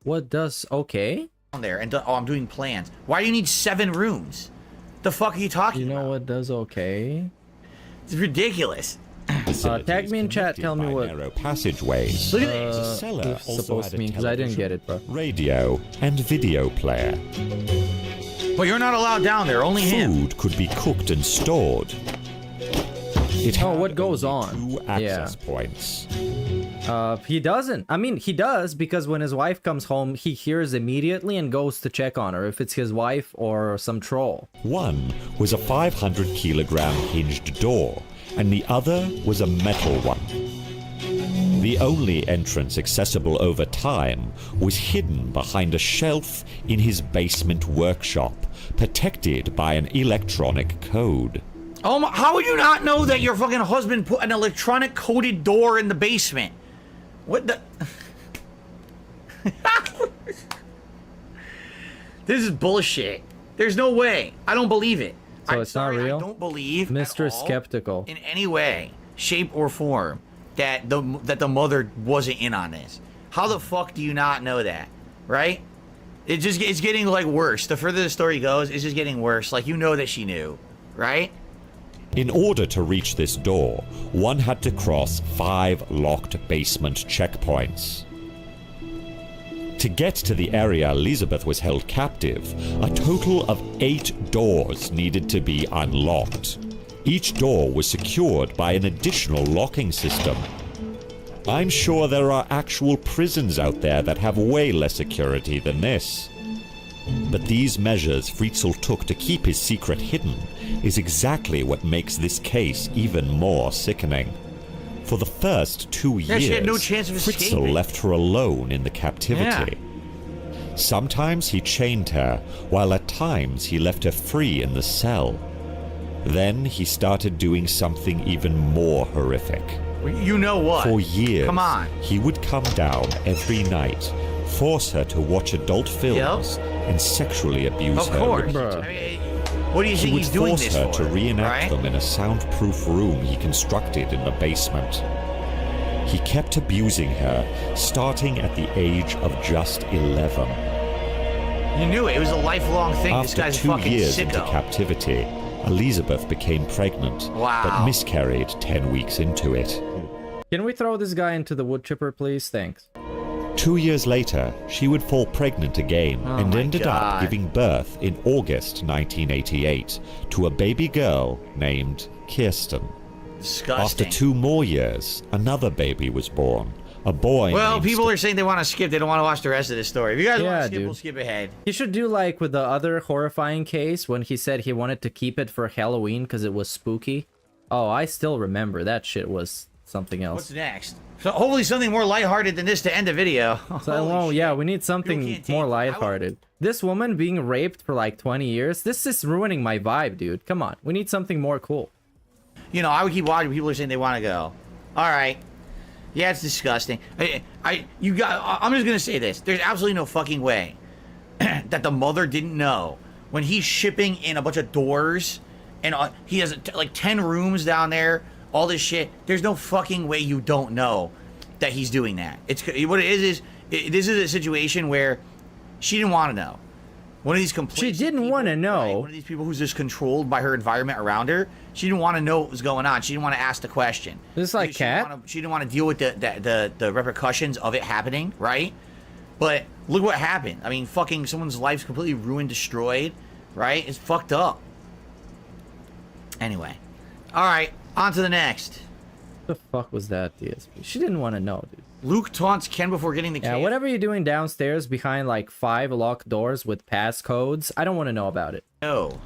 What does okay? there and, oh, I'm doing plans. Why do you need 7 rooms? The fuck are you talking about? You know what does okay? It's ridiculous. Tag me in chat, tell me what. Narrow passageways. Look at The cellar it's also supposed had to a mean, because I didn't television, get it, bro. radio, and video player. But you're not allowed down there, only him. Food could be cooked and stored. It Oh, had what goes only on? 2 access points. He doesn't. I mean, he does, because when his wife comes home, he hears immediately and goes to check on her, if it's his wife or some troll. One was a 500-kilogram hinged door, and the other was a metal one. The only entrance accessible over time was hidden behind a shelf in his basement workshop, protected by an electronic code. Oh my, how would you not know that your fucking husband put an electronic coded door in the basement? What the? This is bullshit. There's no way. I don't believe it. So it's not real? I don't believe Mr. at all, Skeptical. in any way, shape, or form that the mother wasn't in on this. How the fuck do you not know that? Right? It's getting like worse. The further the story goes, it's just getting worse. Like, you know that she knew, right? In order to reach this door, one had to cross 5 locked basement checkpoints. To get to the area Elizabeth was held captive, a total of 8 doors needed to be unlocked. Each door was secured by an additional locking system. I'm sure there are actual prisons out there that have way less security than this. But these measures Fritzl took to keep his secret hidden is exactly what makes this case even more sickening. For the first 2 years, she had no chance of Fritzl escaping. left her alone in the captivity. Sometimes he chained her, while at times he left her free in the cell. Then he started doing something even more horrific. You know what? For years, Come on. he would come down every night, force her to watch adult films, and sexually abuse Of her. course. repeatedly. I mean, what do you He think would he's doing force this her for? to reenact right? them in a soundproof room he constructed in the basement. He kept abusing her, starting at the age of just 11. You knew it. It was a lifelong thing. This After guy's 2 fucking years into sicko. captivity, Elizabeth became pregnant, Wow. but miscarried 10 weeks into it. Can we throw this guy into the wood chipper, please? Thanks. 2 years later, she would fall pregnant again Oh and my ended God. up giving birth in August 1988 to a baby girl named Kirsten. Disgusting. After 2 more years, another baby was born, A boy. Well, named people are saying they want to skip. They don't want to watch the rest of this story. If you guys want Yeah, to skip, dude. we'll skip ahead. He should do like with the other horrifying case when he said he wanted to keep it for Halloween because it was spooky. Oh, I still remember. That shit was something else. What's next? So hopefully something more lighthearted than this to end the video. So, well, yeah, we need something more lighthearted. This woman being raped for like 20 years, this is ruining my vibe, dude. Come on, we need something more cool. You know, I would keep watching. People are saying they want to go. All right. Yeah, it's disgusting. I'm just gonna say this. There's absolutely no fucking way that the mother didn't know when he's shipping in a bunch of doors and he has like 10 rooms down there. All this shit. There's no fucking way you don't know that he's doing that. It's what it is. This is a situation where she didn't want to know. One of these complete. She didn't want to know. Right? One of these people who's just controlled by her environment around her. She didn't want to know what was going on. She didn't want to ask the question. This is like Cat. She didn't want to deal with the repercussions of it happening, right? But look what happened. I mean, fucking someone's life's completely ruined, destroyed, right? It's fucked up. Anyway, all right, on to the next. What the fuck was that, DSP? She didn't want to know, dude. Luke taunts Ken before getting the cave. Yeah, whatever you're doing downstairs behind like 5 locked doors with passcodes, I don't want to know about it. No.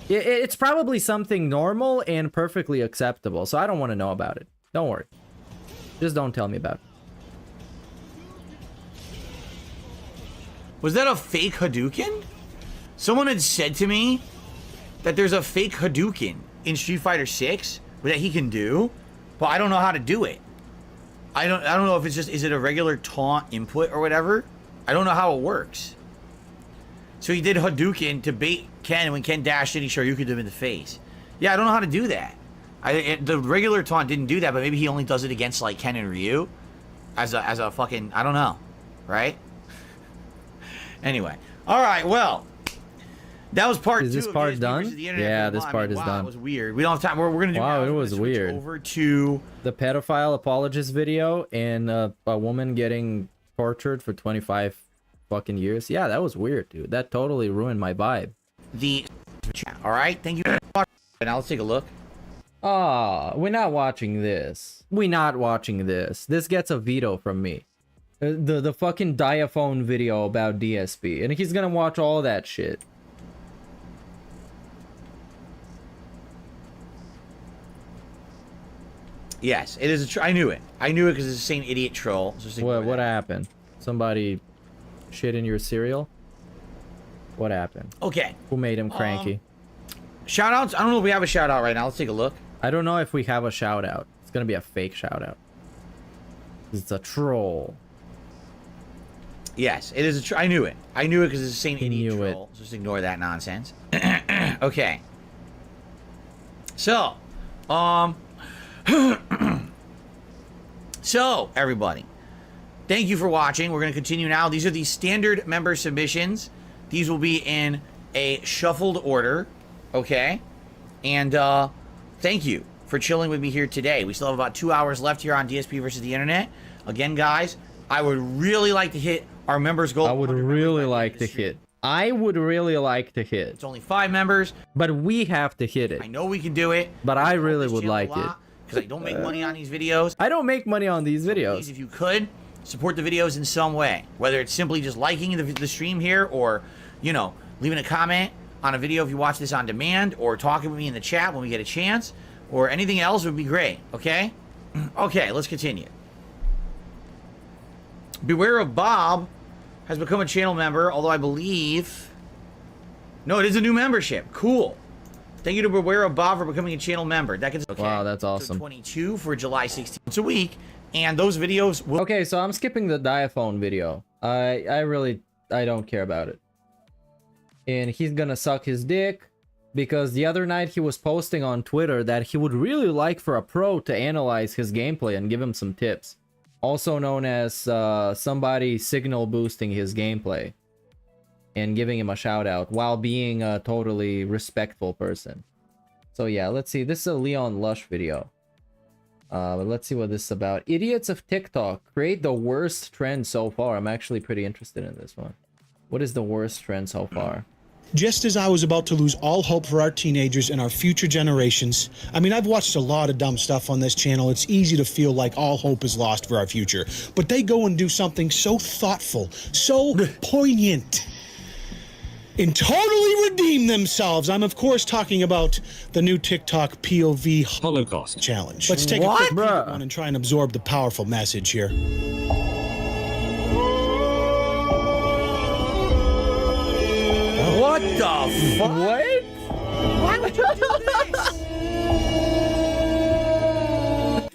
It's probably something normal and perfectly acceptable, so I don't want to know about it. Don't worry. Just don't tell me about it. Was that a fake Hadouken? Someone had said to me that there's a fake Hadouken in Street Fighter 6 that he can do, but I don't know how to do it. I don't know if it's just, is it a regular taunt input or whatever? I don't know how it works. So he did Hadouken to bait Ken, and when Ken dashed in, he Shoryukened him in the face. Yeah, I don't know how to do that. The regular taunt didn't do that, but maybe he only does it against like Ken and Ryu as a fucking, I don't know, right? Anyway, all right, well, that was part 2. Is this part done? Yeah, this part is done. It was weird. We don't have time. We're gonna do. Wow, it was weird. Over to the pedophile apologist video and a woman getting tortured for 25 fucking years. Yeah, that was weird, dude. That totally ruined my vibe. All right, thank you. Now let's take a look. Ah, we're not watching this. We're not watching this. This gets a veto from me. The fucking diaphone video about DSP, and he's gonna watch all that shit. Yes, it is. I knew it. I knew it because it's the same idiot troll. What happened? Somebody shit in your cereal? What happened? Okay. Who made him cranky? Shoutouts? I don't know if we have a shout out right now. Let's take a look. I don't know if we have a shout out. It's gonna be a fake shout out. It's a troll. Yes, it is. I knew it. I knew it because it's the same idiot troll. So just ignore that nonsense. Okay. So, so everybody, thank you for watching. We're going to continue now. These are the standard member submissions. These will be in a shuffled order, okay? And thank you for chilling with me here today. We still have about 2 hours left here on DSP versus the internet. Again, guys, I would really like to hit our members goal. I would really like to hit. I would really like to hit. It's only 5 members, but we have to hit it. I know we can do it, but I really would like it. Because I don't make money on these videos. I don't make money on these videos. Please, if you could, support the videos in some way. Whether it's simply just liking the stream here or, you know, leaving a comment on a video if you watch this on demand or talking with me in the chat when we get a chance or anything else would be great, okay? Okay, let's continue. Beware of Bob has become a channel member, although I believe... No, it is a new membership. Cool. Thank you to Beware of Bob for becoming a channel member. That gets okay. Wow, that's awesome. 22 for July 16th. It's a week, and those videos will... Okay, so I'm skipping the diaphone video. I don't care about it. And he's gonna suck his dick because the other night he was posting on Twitter that he would really like for a pro to analyze his gameplay and give him some tips. Also known as somebody signal boosting his gameplay and giving him a shout out while being a totally respectful person. So yeah, let's see. This is a Leon Lush video. Let's see what this is about. Idiots of TikTok create the worst trend so far. I'm actually pretty interested in this one. What is the worst trend so far? Just as I was about to lose all hope for our teenagers and our future generations, I mean, I've watched a lot of dumb stuff on this channel. It's easy to feel like all hope is lost for our future. But they go and do something so thoughtful, so poignant, and totally redeem themselves. I'm, of course, talking about the new TikTok POV Holocaust Challenge. Let's take a quick peek at one and try and absorb the powerful message here. What the fuck? What? Why would you do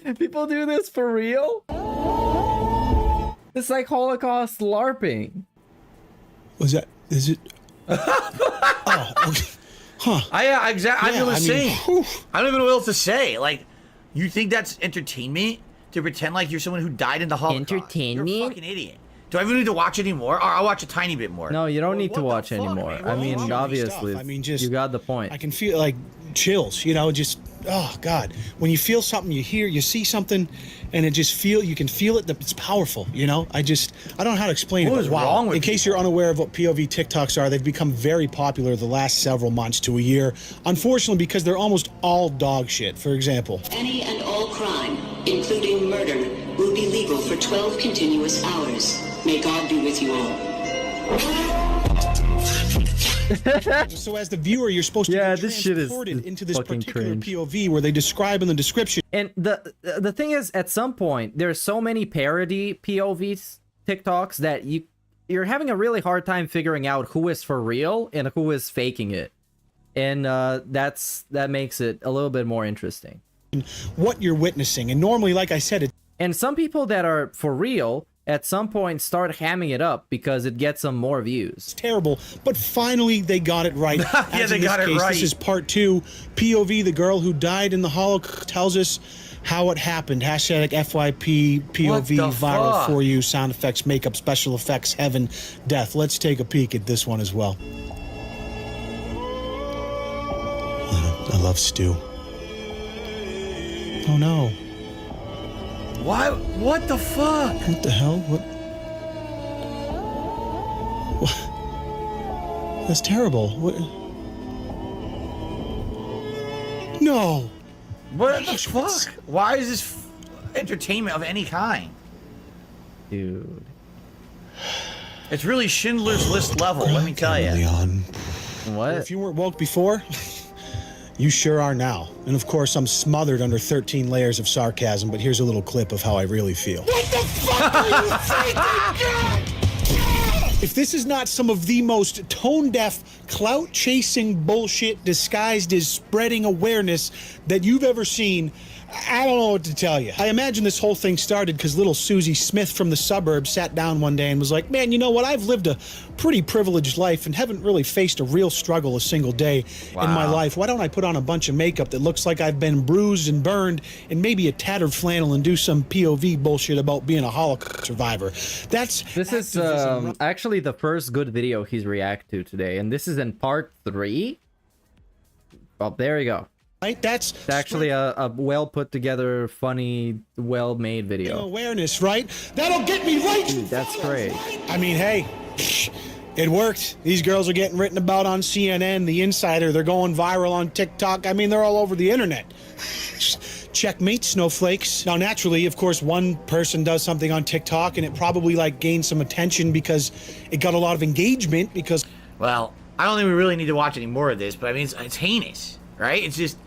this? People do this for real? It's like Holocaust LARPing. Was that? Is it? Oh, okay. Huh. I feel the same. I don't even know what else to say. Like, you think that's entertainment? To pretend like you're someone who died in the Holocaust? Entertainment? You're a fucking idiot. Do I even need to watch anymore? Or I'll watch a tiny bit more. No, you don't need to watch anymore. I mean, obviously, I mean, just you got the point. I can feel like chills, you know, just, oh God. When you feel something, you hear, you see something, and it just you can feel it, it's powerful, you know? I don't know how to explain it. What is wrong with In case you're unaware of what POV TikToks are, they've become very popular the last several months to a year. Unfortunately, because they're almost all dog shit. For example, any and all crime, including murder, will be legal for 12 continuous hours. May God be with you all. So as the viewer, you're supposed to be transported into this particular POV where they describe in the description. And the thing is, at some point, there's so many parody POVs, TikToks, that you're having a really hard time figuring out who is for real and who is faking it. And that makes it a little bit more interesting. What you're witnessing, and normally, like I said, and some people that are for real at some point start hamming it up because it gets them more views. It's terrible, but finally they got it right. Yeah, they got it right. This is part 2. POV, the girl who died in the Holocaust, tells us how it happened. Hashtag FYP POV viral for you. Sound effects, makeup, special effects, heaven, death. Let's take a peek at this one as well. I love stew. Oh no. Why? What the fuck? What the hell? What? That's terrible. What? No. What the fuck? Why is this entertainment of any kind? Dude. It's really Schindler's List level, let me tell you. What? If you weren't woke before, you sure are now. And of course, I'm smothered under 13 layers of sarcasm, but here's a little clip of how I really feel. What the fuck are you thinking? If this is not some of the most tone-deaf, clout-chasing bullshit disguised as spreading awareness that you've ever seen, I don't know what to tell you. I imagine this whole thing started because little Susie Smith from the suburbs sat down one day and was like, man, you know what? I've lived a pretty privileged life and haven't really faced a real struggle a single day in my life. Why don't I put on a bunch of makeup that looks like I've been bruised and burned and maybe a tattered flannel and do some POV bullshit about being a Holocaust survivor? This is actually the first good video he's react to today, and this is in part 3. Well, there you go. Right? That's actually a well put together, funny, well made video. Awareness, right? That'll get me right. Dude, that's great. I mean, hey, it worked. These girls are getting written about on CNN, The Insider. They're going viral on TikTok. I mean, they're all over the internet. Checkmate, snowflakes. Now, naturally, of course, one person does something on TikTok and it probably like gained some attention because it got a lot of engagement because... Well, I don't think we really need to watch any more of this, but I mean, it's heinous, right? It's just...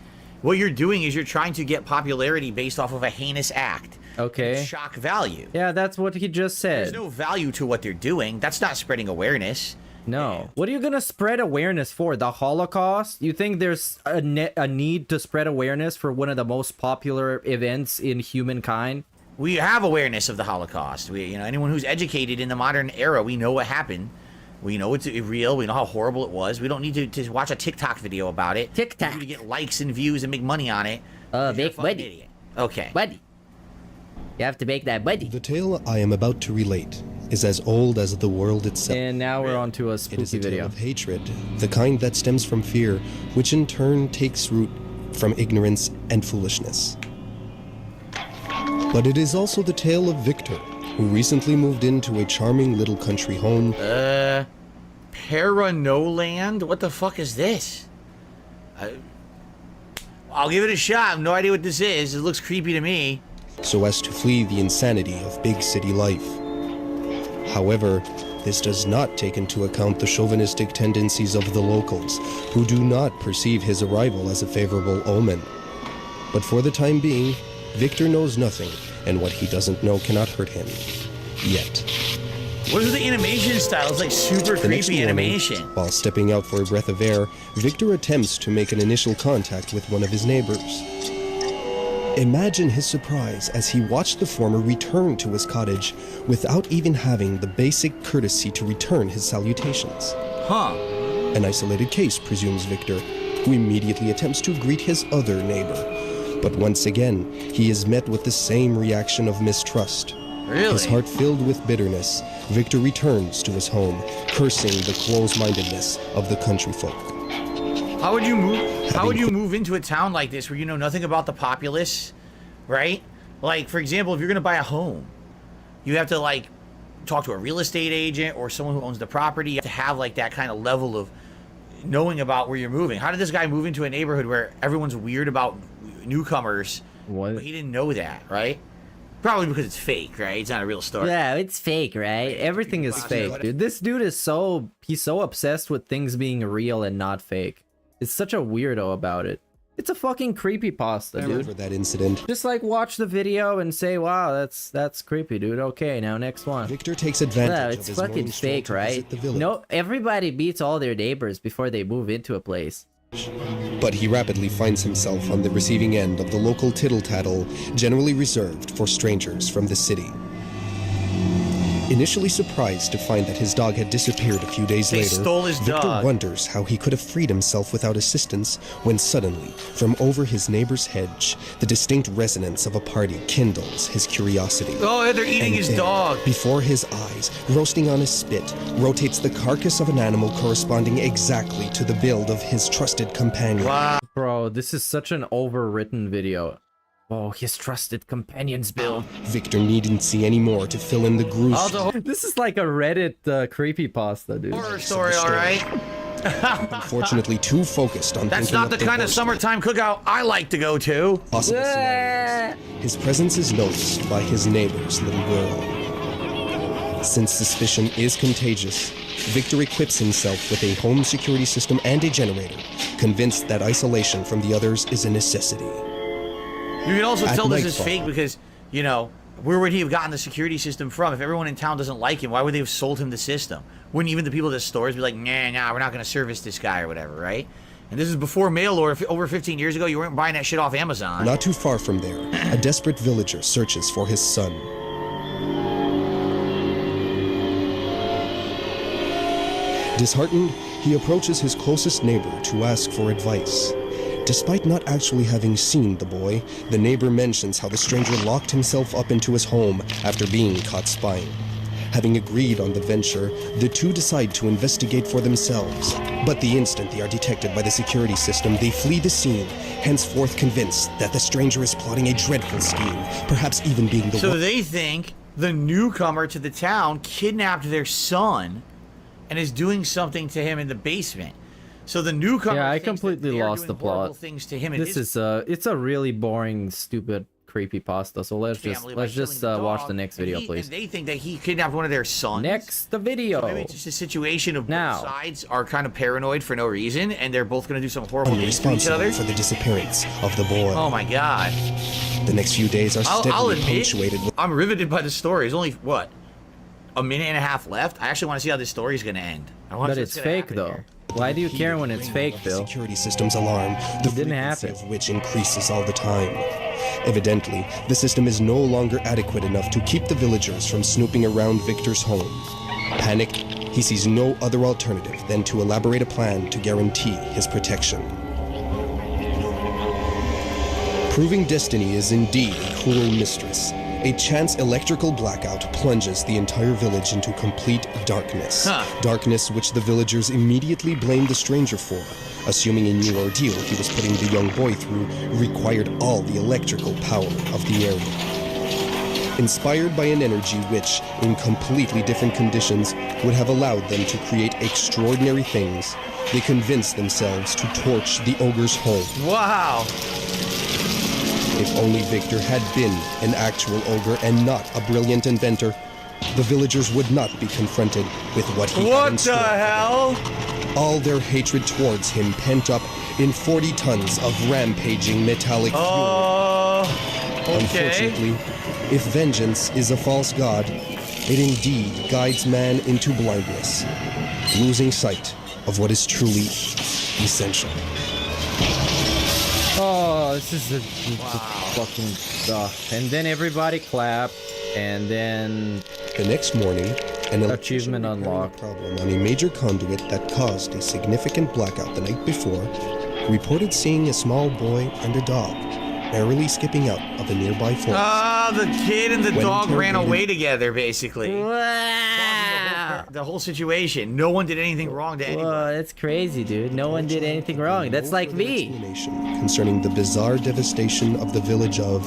What you're doing is you're trying to get popularity based off of a heinous act. Okay. Shock value. Yeah, that's what he just said. There's no value to what they're doing. That's not spreading awareness. No. What are you gonna spread awareness for? The Holocaust? You think there's a need to spread awareness for one of the most popular events in humankind? We have awareness of the Holocaust. Anyone who's educated in the modern era, we know what happened. We know it's real. We know how horrible it was. We don't need to watch a TikTok video about it. TikTok. To get likes and views and make money on it. Make money. Idiot. Okay. Money. You have to make that money. The tale I am about to relate is as old as the world itself. And now we're on to a spooky It is a tale video. of hatred, the kind that stems from fear, which in turn takes root from ignorance and foolishness. But it is also the tale of Victor, who recently moved into a charming little country home. Paranoland? What the fuck is this? I'll give it a shot. I have no idea what this is. It looks creepy to me. So as to flee the insanity of big city life. However, this does not take into account the chauvinistic tendencies of the locals, who do not perceive his arrival as a favorable omen. But for the time being, Victor knows nothing, and what he doesn't know cannot hurt him. Yet. What is the animation style? It's like super The next creepy morning, animation. while stepping out for a breath of air, Victor attempts to make an initial contact with one of his neighbors. Imagine his surprise as he watched the former return to his cottage without even having the basic courtesy to return his salutations. Huh. An isolated case, presumes Victor, who immediately attempts to greet his other neighbor. But once again, he is met with the same reaction of mistrust. Really? His heart filled with bitterness, Victor returns to his home, cursing the close-mindedness of the country folk. How would you move? How would you move into a town like this where you know nothing about the populace, right? Like, for example, if you're gonna buy a home, you have to like talk to a real estate agent or someone who owns the property. You have to have like that kind of level of knowing about where you're moving. How did this guy move into a neighborhood where everyone's weird about newcomers? What? But he didn't know that, right? Probably because it's fake, right? It's not a real story. Yeah, it's fake, right? Everything is fake, dude. This dude is he's so obsessed with things being real and not fake. It's such a weirdo about it. It's a fucking creepypasta, dude. Remember that incident. Just like watch the video and say, wow, that's creepy, dude. Okay, now next one. Victor takes advantage Yeah, of it's his fucking morning stroll fake, to right? visit the village. No, everybody beats all their neighbors before they move into a place. But he rapidly finds himself on the receiving end of the local tittle-tattle, generally reserved for strangers from the city. Initially surprised to find that his dog had disappeared a few days They later, stole his Victor dog. wonders how he could have freed himself without assistance when suddenly, from over his neighbor's hedge, the distinct resonance of a party kindles his curiosity. Oh, they're eating And his there, dog. Before his eyes, roasting on a spit, rotates the carcass of an animal corresponding exactly to the build of his trusted companion. Wow. Bro, this is such an overwritten video. Oh, his trusted companions build. Victor needn't see any more to fill in the gruesome. This is like a Reddit creepypasta, dude. Horror story, all right. Unfortunately, too focused on That's thinking not up the kind of worst summertime cookout I like to go to. possible scenarios. His presence is noticed by his neighbor's little girl. Since suspicion is contagious, Victor equips himself with a home security system and a generator, convinced that isolation from the others is a necessity. You can also At tell this is nightfall. fake because, you know, where would he have gotten the security system from? If everyone in town doesn't like him, why would they have sold him the system? Wouldn't even the people at the stores be like, nah, we're not going to service this guy or whatever, right? And this is before mail order. Over 15 years ago, you weren't buying that shit off Amazon. Not too far from there, a desperate villager searches for his son. Disheartened, he approaches his closest neighbor to ask for advice. Despite not actually having seen the boy, the neighbor mentions how the stranger locked himself up into his home after being caught spying. Having agreed on the venture, the two decide to investigate for themselves. But the instant they are detected by the security system, they flee the scene, henceforth convinced that the stranger is plotting a dreadful scheme, perhaps even being the So one. they think the newcomer to the town kidnapped their son and is doing something to him in the basement. So the newcomer Yeah, I thinks that completely they're lost doing the horrible plot. things to him and This his is it's a really boring, stupid creepypasta. So let's just family by killing the watch dog, the next and video, he- please. And they think that he kidnapped one of their sons. Next the video. So maybe it's just a situation of Now. both sides are kind of paranoid for no reason, and they're both going to do some horrible things to each Responsible other. for the disappearance of the boy. Oh my god. The next few days are I'll steadily admit, punctuated with I'm riveted by the story. There's only, what, a minute and a half left? I actually want to see how this story is going to end. I want to But see it's what's gonna fake happen though. here. Why do you care when it's fake, the Phil? security system's alarm, the It didn't frequency happen. of which increases all the time. Evidently, the system is no longer adequate enough to keep the villagers from snooping around Victor's home. Panicked, he sees no other alternative than to elaborate a plan to guarantee his protection. Proving destiny is indeed a cruel mistress. A chance electrical blackout plunges the entire village into complete darkness. Darkness which the villagers immediately blame the stranger for, assuming a new ordeal he was putting the young boy through required all the electrical power of the area. Inspired by an energy which, in completely different conditions, would have allowed them to create extraordinary things, they convinced themselves to torch the ogre's home. Wow! If only Victor had been an actual ogre and not a brilliant inventor, the villagers would not be confronted with what he had in store. What the hell? All their hatred towards him pent up in 40 tons of rampaging metallic fury. Okay. Unfortunately, if vengeance is a false god, it indeed guides man into blindness, losing sight of what is truly essential. Oh, this is the fucking stuff. And then everybody clapped, and then the next morning, an achievement unlocked. Problem on a major conduit that caused a significant blackout the night before reported seeing a small boy and a dog narrowly skipping out of a nearby forest. Ah, the kid and the When dog ran interrogated- away together, basically. The whole situation. No one did anything wrong to anyone. Whoa, that's crazy, dude. No one did anything wrong. That's like me. Concerning the bizarre devastation of the village of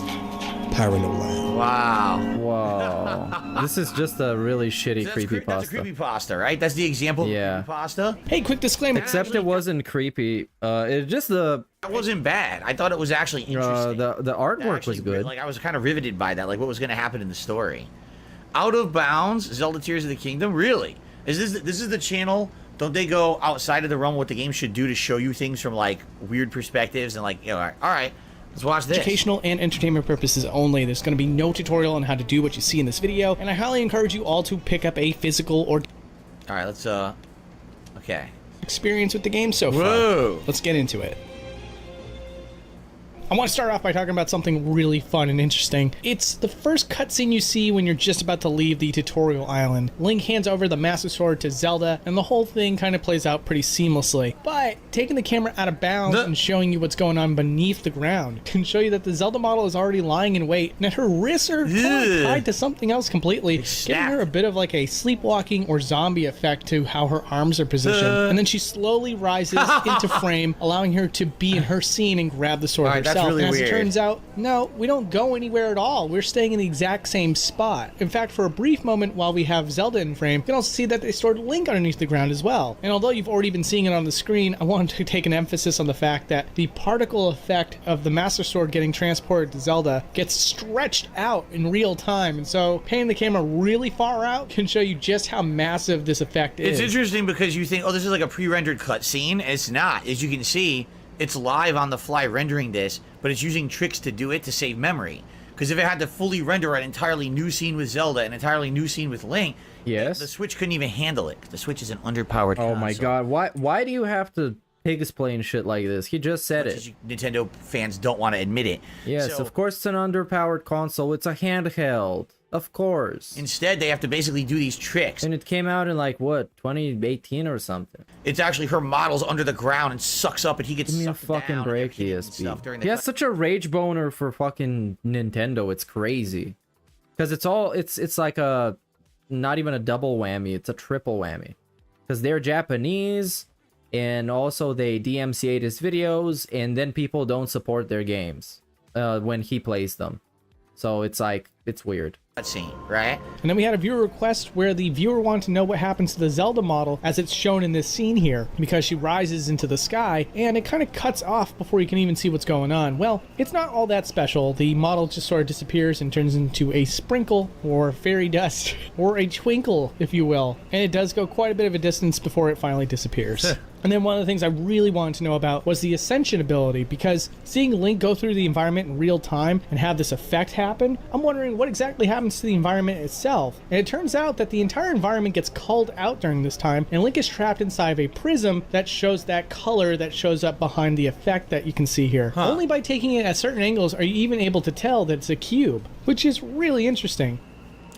Paranoland. Wow. Whoa. This is just a really shitty creepypasta. That's a creepypasta, right? That's the example of creepypasta. Hey, quick disclaimer. Except it wasn't creepy. It's just the... It wasn't bad. I thought it was actually interesting. The artwork was good. Like, I was kind of riveted by that, like what was going to happen in the story. Out of Bounds, Zelda Tears of the Kingdom, really? This is the channel? Don't they go outside of the realm what the game should do to show you things from like weird perspectives and like, you know, all right, let's watch this. Educational and entertainment purposes only. There's going to be no tutorial on how to do what you see in this video, and I highly encourage you all to pick up a physical or all right, let's okay. Experience with the game so far. Whoa. Let's get into it. I want to start off by talking about something really fun and interesting. It's the first cutscene you see when you're just about to leave the tutorial island. Link hands over the Master Sword to Zelda, and the whole thing kind of plays out pretty seamlessly. But taking the camera out of bounds and showing you what's going on beneath the ground can show you that the Zelda model is already lying in wait, and that her wrists are tied to something else completely, giving her a bit of like a sleepwalking or zombie effect to how her arms are positioned. And then she slowly rises into frame, allowing her to be in her scene and grab the sword herself. Really and as weird. it turns out, no, we don't go anywhere at all. We're staying in the exact same spot. In fact, for a brief moment while we have Zelda in frame, you can also see that they stored Link underneath the ground as well. And although you've already been seeing it on the screen, I wanted to take an emphasis on the fact that the particle effect of the Master Sword getting transported to Zelda gets stretched out in real time. And so panning the camera really far out can show you just how massive this effect is. It's interesting because you think, oh, this is like a pre-rendered cutscene. It's not. As you can see, it's live on the fly rendering this, but it's using tricks to do it to save memory. Because if it had to fully render an entirely new scene with Zelda, an entirely new scene with Link, the Switch couldn't even handle it. The Switch is an underpowered console. Oh my god, why do you have to explain shit like this? He just said it. Nintendo fans don't want to admit it. Yes, So, of course it's an underpowered console. It's a handheld. Of course. Instead, they have to basically do these tricks. And it came out in like, what, 2018 or something? It's actually her model's under the ground and sucks up and he gets Give me a sucked fucking down break, DSP. He has such a rage boner for fucking Nintendo. It's crazy. Because it's like a, not even a double whammy. It's a triple whammy. Because they're Japanese, and also they DMCA'd his videos, and then people don't support their games when he plays them. So it's like, it's weird. Scene, right? And then we had a viewer request where the viewer wanted to know what happens to the Zelda model as it's shown in this scene here, because she rises into the sky and it kind of cuts off before you can even see what's going on. Well, it's not all that special. The model just sort of disappears and turns into a sprinkle or fairy dust or a twinkle, if you will. And it does go quite a bit of a distance before it finally disappears. And then one of the things I really wanted to know about was the Ascension ability, because seeing Link go through the environment in real time and have this effect happen, I'm wondering what exactly happens to the environment itself. And it turns out that the entire environment gets culled out during this time, and Link is trapped inside of a prism that shows that color that shows up behind the effect that you can see here. Only by taking it at certain angles are you even able to tell that it's a cube, which is really interesting.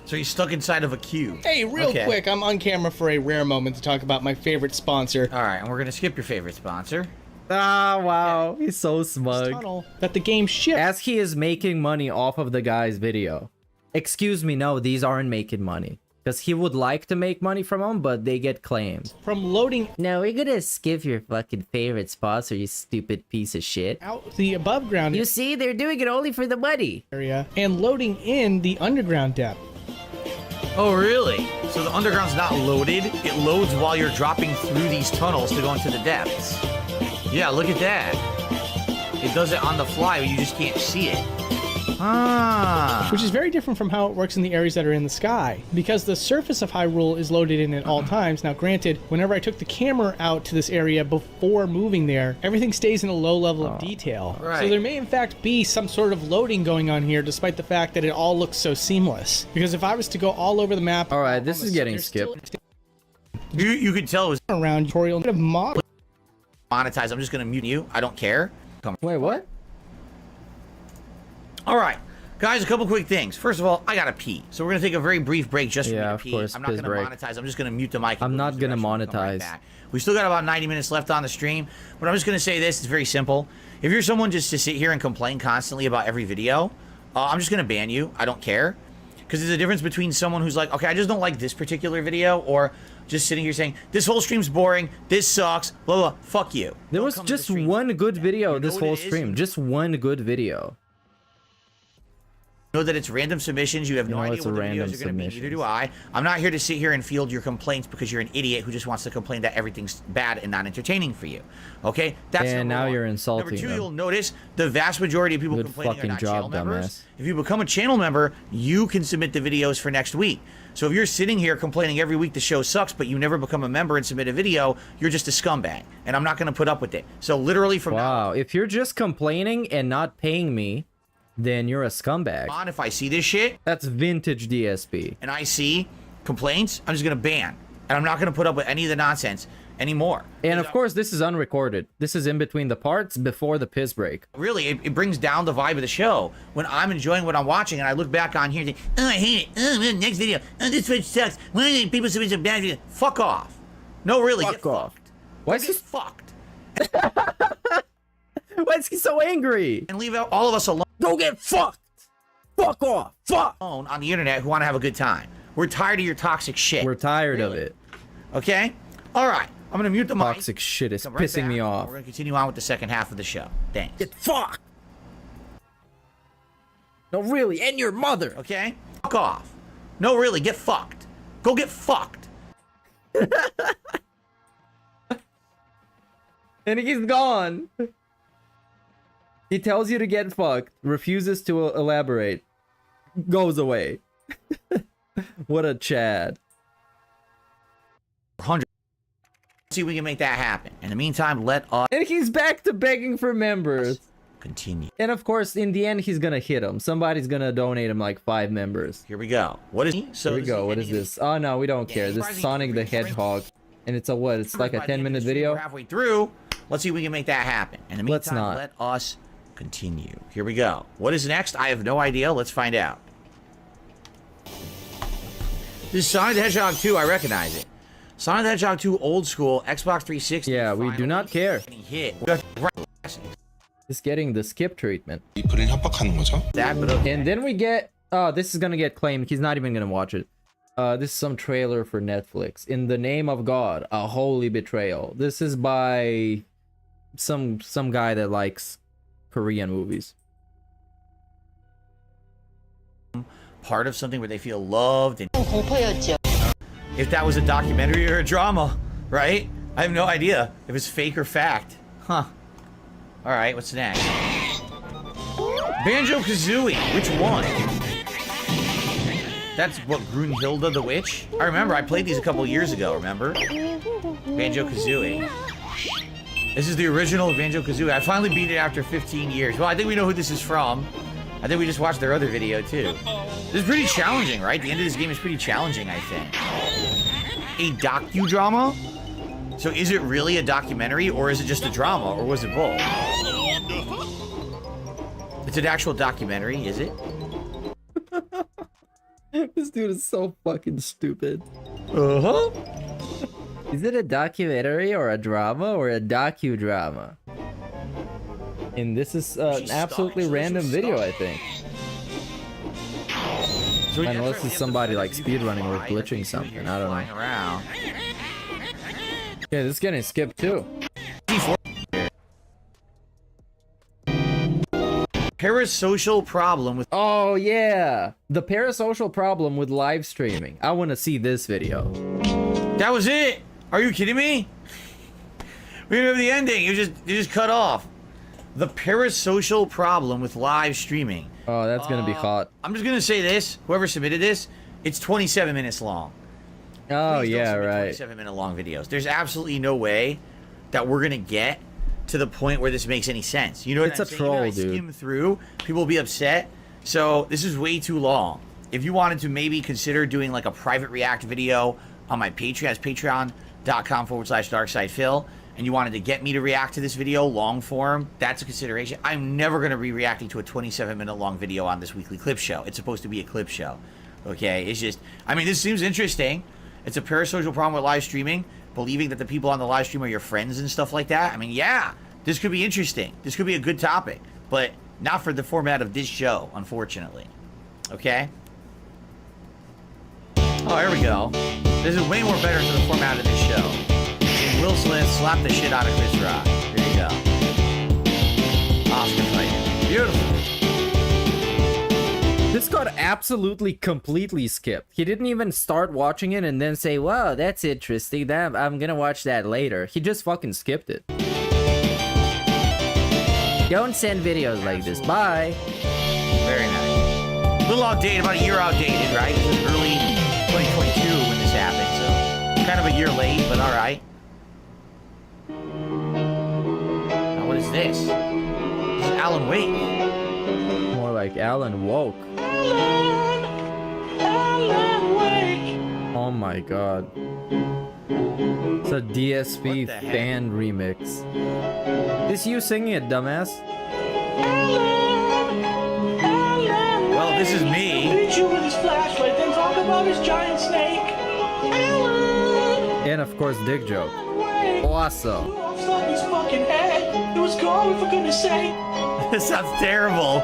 So he's stuck inside of a cube. Hey, real quick, I'm on camera for a rare moment to talk about my favorite sponsor. All right, and we're gonna skip your favorite sponsor. Ah, wow, he's so smug. Tunnel that the game ships. As he is making money off of the guy's video. Excuse me, no, these aren't making money. Because he would like to make money from them, but they get claimed. From loading... No, we're gonna skip your fucking favorite sponsor, you stupid piece of shit. ...out the above ground... You see, they're doing it only for the money. ...area, and loading in the underground depth. Oh, really? So the underground's not loaded? It loads while you're dropping through these tunnels to go into the depths. Yeah, look at that. It does it on the fly, but you just can't see it. Ah. Which is very different from how it works in the areas that are in the sky, because the surface of Hyrule is loaded in at all times. Now, granted, whenever I took the camera out to this area before moving there, everything stays in a low level of detail. Right. So there may in fact be some sort of loading going on here, despite the fact that it all looks so seamless. Because if I was to go all over the map... Alright, this is getting skipped. You could tell it was around tutorial of mod. Monetize. I'm just gonna mute you. I don't care. Wait, what? All right, guys, a couple quick things. First of all, I gotta pee, so we're gonna take a very brief break just for me to pee. Course, I'm not gonna monetize. I'm just gonna mute the mic. I'm not gonna monetize. We still got about 90 minutes left on the stream, but I'm just gonna say this. It's very simple. If you're someone just to sit here and complain constantly about every video, I'm just gonna ban you. I don't care, because there's a difference between someone who's like, okay, I just don't like this particular video, or just sitting here saying this whole stream's boring, this sucks, blah blah. Fuck you. There was just one good video this whole stream. Just one good video. Know that it's random submissions. You have no idea what the videos are going to be. Neither do I. I'm not here to sit here and field your complaints because you're an idiot who just wants to complain that everything's bad and not entertaining for you. Okay? That's and now you're insulting Number two, them. you'll notice the vast majority of people Good complaining fucking are not job, channel members. dumbass. If you become a channel member, you can submit the videos for next week. So if you're sitting here complaining every week the show sucks, but you never become a member and submit a video, you're just a scumbag. And I'm not going to put up with it. So literally from now on, if you're just complaining and not paying me, then you're a scumbag. if I see this shit, that's vintage DSP. And I see complaints, I'm just gonna ban. And I'm not gonna put up with any of the nonsense anymore. And of course, this is unrecorded. This is in between the parts before the piss break. Really, it brings down the vibe of the show when I'm enjoying what I'm watching and I look back on here and think, oh, I hate it. Oh, man, next video. Oh, this switch sucks. Why do people submit some bad videos? Fuck off. No, really, Fuck get off. fucked. Why is he fucked? Why is he so angry? And leave all of us alone. Go get fucked. Fuck off. Fuck. On the internet who want to have a good time. We're tired of your toxic shit. We're tired of it. Okay? All right. I'm going to mute the mic. Toxic shit is Come right pissing back. me off. We're going to continue on with the second half of the show. Thanks. Get fucked. No, really. And your mother. Okay? Fuck off. No, really. Get fucked. Go get fucked. And he's gone. He tells you to get fucked, refuses to elaborate, goes away. What a Chad. 100. See if we can make that happen. In the meantime, let us... And he's back to begging for members. Continue. And of course, in the end, he's gonna hit him. Somebody's gonna donate him like 5 members. Here we go. What is he? Here we go. What is this? Oh no, we don't care. This is Sonic the Hedgehog. And it's a what? It's like a 10-minute video? We're halfway through. Let's see if we can make that happen. In the meantime, Let's not. let us continue. Here we go. What is next? I have no idea. Let's find out. This is Sonic the Hedgehog 2. I recognize it. Sonic the Hedgehog 2 old school, Xbox 360. Yeah, we do not care. Hit. Just getting the skip treatment. That, but okay. And then we get... Oh, this is gonna get claimed. He's not even gonna watch it. This is some trailer for Netflix. In the Name of God, a holy betrayal. This is by some guy that likes Korean movies. Part of something where they feel loved. And if that was a documentary or a drama, right? I have no idea if it's fake or fact. Huh. All right, what's next? Banjo-Kazooie. Which one? That's what, Grunhilde the Witch? I remember, I played these a couple years ago, remember? Banjo-Kazooie. This is the original Banjo-Kazooie. I finally beat it after 15 years. Well, I think we know who this is from. I think we just watched their other video, too. This is pretty challenging, right? The end of this game is pretty challenging, I think. A docudrama? So is it really a documentary, or is it just a drama, or was it both? It's an actual documentary, is it? This dude is so fucking stupid. Uh-huh. Is it a documentary or a drama or a docudrama? And this is an absolutely random video, I think. So unless it's somebody like speedrunning or glitching something, I don't know. Around. Yeah, this is getting skipped too. Parasocial problem with. Oh yeah, the parasocial problem with live streaming. I want to see this video. That was it. Are you kidding me? We didn't have the ending. You just cut off. The parasocial problem with live streaming. Oh, that's gonna be hot. I'm just gonna say this. Whoever submitted this, it's 27 minutes long. Oh Please yeah, don't submit right. 27-minute long videos. There's absolutely no way that we're gonna get to the point where this makes any sense. You know what It's I'm a saying? troll, Even if I dude. skim through, people will be upset. So this is way too long. If you wanted to maybe consider doing like a private react video on my Patreon, it's patreon.com/darksidephil, and you wanted to get me to react to this video long form, that's a consideration. I'm never going to be reacting to a 27-minute long video on this weekly clip show. It's supposed to be a clip show. Okay? It's just, I mean, this seems interesting. It's a parasocial problem with live streaming, believing that the people on the live stream are your friends and stuff like that. I mean, yeah, this could be interesting. This could be a good topic, but not for the format of this show, unfortunately. Okay? Oh, here we go. This is way more better for the format of this show. And Will Smith slapped the shit out of Chris Rock. There you go. Oscar fight. Beautiful. This got absolutely completely skipped. He didn't even start watching it and then say, wow, that's interesting. I'm gonna watch that later. He just fucking skipped it. Don't send videos like this. Bye. Very nice. A little outdated, about a year outdated, right? This was early 2022 when this happened, so kind of a year late, but all right. Now, what is this? This is Alan Wake. More like Alan Woke. Oh my god. It's a DSP fan remix. This you singing it, dumbass? Well, this is me. Beat you with his flashlight, then talk about his giant snake. And of course, dick joke. Awesome. Stop his fucking head. It was gone, for goodness sake. This sounds terrible.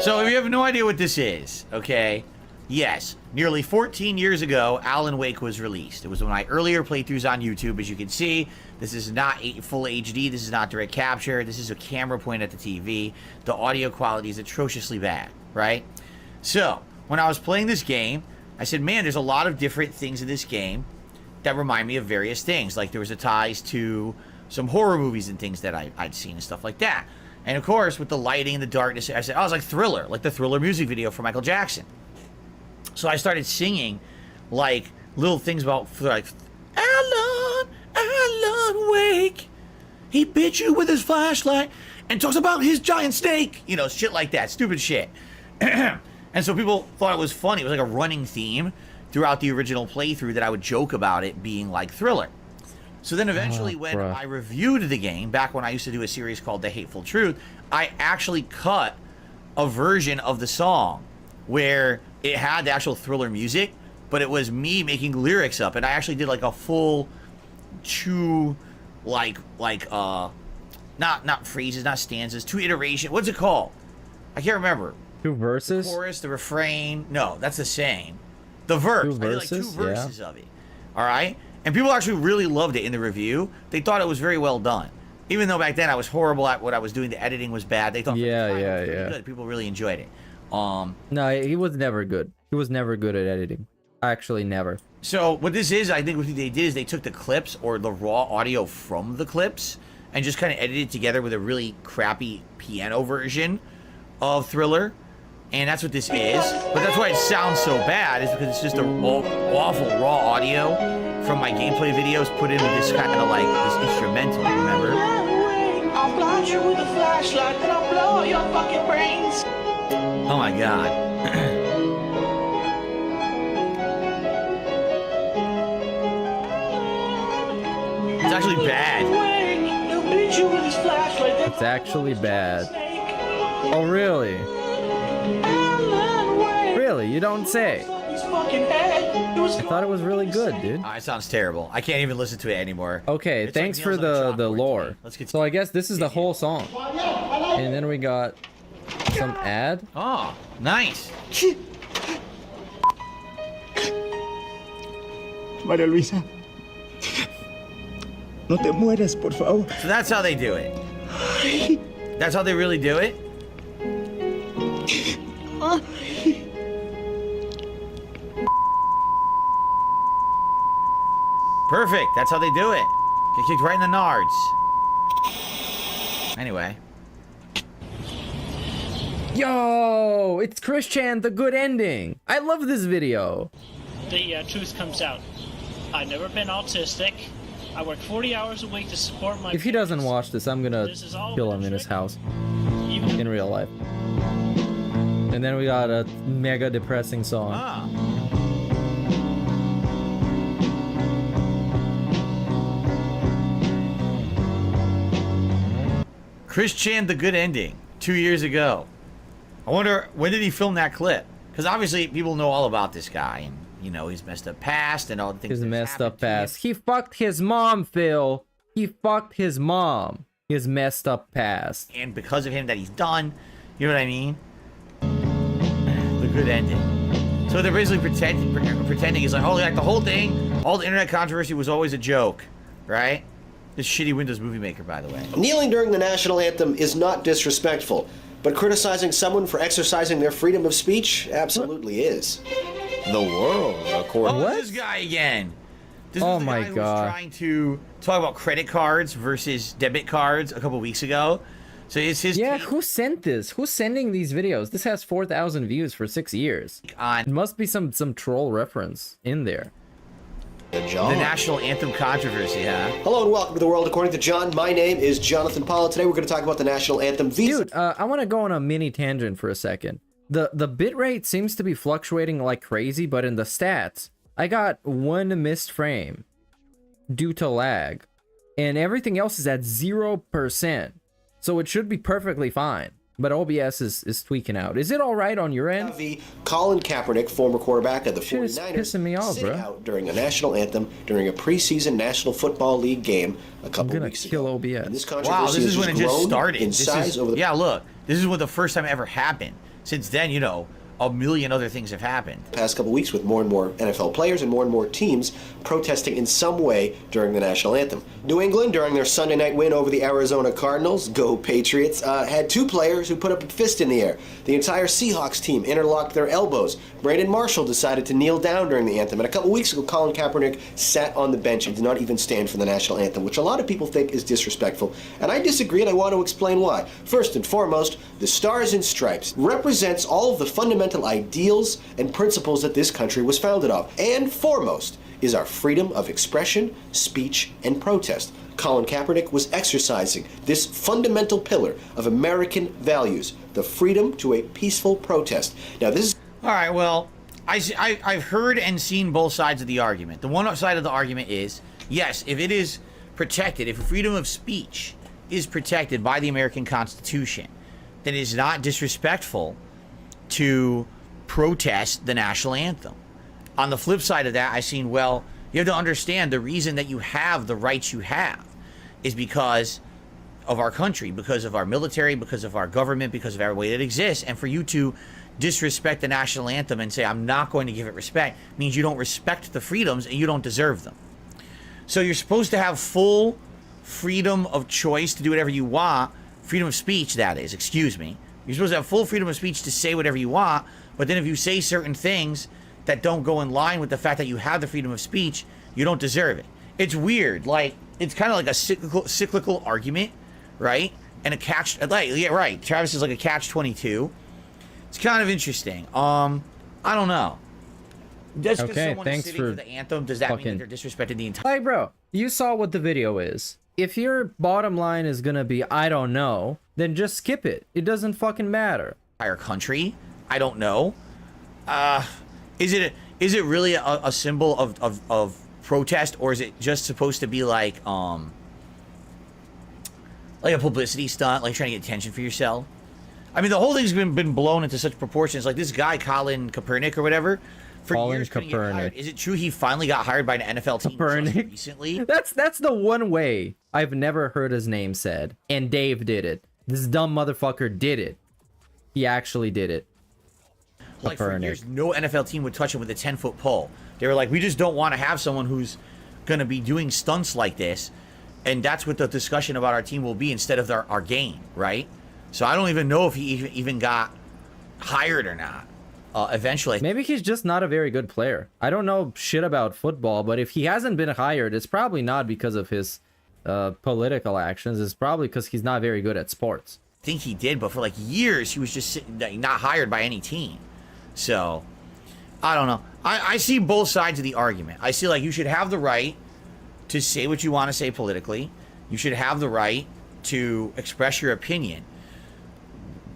So if you have no idea what this is, okay, yes, nearly 14 years ago, Alan Wake was released. It was one of my earlier playthroughs on YouTube. As you can see, this is not full HD. This is not direct capture. This is a camera point at the TV. The audio quality is atrociously bad, right? So when I was playing this game, I said, man, there's a lot of different things in this game that remind me of various things. Like there was a ties to some horror movies and things that I'd seen and stuff like that. And of course, with the lighting and the darkness, I said, oh, it's like Thriller, like the Thriller music video for Michael Jackson. So I started singing like little things about like Alan Wake. He bit you with his flashlight and talks about his giant snake. You know, shit like that, stupid shit. And so people thought it was funny. It was like a running theme throughout the original playthrough that I would joke about it being like Thriller. So then eventually when I reviewed the game, back when I used to do a series called The Hateful Truth, I actually cut a version of the song where it had the actual Thriller music, but it was me making lyrics up, and I actually did like a full two, not phrases, not stanzas, two iteration. What's it called? I can't remember. Two verses? The chorus, the refrain. No, that's the same. The verse. Two verses? I did like two verses of it. All right? And people actually really loved it in the review. They thought it was very well done. Even though back then I was horrible at what I was doing, the editing was bad. They thought it was pretty good. People really enjoyed it. No, he was never good. He was never good at editing. Actually, never. So what this is, I think what they did is they took the clips or the raw audio from the clips and just kind of edited it together with a really crappy piano version of Thriller. And that's what this is. But that's why it sounds so bad, is because it's just a awful raw audio from my gameplay videos put in with this kind of like this instrumental, remember? I'll blind you with a flashlight, then I'll blow out your fucking brains. Oh my god. It's actually bad. It's actually bad. Oh, really? Really? You don't say. I thought it was really good, dude. It sounds terrible. I can't even listen to it anymore. Okay, thanks for the lore. So I guess this is the whole song. And then we got Some ad? Oh, nice. María Luisa, no te mueras, por favor. So that's how they do it. That's how they really do it? Perfect. That's how they do it. Get kicked right in the nards. Anyway. Yo, it's Christian, the good ending. I love this video. The truth comes out. I've never been autistic. I work 40 hours a week to support my. If he doesn't watch this, I'm gonna kill him in his house. In real life. And then we got a mega depressing song. Ah. Christian, the good ending, 2 years ago. I wonder, when did he film that clip? Because obviously people know all about this guy, and you know he's messed up past and all the things. His messed up past. He fucked his mom, Phil. He fucked his mom. His messed up past. And because of him that he's done, you know what I mean? The good ending. So they're basically pretending he's like, oh, like the whole thing, all the internet controversy was always a joke, right? This shitty Windows Movie Maker, by the way. Kneeling during the national anthem is not disrespectful, but criticizing someone for exercising their freedom of speech absolutely is. The world, according to this guy again. This oh was the my guy who god! was trying to talk about credit cards versus debit cards a couple weeks ago. So it's his. Yeah, who sent this? Who's sending these videos? This has 4,000 views for 6 years. It must be some troll reference in there. John. The national anthem controversy, huh? Hello and welcome to The World According to John. My name is Jonathan Paula. Today we're going to talk about the national anthem. Dude, I want to go on a mini tangent for a second. The bitrate seems to be fluctuating like crazy, but in the stats, I got 1 missed frame due to lag, and everything else is at 0%. So it should be perfectly fine. But OBS is tweaking out. Is it all right on your end? Colin Kaepernick, former quarterback of the 49ers, pissing me off, sitting bro. out during a national anthem during a preseason National Football League game a couple weeks ago. I'm gonna kill OBS. And this Wow, controversy this is when it just grown started. in This size is, over the yeah, look, this is when the first time it ever happened. Since then, you know, a million other things have happened. past couple weeks with more and more NFL players and more teams protesting in some way during the national anthem. New England, during their Sunday night win over the Arizona Cardinals, go Patriots, had 2 players who put up a fist in the air. The entire Seahawks team interlocked their elbows. Brandon Marshall decided to kneel down during the anthem. And a couple weeks ago, Colin Kaepernick sat on the bench and did not even stand for the national anthem, which a lot of people think is disrespectful. And I disagree, and I want to explain why. First and foremost, the Stars and Stripes represents all of the fundamental ideals and principles that this country was founded on. And foremost is our freedom of expression, speech, and protest. Colin Kaepernick was exercising this fundamental pillar of American values, the freedom to a peaceful protest. Now this is... All right, well, I've heard and seen both sides of the argument. The one side of the argument is, yes, if it is protected, if freedom of speech is protected by the American Constitution, then it is not disrespectful to protest the national anthem. On the flip side of that, I've seen, well, you have to understand the reason that you have the rights you have is because of our country, because of our military, because of our government, because of every way that exists. And for you to disrespect the national anthem and say, I'm not going to give it respect, means you don't respect the freedoms and you don't deserve them. So you're supposed to have full freedom of choice to do whatever you want. Freedom of speech, that is, excuse me. You're supposed to have full freedom of speech to say whatever you want, but then if you say certain things that don't go in line with the fact that you have the freedom of speech, you don't deserve it. It's weird. Like, it's kind of like a cyclical argument, right? And a catch, like, yeah, right. Travis is like a catch-22. It's kind of interesting. I don't know. Just because someone is sitting for the anthem, does that mean that they're disrespecting the entire... Hey, bro, you saw what the video is. If your bottom line is gonna be, I don't know, then just skip it. It doesn't fucking matter. Entire country? I don't know. Is it really a symbol of protest, or is it just supposed to be like a publicity stunt, like trying to get attention for yourself? I mean, the whole thing's been blown into such proportions. Like this guy, Colin Kaepernick or whatever, for years couldn't get hired. Is it true he finally got hired by an NFL team just recently? That's the one way I've never heard his name said, and Dave did it. This dumb motherfucker did it. he actually did it. Like for years, no NFL team would touch him with a 10-foot pole. They were like, we just don't want to have someone who's going to be doing stunts like this. And that's what the discussion about our team will be instead of our game, right? So I don't even know if he even got hired or not eventually. Maybe he's just not a very good player. I don't know shit about football, but if he hasn't been hired, it's probably not because of his political actions. It's probably because he's not very good at sports. I think he did, but for like years, he was just sitting, not hired by any team. So, I don't know. I see both sides of the argument. I see like you should have the right to say what you want to say politically. You should have the right to express your opinion.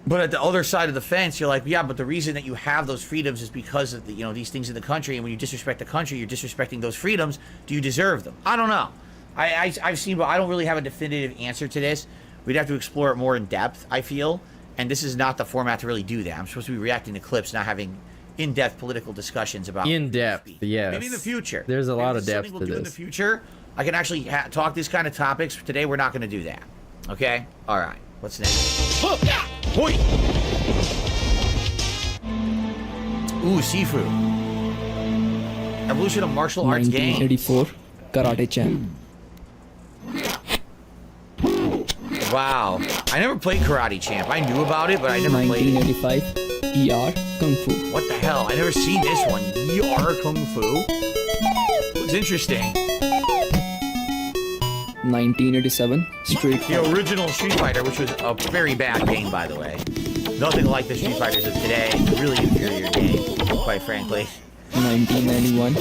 But at the other side of the fence, you're like, yeah, but the reason that you have those freedoms is because of the, you know, these things in the country. And when you disrespect the country, you're disrespecting those freedoms. Do you deserve them? I don't know. I've seen, but I don't really have a definitive answer to this. We'd have to explore it more in depth, I feel. And this is not the format to really do that. I'm supposed to be reacting to clips, not having in-depth political discussions about in-depth, yes. Maybe in the future. There's a lot of depth we'll to do this. In the future, I can actually talk these kind of topics. Today, we're not going to do that. Okay? All right. What's next? Hoi! Ooh, Sifu. Evolution of martial arts game. 1984 Karate Champ. Wow. I never played Karate Champ. I knew about it, but I never played it. 1985 ER Kung Fu. What the hell? I never seen this one. ER Kung Fu? Looks interesting. 1987 Street Fighter. The original Street Fighter, which was a very bad game, by the way. Nothing like the Street Fighters of today. Really inferior game, quite frankly. 1991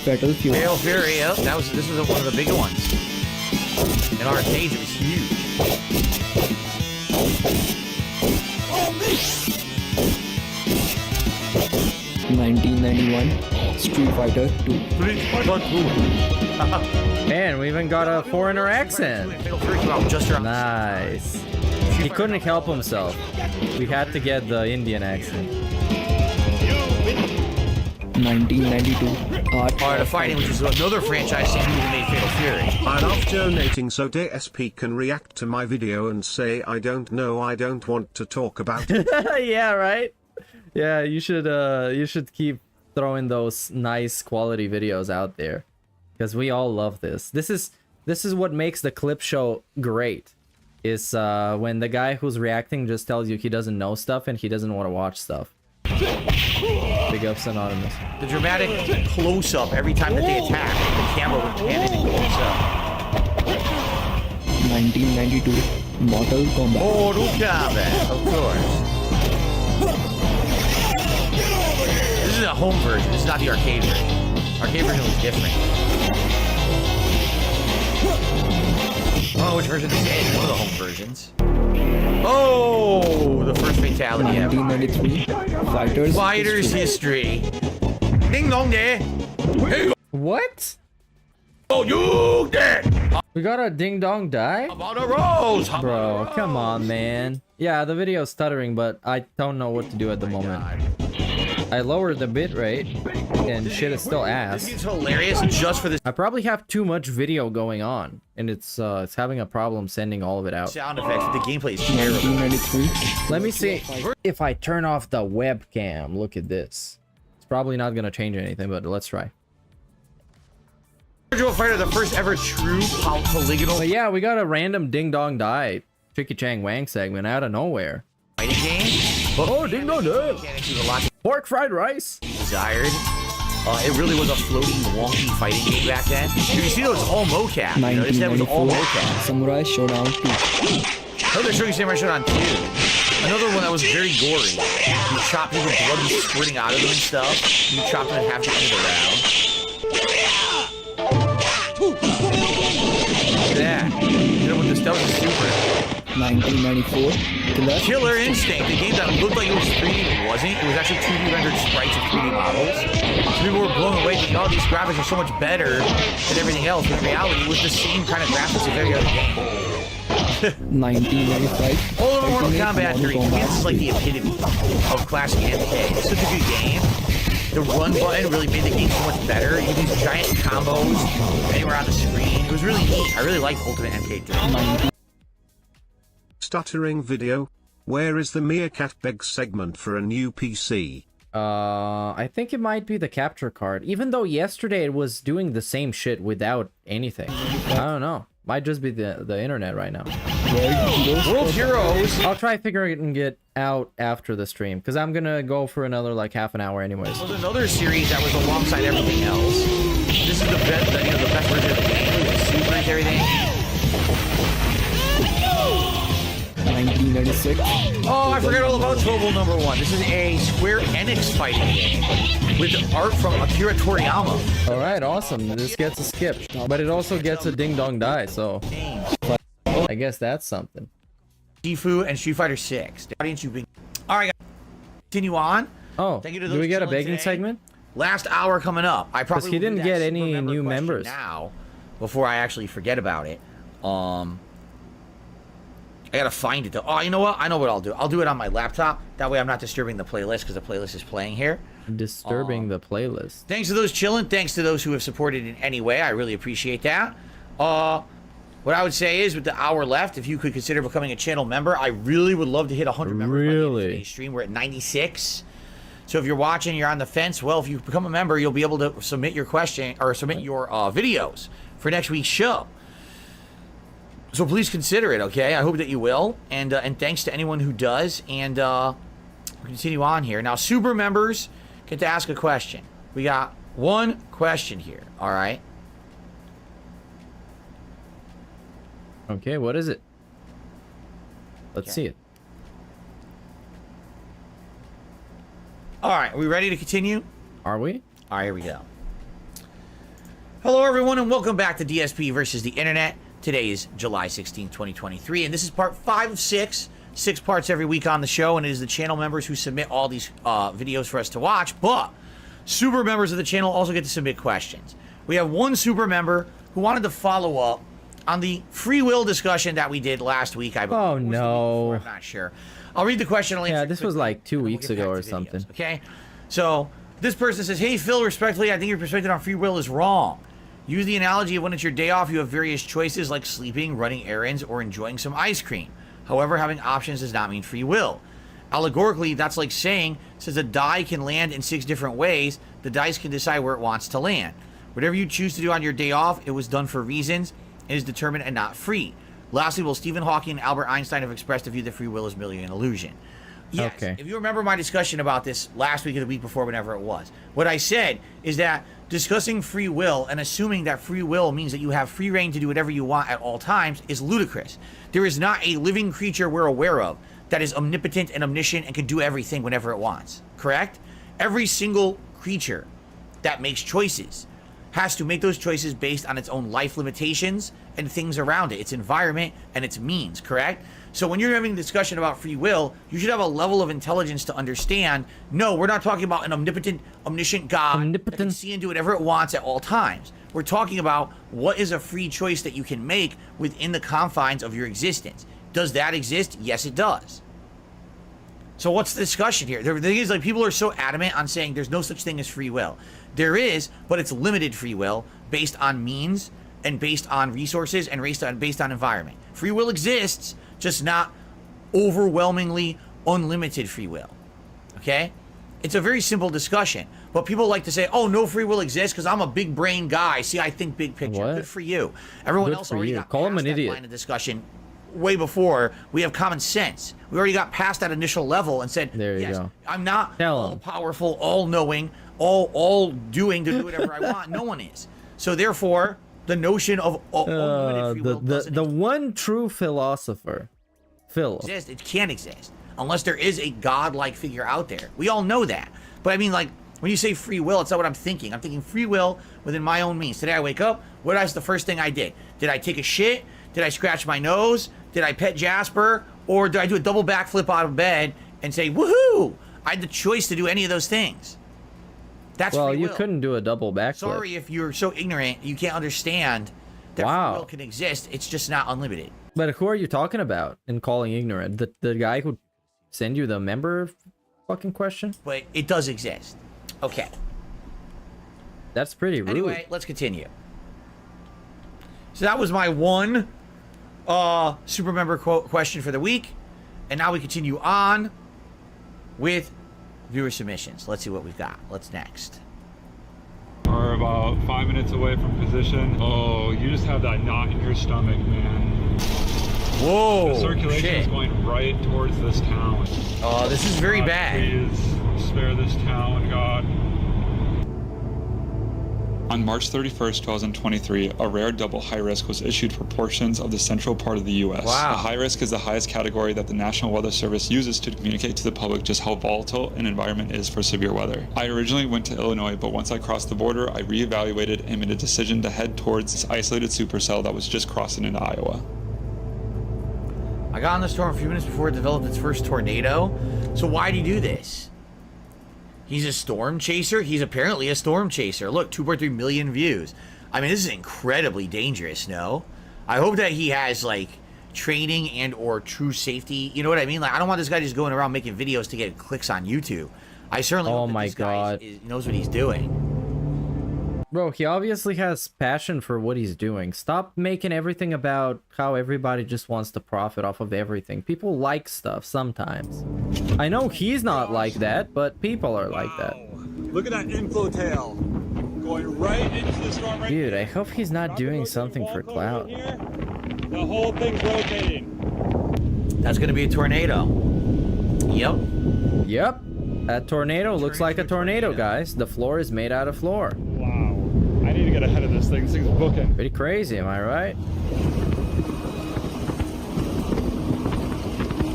Fatal Fury. Fatal Fury, yep. This was one of the bigger ones. In arcades, it was huge. 1991 Street Fighter 2. Man, we even got a foreigner accent. Nice. He couldn't help himself. We had to get the Indian accent. 1992 Art of Fighting, which is another franchise who made Fatal Fury. I love donating so DSP can react to my video and say I don't know, I don't want to talk about it. Yeah, right? Yeah, you should keep throwing those nice quality videos out there. Because we all love this. This is what makes the clip show great. Is when the guy who's reacting just tells you he doesn't know stuff and he doesn't want to watch stuff. Big ups Anonymous. The dramatic close-up every time that they attack. The camera would pan in and close up. 1992 Mortal Kombat. Mortal Kombat, of course. This is a home version. This is not the arcade version. Arcade version was different. I don't know which version this is. One of the home versions. Oh, the first fatality ever. 1993 Fighters history. Ding dong there. What? Oh, you dead. We got a ding dong die? About a rose. Bro, come on, man. Yeah, the video's stuttering, but I don't know what to do at the moment. I lowered the bitrate, and shit is still ass. This is hilarious just for this. I probably have too much video going on, and it's having a problem sending all of it out. Sound effects, the gameplay is terrible. 1993 Let me see if I turn off the webcam. Look at this. It's probably not gonna change anything, but let's try. Virtual Fighter, the first ever true polygonal. But yeah, we got a random ding dong die Chicky Chang Wang segment out of nowhere. Fighting game. Oh, ding dong die. Pork fried rice. Desired. It really was a floating, wonky fighting game back then. You see, it was all mocap. You know, this was all 1994 mocap. Samurai Showdown 2. Oh, they're showing Samurai Showdown 2. Another one that was very gory. You chop people, blood was squirting out of them and stuff. You chop them in half to end of the round. Look at that. You know what this stuff is super. 1994 Killer Instinct, the game that looked like it was 3D, it wasn't. It was actually 2D rendered sprites of 3D models. So people were blown away thinking, oh, these graphics are so much better than everything else. But in reality, it was the same kind of graphics as every other game. 1995 All over Mortal Kombat 3. Kombat This is like the epitome of classic MK. It's such a good game. The run button really made the game so much better. You could use giant combos anywhere on the screen. It was really neat. I really liked Ultimate MK3. Stuttering video. Where is the Meerkat Beg segment for a new PC? I think it might be the capture card. Even though yesterday it was doing the same shit without anything. I don't know. Might just be the internet right now. World Heroes. I'll try figuring it out after the stream because I'm gonna go for another like half an hour anyways. There's another series that was alongside everything else. This is the best, the best version of the game with supers, everything. 1996. Oh, I forgot all about Tobal number 1. This is a Square Enix fighting game with art from Akira Toriyama. All right, awesome. This gets a skip, but it also gets a ding dong die. So I guess that's something. Shifu and Street Fighter 6. The audience you've been. All right, guys. Continue on. Oh, thank you to do those we get a chilling begging today. segment? Last hour coming up. I probably he didn't get any new members now. Before I actually forget about it, I gotta find it though. Oh, you know what? I know what I'll do. I'll do it on my laptop. That way I'm not disturbing the playlist because the playlist is playing here. Disturbing the playlist. Thanks to those chilling. Thanks to those who have supported in any way. I really appreciate that. What I would say is with the hour left, if you could consider becoming a channel member, I really would love to hit 100 members by the end of today's stream. We're at 96. So if you're watching, you're on the fence, well, if you become a member, you'll be able to submit your question or submit your videos for next week's show. So please consider it, okay? I hope that you will. And thanks to anyone who does. And we'll continue on here. Now, super members get to ask a question. We got one question here, all right? Okay, what is it? Let's see it. All right, are we ready to continue? Are we? All right, here we go. Hello, everyone, and welcome back to DSP versus the Internet. Today is July 16th, 2023, and this is part 5 of 6. 6 parts every week on the show, and it is the channel members who submit all these videos for us to watch, but super members of the channel also get to submit questions. We have one super member who wanted to follow up on the free will discussion that we did last week. Oh, no. I'm not sure. I'll read the question. Yeah, this was like 2 weeks ago or something. Okay, so this person says, hey, Phil, respectfully, I think your perspective on free will is wrong. Use the analogy of when it's your day off, you have various choices like sleeping, running errands, or enjoying some ice cream. However, having options does not mean free will. Allegorically, that's like saying, since a die can land in 6 different ways, the dice can decide where it wants to land. Whatever you choose to do on your day off, it was done for reasons, it is determined and not free. Lastly, both Stephen Hawking and Albert Einstein have expressed a view that free will is merely an illusion. Yes, okay. If you remember my discussion about this last week or the week before, whenever it was, what I said is that discussing free will and assuming that free will means that you have free reign to do whatever you want at all times is ludicrous. There is not a living creature we're aware of that is omnipotent and omniscient and can do everything whenever it wants, correct? Every single creature that makes choices has to make those choices based on its own life limitations and things around it, its environment and its means, correct? So when you're having a discussion about free will, you should have a level of intelligence to understand, no, we're not talking about an omnipotent, omniscient God that can see and do whatever it wants at all times. We're talking about what is a free choice that you can make within the confines of your existence. Does that exist? Yes, it does. So what's the discussion here? The thing is, like, people are so adamant on saying there's no such thing as free will. There is, but it's limited free will based on means and based on resources and based on environment. Free will exists, just not overwhelmingly unlimited free will. Okay? It's a very simple discussion. But people like to say, oh, no free will exists because I'm a big brain guy. See, I think big picture. What? Good for you. Everyone Good else for already you. got Call him past an that idiot. line of discussion way before we have common sense. We already got past that initial level and said, There you yes, go. I'm not all-powerful, all-knowing, all doing to do whatever I want. No one is. So therefore, the notion of unlimited free will doesn't the one true philosopher, Phil. exist. It can't exist unless there is a godlike figure out there. We all know that. But I mean, like, when you say free will, it's not what I'm thinking. I'm thinking free will within my own means. Today I wake up, what was the first thing I did? Did I take a shit? Did I scratch my nose? Did I pet Jasper? Or did I do a double backflip out of bed and say, woohoo? I had the choice to do any of those things. That's well, free you will. couldn't do a double backflip. Sorry if you're so ignorant, you can't understand that Wow. free will can exist. It's just not unlimited. But who are you talking about and calling ignorant? The guy who send you the member fucking question? But it does exist. Okay. That's pretty rude. Anyway, let's continue. So that was my one super member question for the week. And now we continue on with viewer submissions. Let's see what we've got. What's next? We're about 5 minutes away from position. Oh, you just have that knot in your stomach, man. Whoa! The circulation shit. is going right towards this town. Oh, this is very God, bad. Please spare this town, God. On March 31st, 2023, a rare double high risk was issued for portions of the central part of the U.S. Wow. A high risk is the highest category that the National Weather Service uses to communicate to the public just how volatile an environment is for severe weather. I originally went to Illinois, but once I crossed the border, I reevaluated and made a decision to head towards this isolated supercell that was just crossing into Iowa. I got in the storm a few minutes before it developed its first tornado. So why'd he do this? He's a storm chaser? He's apparently a storm chaser. Look, 2.3 million views. I mean, this is incredibly dangerous, no? I hope that he has, like, training and or true safety. You know what I mean? Like, I don't want this guy just going around making videos to get clicks on YouTube. I certainly hope that this guy knows what he's doing. Bro, he obviously has passion for what he's doing. Stop making everything about how everybody just wants to profit off of everything. People like stuff sometimes. I know he's not like that, but people are like that. Look at that inflow tail going right into the storm right Dude, I hope he's not doing something for clout. The whole thing's rotating. That's gonna be a tornado. Yep. Yep. That tornado looks like a tornado, guys. The floor is made out of floor. Wow. I need to get ahead of this thing. This thing's booking. Pretty crazy, am I right?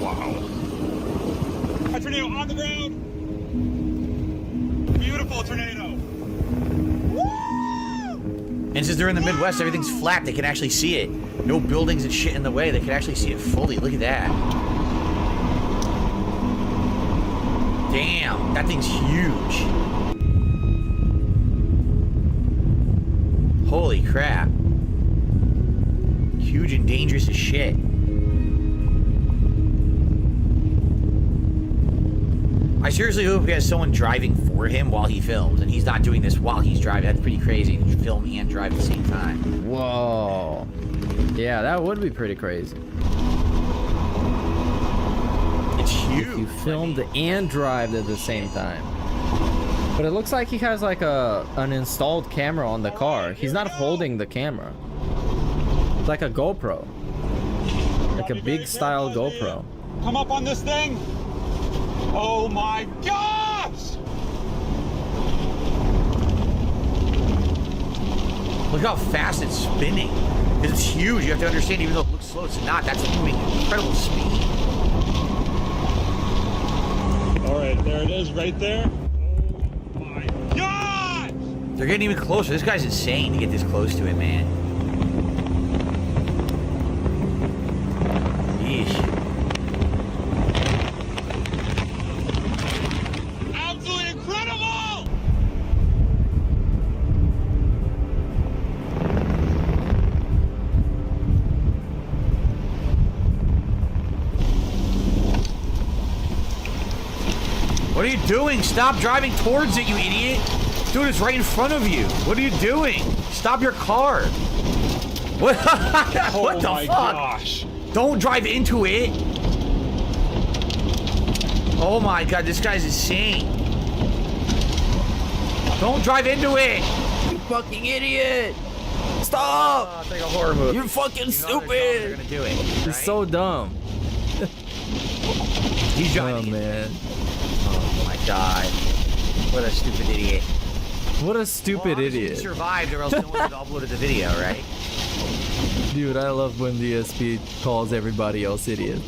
Wow. A tornado on the ground. Beautiful tornado. And since they're in the Midwest, everything's flat. They can actually see it. No buildings and shit in the way. They can actually see it fully. Look at that. Damn, that thing's huge. Holy crap. Huge and dangerous as shit. I seriously hope he has someone driving for him while he films, and he's not doing this while he's driving. That's pretty crazy, to film and drive at the same time. Whoa. Yeah, that would be pretty crazy. It's huge. If you filmed and drive at the same time. But it looks like he has like an installed camera on the car. He's not holding the camera. It's like a GoPro. Like a big style GoPro. Come up on this thing. Oh my gosh! Look how fast it's spinning. Because it's huge. You have to understand, even though it looks slow, it's not. That's moving at incredible speed. All right, there it is right there. They're getting even closer. This guy's insane to get this close to it, man. Yeesh. Absolutely incredible! What are you doing? Stop driving towards it, you idiot. Dude, it's right in front of you. What are you doing? Stop your car. What, what the fuck? Gosh. Don't drive into it. Oh my god, this guy's insane. Don't drive into it. You fucking idiot. Stop. It's like a horror movie. You're fucking stupid. They're gonna do it. He's Right? so dumb. He's driving. Oh man. Oh my god. What a stupid idiot. What a stupid idiot. He survived, or else no one would have uploaded the video, right? Dude, I love when DSP calls everybody else idiots.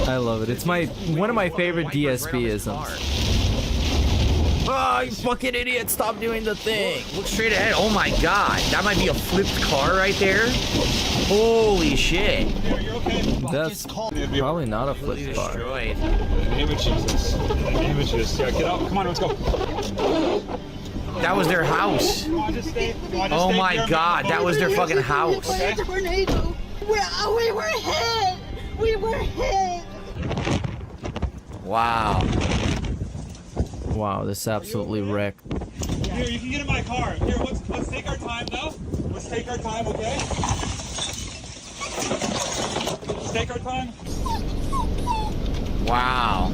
I love it. It's one of my favorite DSP-isms. Oh, you fucking idiot! Stop doing the thing! Look straight ahead. Oh my god. That might be a flipped car right there. Holy shit. That's probably not a flipped car. Destroyed. In the name of Jesus. In the name of Jesus. Yeah, get out. Come on, let's go. That was their house. Oh my god, that was their fucking house. Tornado. We were hit. We were hit. Wow. Wow, this absolutely wrecked. Here, you can get in my car. Here, let's take our time though. Let's take our time, okay? Snake art time. Wow.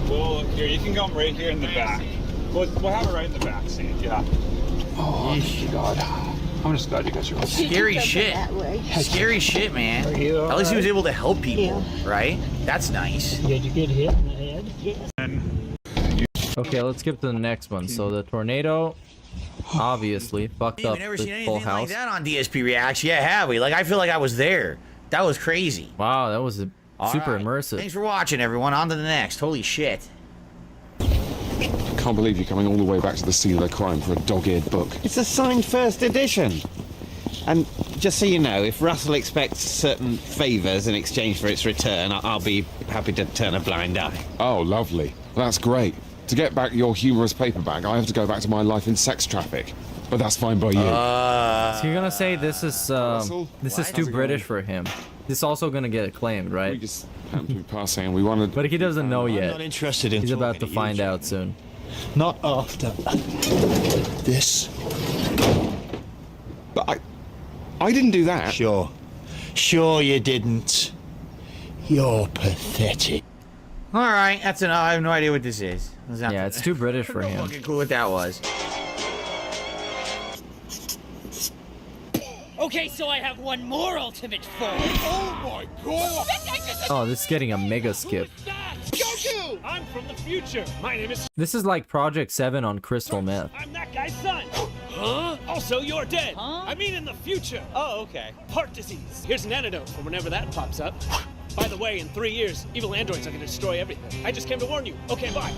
Well, here, you can come right here in the back. We'll have it right in the back seat, yeah. Oh, God. I'm just glad you got your Scary shit. Scary shit, man. At least he was able to help people, right? That's nice. Did you get hit in the head? Yes. Okay, let's skip to the next one. So the tornado obviously fucked up We've never seen the full anything like house. that on DSP Reacts. Yeah, have we? Like, I feel like I was there. That was crazy. Wow, that was super right. immersive. Thanks for watching, everyone. On to the next. Holy shit. Can't believe you're coming all the way back to the scene of the crime for a dog-eared book. It's a signed first edition. And just so you know, if Russell expects certain favours in exchange for its return, I'll be happy to turn a blind eye. Oh, lovely. That's great. To get back your humorous paperback, I have to go back to my life in sex traffic. But that's fine by you. So you're gonna say this is too British for him. This is also gonna get acclaimed, right? We just happened to be passing. We wanted. But he doesn't know yet. I'm not interested in He's about to talking find you, out soon. Not after this. But I didn't do that. Sure you didn't. You're pathetic. All right, that's enough. I have no idea what this is. Yeah, it's too British for him. Fucking cool what that was. Okay, so I have one more ultimate foe. Oh my god! Oh, this is getting a mega skip. Goku! I'm from the future. My name is. This is like Project 7 on crystal meth. I'm that guy's son. Huh? Also, you're dead. Huh? I mean, in the future. Oh, okay. Heart disease. Here's an antidote for whenever that pops up. By the way, in 3 years, evil androids are gonna destroy everything. I just came to warn you. Okay, bye.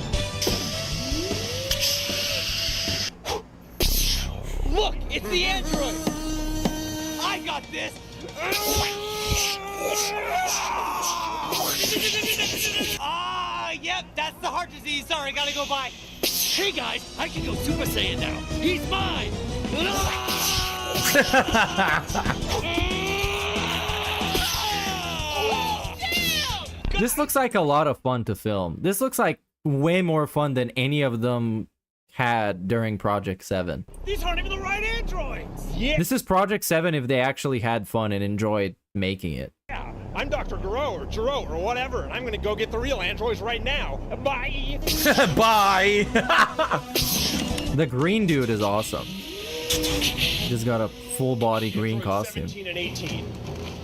Look, it's the android. I got this. Yep, that's the heart disease. Sorry, gotta go by. Hey guys, I can go Super Saiyan now. He's mine. This looks like a lot of fun to film. This looks like way more fun than any of them had during Project 7. These aren't even the right androids. Yeah. This is Project 7 if they actually had fun and enjoyed making it. Yeah, I'm Dr. Giro or whatever, and I'm gonna go get the real androids right now. Bye. Bye. The green dude is awesome. He's got a full body green costume. 17 and 18.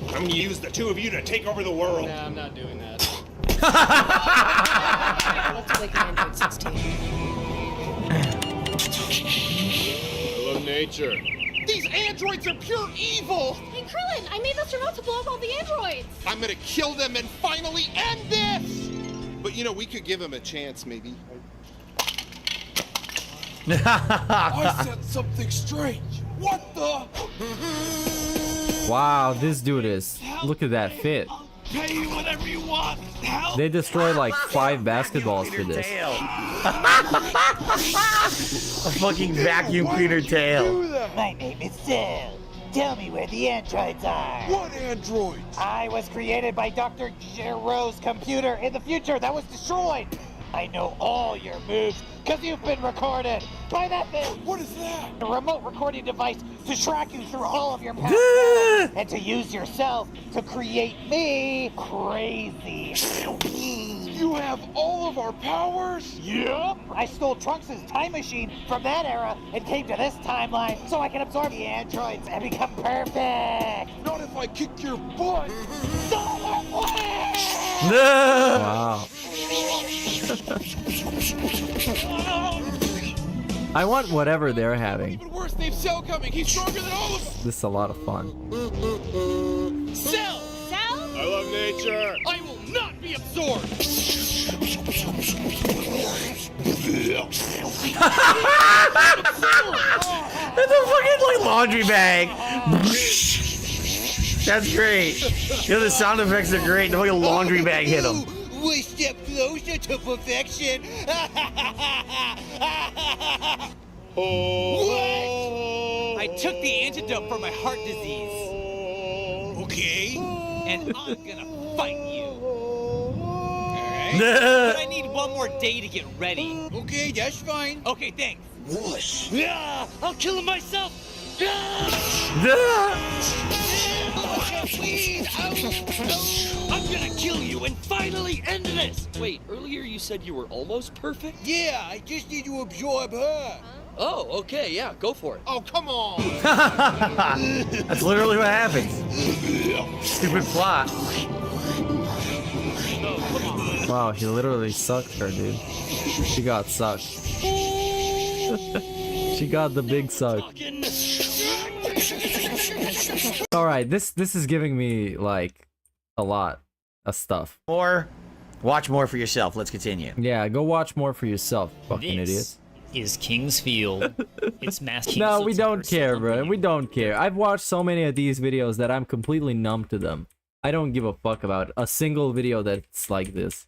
I'm gonna use the two of you to take over the world. Nah, I'm not doing that. Looks like an Android 16. I love nature. These androids are pure evil! Hey, Krillin, I made this remote to blow up all the androids! I'm gonna kill them and finally end this! But you know, we could give them a chance, maybe. I said something strange. What the? Wow, this dude is. Look at that fit. Pay you whatever you want. Help. They destroyed like 5 basketballs for this. A fucking vacuum cleaner tail. My name is Cell. Tell me where the androids are. What androids? I was created by Dr. Giro's computer in the future that was destroyed. I know all your moves, because you've been recorded by that thing. What is that? A remote recording device to track you through all of your past battles and to use yourself to create me crazy. You have all of our powers? Yep. I stole Trunks' time machine from that era and came to this timeline so I can absorb the androids and become perfect. Not if I kick your butt. Wow. I want whatever they're having. Even worse, they've Cell coming. He's stronger than all of us. This is a lot of fun. Cell! Cell? I love nature. I will not be absorbed. It's a fucking like laundry bag. That's great. You know, the sound effects are great. The fucking laundry bag hit him. We step closer to perfection. What? I took the antidote for my heart disease. Okay. And I'm gonna fight you. Alright. Alright. But I need one more day to get ready. Okay, that's fine. Okay, thanks. Whoosh. Yeah, I'll kill him myself. I'm gonna kill you and finally end this! Wait, earlier you said you were almost perfect? Yeah, I just need to absorb her. Oh, okay, yeah, go for it. Oh, come on! That's literally what happens. Stupid plot. Wow, he literally sucked her, dude. She got sucked. She got the big suck. Alright, this is giving me, like, a lot of stuff. Watch more for yourself. Let's continue. Yeah, go watch more for yourself, fucking idiots. Is Kingsfield. It's Mass No, we don't care, bro. We don't care. I've watched so many of these videos that I'm completely numb to them. I don't give a fuck about a single video that's like this.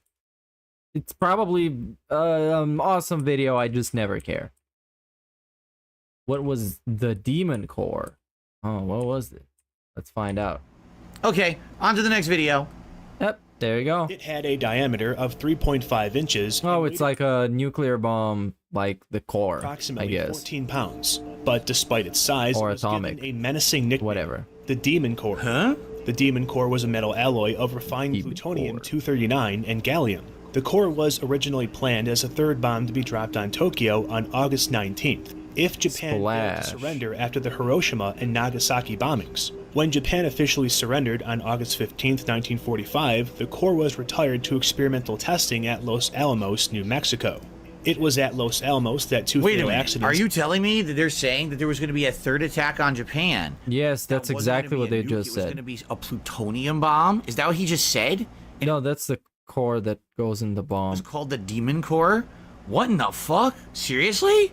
It's probably an awesome video, I just never care. What was the Demon Core? Oh, what was it? Let's find out. Okay, on to the next video. Yep, there you go. It had a diameter of 3.5 inches. Oh, it's like a nuclear bomb, like the core, approximately I guess. 14 pounds. But despite its size, Or it was atomic. given a menacing nickname. Whatever. The Demon Core. Huh? The Demon Core was a metal alloy of refined plutonium-239 and gallium. The core was originally planned as a third bomb to be dropped on Tokyo on August 19th, if Japan failed to surrender after the Hiroshima and Nagasaki bombings. When Japan officially surrendered on August 15, 1945, the core was retired to experimental testing at Los Alamos, New Mexico. It was at Los Alamos that two Wait a fatal minute. accidents... Are you telling me that they're saying that there was going to be a third attack on Japan? Yes, that's exactly what they just It was said. going to be a plutonium bomb? Is that what he just said? No, that's the core that goes in the bomb. It's called the Demon Core? What in the fuck? Seriously?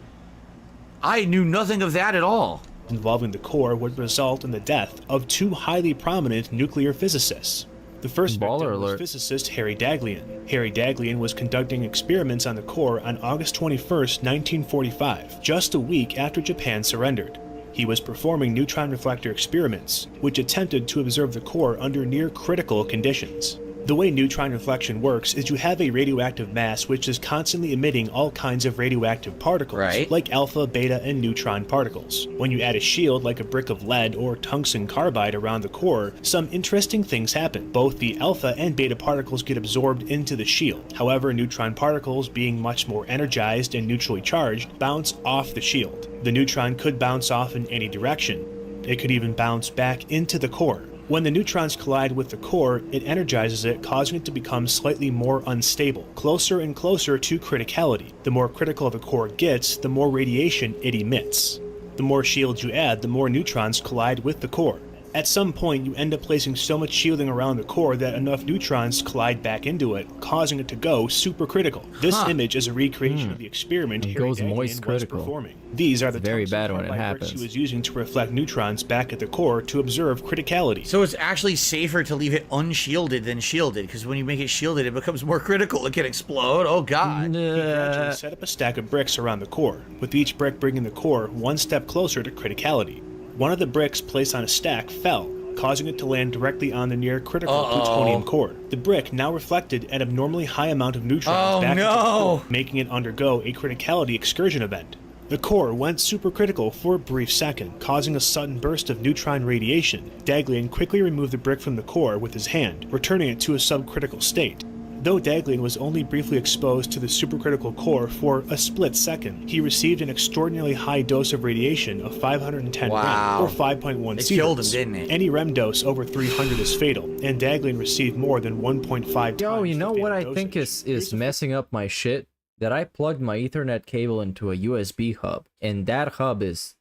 I knew nothing of that at all. Involving the core would result in the death of two highly prominent nuclear physicists. The first victim was physicist Harry Daghlian. Harry Daghlian was conducting experiments on the core on August 21st, 1945, just a week after Japan surrendered. He was performing neutron reflector experiments, which attempted to observe the core under near-critical conditions. The way neutron reflection works is you have a radioactive mass which is constantly emitting all kinds of radioactive particles, like alpha, beta, and neutron particles. When you add a shield like a brick of lead or tungsten carbide around the core, some interesting things happen. Both the alpha and beta particles get absorbed into the shield. However, neutron particles, being much more energized and neutrally charged, bounce off the shield. The neutron could bounce off in any direction. It could even bounce back into the core. When the neutrons collide with the core, it energizes it, causing it to become slightly more unstable, closer and closer to criticality. The more critical the core gets, the more radiation it emits. The more shields you add, the more neutrons collide with the core. At some point, you end up placing so much shielding around the core that enough neutrons collide back into it, causing it to go supercritical. This image is a recreation of the experiment It Harry goes Daghlian moist was critical. performing. These are the Very tungsten bad when it carbide bricks happens. he was using to reflect neutrons back at the core to observe criticality. So it's actually safer to leave it unshielded than shielded, because when you make it shielded, it becomes more critical. It can explode. Oh, God. He gradually set up a stack of bricks around the core, with each brick bringing the core one step closer to criticality. One of the bricks placed on a stack fell, causing it to land directly on the near critical plutonium core. The brick now reflected an abnormally high amount of neutrons back into the core, making it undergo a criticality excursion event. The core went supercritical for a brief second, causing a sudden burst of neutron radiation. Daghlian quickly removed the brick from the core with his hand, returning it to a subcritical state. Though Daghlian was only briefly exposed to the supercritical core for a split second, he received an extraordinarily high dose of radiation of 510 rem, or 5.1 It killed him, sieverts. didn't it? Any rem dose over 300 is fatal, and Daghlian received more than 1.5 Yo, times you know the what fatal I think is messing up my shit? That I plugged my Ethernet cable into a USB hub, and that hub is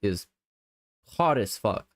hot as fuck.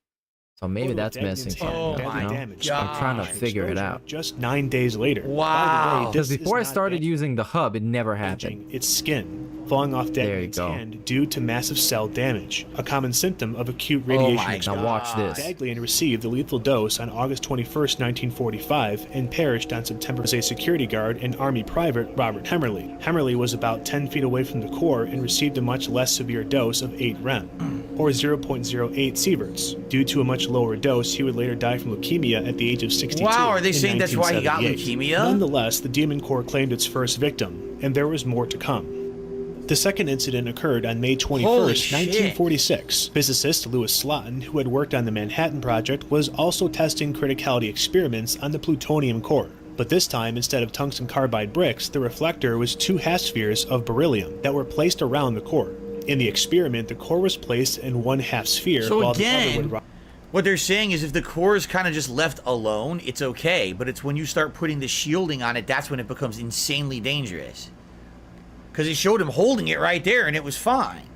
So maybe that's messing something up, you know? I'm trying to figure it out. Just 9 days later. Wow. By the way, Because this before I is not started using the hub, it never happened. its skin. falling off Daglian's hand due to massive cell damage, a common symptom of acute radiation exposure. Now watch this. Daglian received the lethal dose on August 21st, 1945, and perished on September as a security guard and Army Private Robert Hemmerly. Hemmerly was about 10 feet away from the core and received a much less severe dose of 8 rem, or 0.08 sieverts. Due to a much lower dose, he would later die from leukemia at the age of 62. Wow, are they saying that's why he got leukemia? Nonetheless, the Demon Core claimed its first victim, and there was more to come. The second incident occurred on May 21st, 1946. Physicist Louis Slotin, who had worked on the Manhattan Project, was also testing criticality experiments on the plutonium core. But this time, instead of tungsten carbide bricks, the reflector was 2 half spheres of beryllium that were placed around the core. In the experiment, the core was placed in 1 half sphere, so while again, the other would what they're saying is if the core is kind of just left alone, it's okay. But it's when you start putting the shielding on it, that's when it becomes insanely dangerous. Because he showed him holding it right there, and it was fine.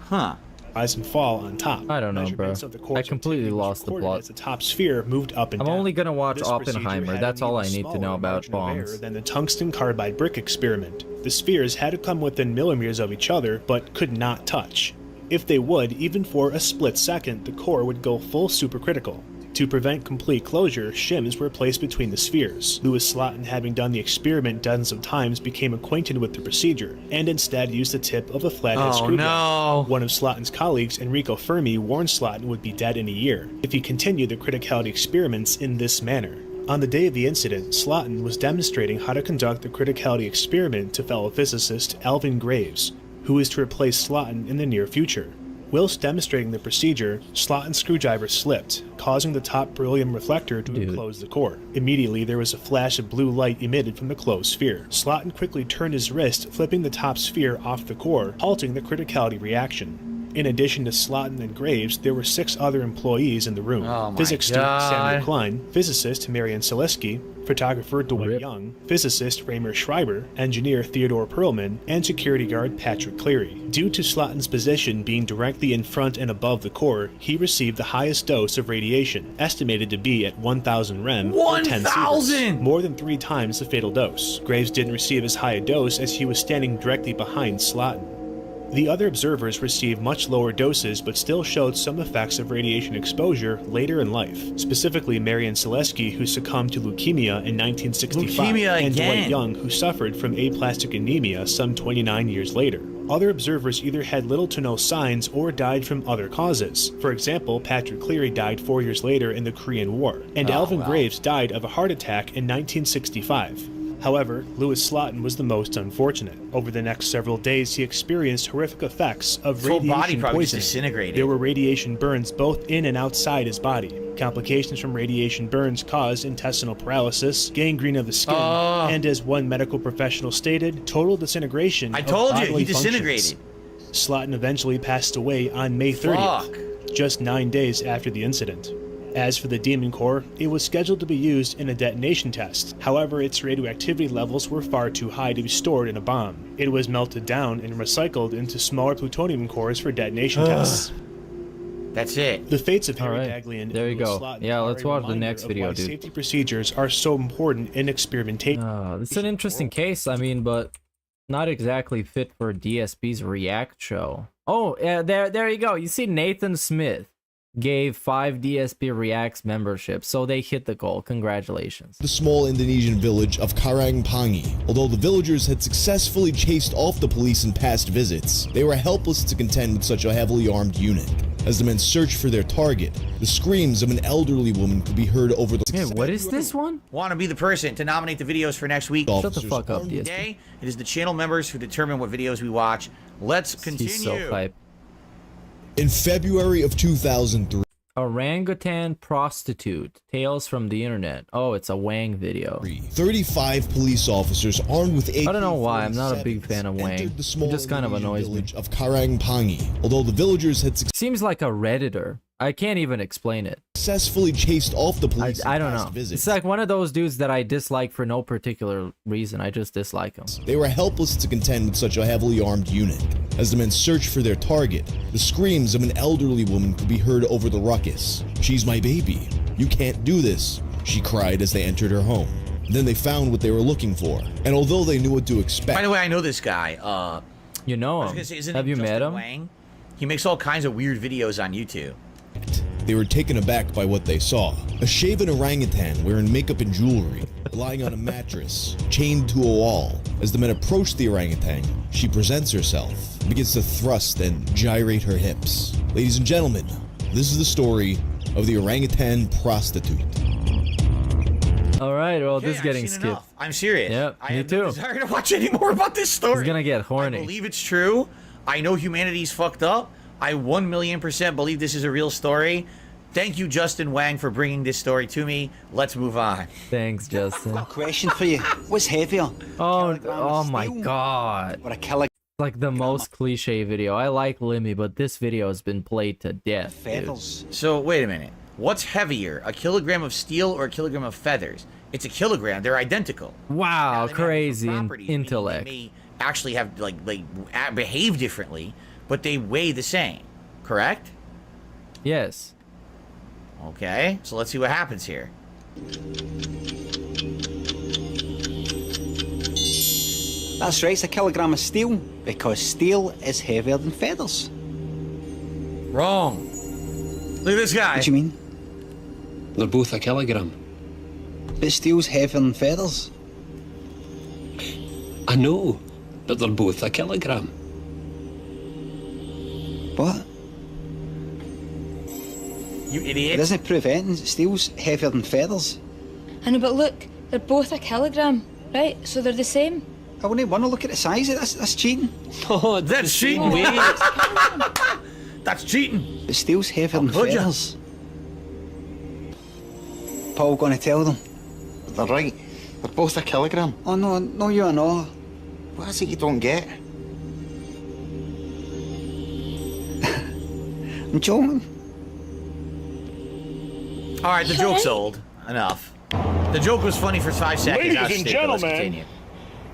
Huh. Rise and fall on top. I don't know, bro. I completely lost the plot. As the top sphere moved up and I'm down. only gonna watch This Oppenheimer. procedure had That's an all I even need to know smaller about margin of error bombs. than the tungsten carbide brick experiment. The spheres had to come within millimeters of each other, but could not touch. If they would, even for a split second, the core would go full supercritical. To prevent complete closure, shims were placed between the spheres. Louis Slotin, having done the experiment dozens of times, became acquainted with the procedure, and instead used the tip of a flathead screwdriver. No. One of Slotin's colleagues, Enrico Fermi, warned Slotin would be dead in a year if he continued the criticality experiments in this manner. On the day of the incident, Slotin was demonstrating how to conduct the criticality experiment to fellow physicist Alvin Graves, who is to replace Slotin in the near future. Whilst demonstrating the procedure, Slotin's screwdriver slipped, causing the top beryllium reflector to enclose the core. Immediately, there was a flash of blue light emitted from the closed sphere. Slotin quickly turned his wrist, flipping the top sphere off the core, halting the criticality reaction. In addition to Slotin and Graves, there were 6 other employees in the room. Oh my Physics student God. Samuel Klein, physicist Marian Selesky, photographer Dwight Young, physicist Raymer Schreiber, engineer Theodore Perlman, and security guard Patrick Cleary. Due to Slotin's position being directly in front and above the core, he received the highest dose of radiation, estimated to be at 1,000 rem, or 10 sieverts, more than 3 times the fatal dose. Graves didn't receive as high a dose as he was standing directly behind Slotin. The other observers received much lower doses but still showed some effects of radiation exposure later in life, specifically Marian Selesky, who succumbed to leukemia in 1965, and Dwight Young, who suffered from aplastic anemia some 29 years later. Other observers either had little to no signs or died from other causes. For example, Patrick Cleary died 4 years later in the Korean War, and Alvin Graves died of a heart attack in 1965. However, Louis Slotin was the most unfortunate. Over the next several days, he experienced horrific effects of His whole body radiation probably just poisoning. disintegrated. There were radiation burns both in and outside his body. Complications from radiation burns caused intestinal paralysis, gangrene of the skin, and as one medical professional stated, total disintegration I of told you, bodily he disintegrated. functions. Slotin eventually passed away on May 30th, just 9 days after the incident. As for the Demon Core, it was scheduled to be used in a detonation test. However, its radioactivity levels were far too high to be stored in a bomb. It was melted down and recycled into smaller plutonium cores for detonation tests. That's it. The fates of Harry Daglian There you and go. Louis Slotin Yeah, are let's a watch the reminder next of video, why dude. Safety procedures are so important in experimentation. It's an interesting case, I mean, but not exactly fit for DSP's React show. Oh, yeah, there you go. You see Nathan Smith gave 5 DSP Reacts memberships, so they hit the goal. Congratulations. The small Indonesian village of Karangpangi. Although the villagers had successfully chased off the police in past visits, they were helpless to contend with such a heavily armed unit. As the men searched for their target, the screams of an elderly woman could be heard over the... Hey, what is this one? Want to be the person to nominate the videos for next week? Shut the fuck up, DSP. Today, it is the channel members who determine what videos we watch. Let's continue. He's so hype. In February of 2003... Orangutan prostitute. Tales from the internet. Oh, it's a Wang video. 35 police officers armed with AK-47s I don't know why. I'm not a big fan of Wang. It just kind of annoys me. of Karangpangi. Although the villagers had Seems like a Redditor. I can't even explain it. Successfully chased off the police. I don't know. It's like one of those dudes that I dislike for no particular reason. I just dislike him. They were helpless to contend with such a heavily armed unit. As the men searched for their target, the screams of an elderly woman could be heard over the ruckus. "She's my baby. You can't do this," she cried as they entered her home. Then they found what they were looking for, and although they knew what to expect... By the way, I know this guy. You know him. Have you met him? Wang? He makes all kinds of weird videos on YouTube. They were taken aback by what they saw. A shaven orangutan wearing makeup and jewelry, lying on a mattress, chained to a wall. As the men approach the orangutan, she presents herself, begins to thrust and gyrate her hips. Ladies and gentlemen, this is the story of the orangutan prostitute. All right, well, Okay, this is getting I've seen skipped. enough. I'm serious. Yep, I me have too. no desire to watch any more about this story. He's gonna get horny. I believe it's true. I know humanity's fucked up. I 1,000,000% believe this is a real story. Thank you, Justin Wang, for bringing this story to me. Let's move on. Thanks, Justin. Question for you. What's heavier? Oh my god. Or a kilogram? Like the most cliche video. I like Limmy, but this video has been played to death. Feathers. So, wait a minute. What's heavier, a kilogram of steel or a kilogram of feathers? It's a kilogram. They're identical. Wow, crazy They intellect. may actually have, behave differently, but they weigh the same. Correct? Yes. Okay, so let's see what happens here. That's right, it's a kilogram of steel, because steel is heavier than feathers. Wrong. Look at this guy. What do you mean? They're both a kilogram. But steel's heavier than feathers. I know, but they're both a kilogram. What? You idiot. It doesn't prove anything. Steel's heavier than feathers. I know, but look, they're both a kilogram, right? So they're the same. I wouldn't want to look at the size of this. That's cheating. Oh, that's cheating. That's cheating. But steel's heavier than feathers. Paul going to tell them. They're right. They're both a kilogram. Oh, no, you're not. What is it you don't get? I'm joking. All right, the joke's old. Enough. The joke was funny for 5 seconds. Ladies and gentlemen,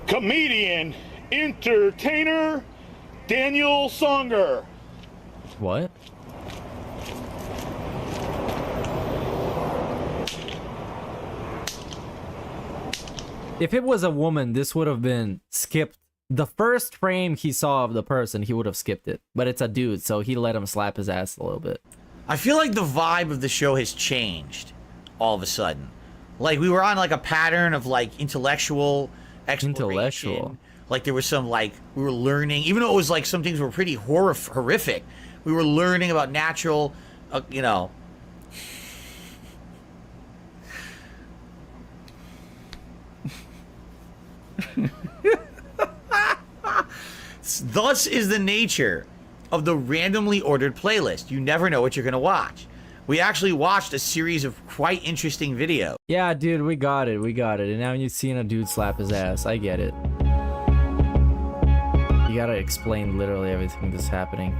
comedian, entertainer, Daniel Songer. What? If it was a woman, this would have been skipped. The first frame he saw of the person, he would have skipped it. But it's a dude, so he let him slap his ass a little bit. I feel like the vibe of the show has changed all of a sudden. Like, we were on, like, a pattern of, like, intellectual exploration. Like, there was some, like, we were learning, even though it was, like, some things were pretty horrific, we were learning about natural, you know. Thus is the nature of the randomly ordered playlist. You never know what you're going to watch. We actually watched a series of quite interesting videos. Yeah, dude, we got it. And now you've seen a dude slap his ass. I get it. You gotta explain literally everything that's happening.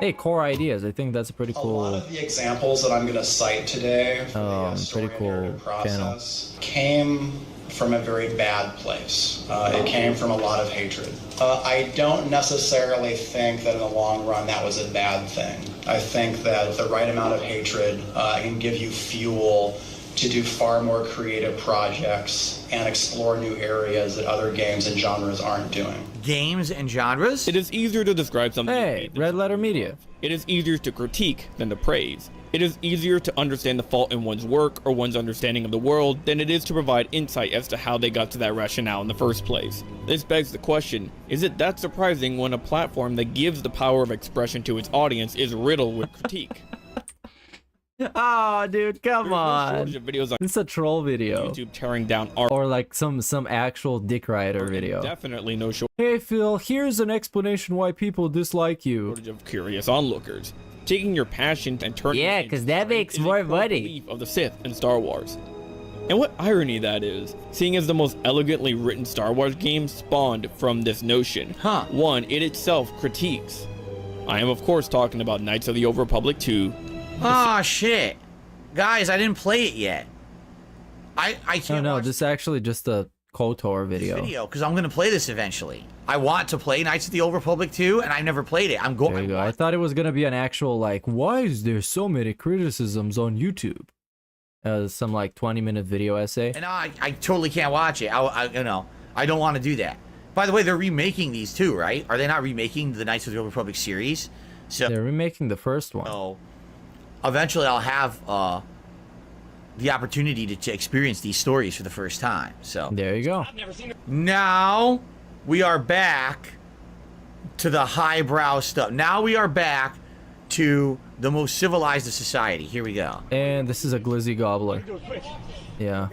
Hey, core ideas. I think that's a pretty cool. A lot of the examples that I'm going to cite today from the pretty cool process came from a very bad place. It came from a lot of hatred. I don't necessarily think that in the long run that was a bad thing. I think that the right amount of hatred can give you fuel to do far more creative projects and explore new areas that other games and genres aren't doing. Games and genres? It is easier to describe something. Hey, Red Letter Media. It is easier to critique than to praise. It is easier to understand the fault in one's work or one's understanding of the world than it is to provide insight as to how they got to that rationale in the first place. This begs the question, is it that surprising when a platform that gives the power of expression to its audience is riddled with critique? Oh, dude, come on. Videos on this is a troll video. YouTube tearing down art. Or like some actual dick rider video. Definitely no shortage. Hey, Phil, here's an explanation why people dislike you. Of curious onlookers. Taking your passion and turning it because that makes more money. Of the Sith in Star Wars. And what irony that is, seeing as the most elegantly written Star Wars game spawned from this notion. One, it itself critiques. I am of course talking about Knights of the Old Republic 2. Ah, shit. Guys, I didn't play it yet. I can't No, watch this is actually just a KOTOR video. because I'm going to play this eventually. I want to play Knights of the Old Republic 2, and I never played it. I'm going. There you go. I thought it was going to be an actual, like, why is there so many criticisms on YouTube? some like 20-minute video essay. And I totally can't watch it. You know, I don't want to do that. By the way, they're remaking these too, right? Are they not remaking the Knights of the Old Republic series? So they're remaking the first one. So eventually I'll have the opportunity to experience these stories for the first time. So there you go. Now we are back to the highbrow stuff. Now we are back to the most civilized of society. Here we go. And this is a glizzy gobbler. Yeah.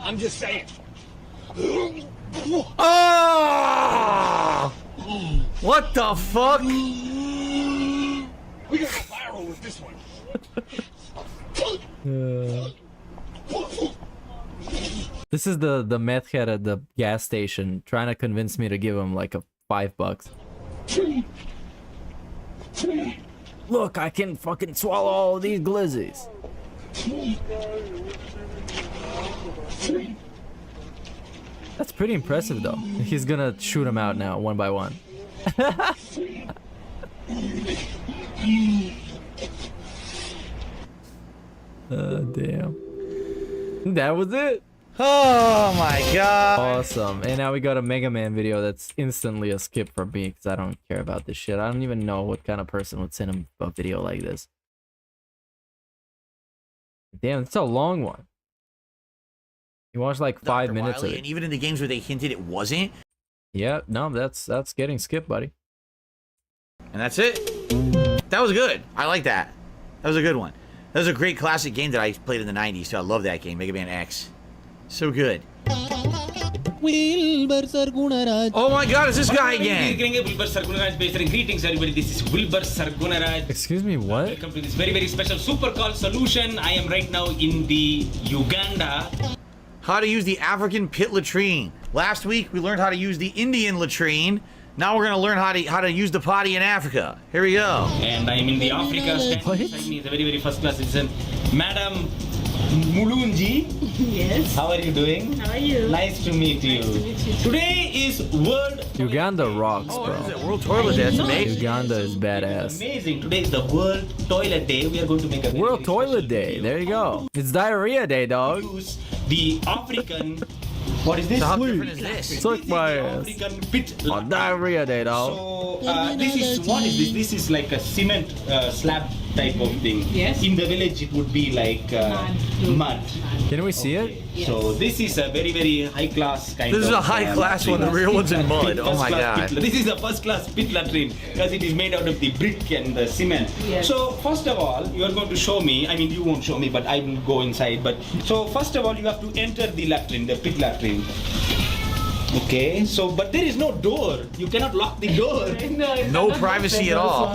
I'm just saying. Oh! What the fuck? We gotta go viral with this one. This is the meth head at the gas station trying to convince me to give him like a $5. Look, I can fucking swallow all of these glizzies. That's pretty impressive though. He's gonna shoot him out now, one by one. Damn. That was it. Oh my god. Awesome. And now we got a Mega Man video that's instantly a skip for me because I don't care about this shit. I don't even know what kind of person would send him a video like this. Damn, it's a long one. You watched like 5 minutes of it. And even in the games where they hinted it wasn't. Yeah, no, that's getting skipped, buddy. And that's it. That was good. I like that. That was a good one. That was a great classic game that I played in the 90s, so I love that game, Mega Man X. So good. Oh my god, it's this guy again! Greetings everybody, this is Wilbur Sargunaraj. Excuse me, what? Welcome to this very, very special super call solution. I am right now in the Uganda. How to use the African pit latrine. Last week we learned how to use the Indian latrine. Now we're gonna learn how to use the potty in Africa. Here we go. And I am in the Africa. Standing beside me is a very, very first class citizen, Madam Mulunji. Yes. How are you doing? How are you? Nice to meet you. Nice to meet you. Today is World Uganda rocks, bro. What is it? World Toilet Day. That's amazing. Uganda is badass. Amazing. Today is the World Toilet Day. We are going to make a World Toilet Day. There you go. It's Diarrhea Day, dog. The African. What is this? So how different is this? Suck my ass. On Diarrhea Day, dog. So this is what is this? This is like a cement slab type of thing. Yes. In the village, it would be like mud. Can we see it? Yes. So this is a very, very high class kind of. This is a high class one. The real one's in mud. Oh my god. This is a first class pit latrine because it is made out of the brick and the cement. Yes. So first of all, you are going to show me. I mean, you won't show me, but I will go inside. But so first of all, you have to enter the latrine, the pit latrine. Okay, so but there is no door. You cannot lock the door. No privacy at all.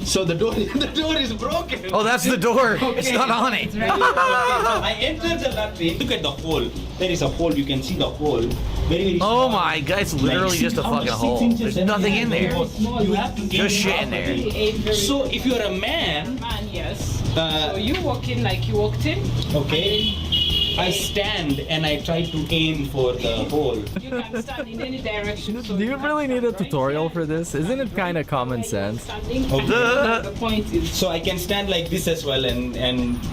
So the door is broken. Oh, that's the door. Okay. It's not on it. So I entered the latrine. Look at the hole. There is a hole. You can see the hole. Very, very Oh small. my god, it's literally Like, just a fucking hole. There's nothing in there. You have to Just shit in there. So if you're a man, Yes. Uh, So you walk in like you walked in. okay, I stand and I try to aim for the hole. You can stand in any direction. So Do you really need a tutorial for this? Isn't it kind of common sense? standing. Okay. The point is, So I can stand like this as well and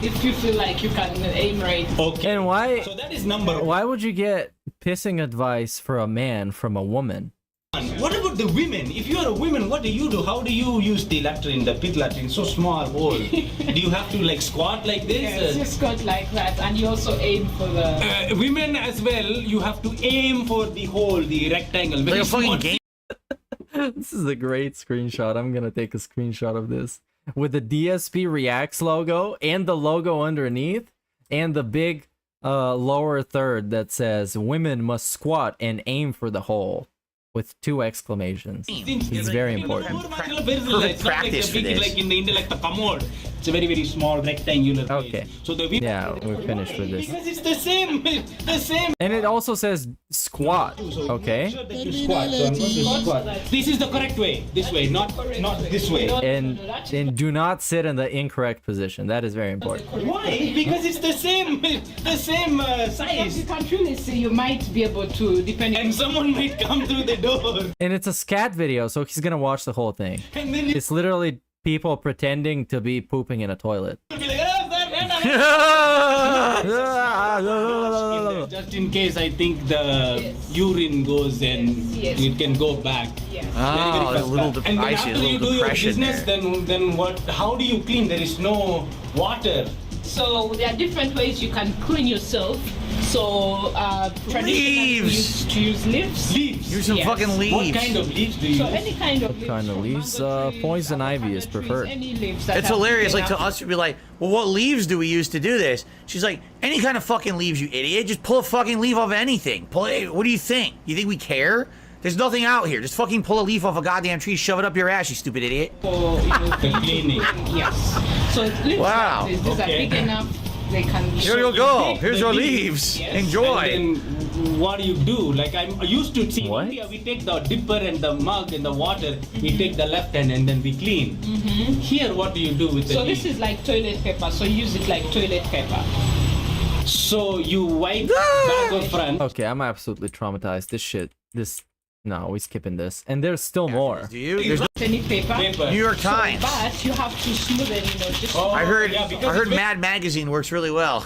if you feel like you can aim right. okay. And why? So that is number Why would you get pissing advice for a man from a woman? one. What about the women? If you are a woman, what do you do? How do you use the latrine, the pit latrine? So small hole. Do you have to like squat like this? Yes, you squat like that, and you also aim for the. Women as well, you have to aim for the hole, the rectangle. Very Like a fucking small. game. This is a great screenshot. I'm gonna take a screenshot of this with the DSP Reacts logo and the logo underneath and the big lower third that says women must squat and aim for the hole with 2 exclamations. It's very important. Perfect practice for this. Like in the India, like the commode. It's a very, very small rectangular place. Okay. So the women, Yeah, we're finished with this. because it's the same. It's the same. And it also says squat, okay? Sure that you squat. So I'm going to squat. This is the correct way. This way, not this way. And do not sit in the incorrect position. That is very important. Why? Because it's the same If size. you can't really see, you might be able to, depending. And someone might come through the door. And it's a scat video, so he's gonna watch the whole thing. And then you It's literally people pretending to be pooping in a toilet. be like, oh, sir, Just in case, I think the urine goes and it can go back. Oh, a little and then icy, a after you little do your depression business, then what? How do you clean? There is no water. So there are different ways you can clean yourself. So traditionally we used to use leaves. Use some fucking leaves. What kind of leaves do you So use? any kind of What kind of leaves? Poison ivy is preferred. any leaves that It's have hilarious. been Like to up- us, we'd be like, "Well, what leaves do we use to do this?" She's like, "Any kind of fucking leaves, you idiot. Just pull a fucking leaf off anything. Pull it. What do you think? You think we care? There's nothing out here. Just fucking pull a leaf off a goddamn tree, shove it up your ass, you stupid idiot." For cleaning. Yes. So leaves Wow. like this, these are big enough. They can. Here you go. Here's your leaves. Enjoy. And then what do you do? Like I'm used to see in India, we take the dipper and the mug and the water. We take the left hand and then we clean. Here, what do you do with the So leaf? this is like toilet paper. So use it like toilet paper. So you wipe back or front. Okay, I'm absolutely traumatized. No, we're skipping this. And there's still more. Do you? There's Any paper. New York Times. But you have to smooth it, just. I heard Mad Magazine works really well.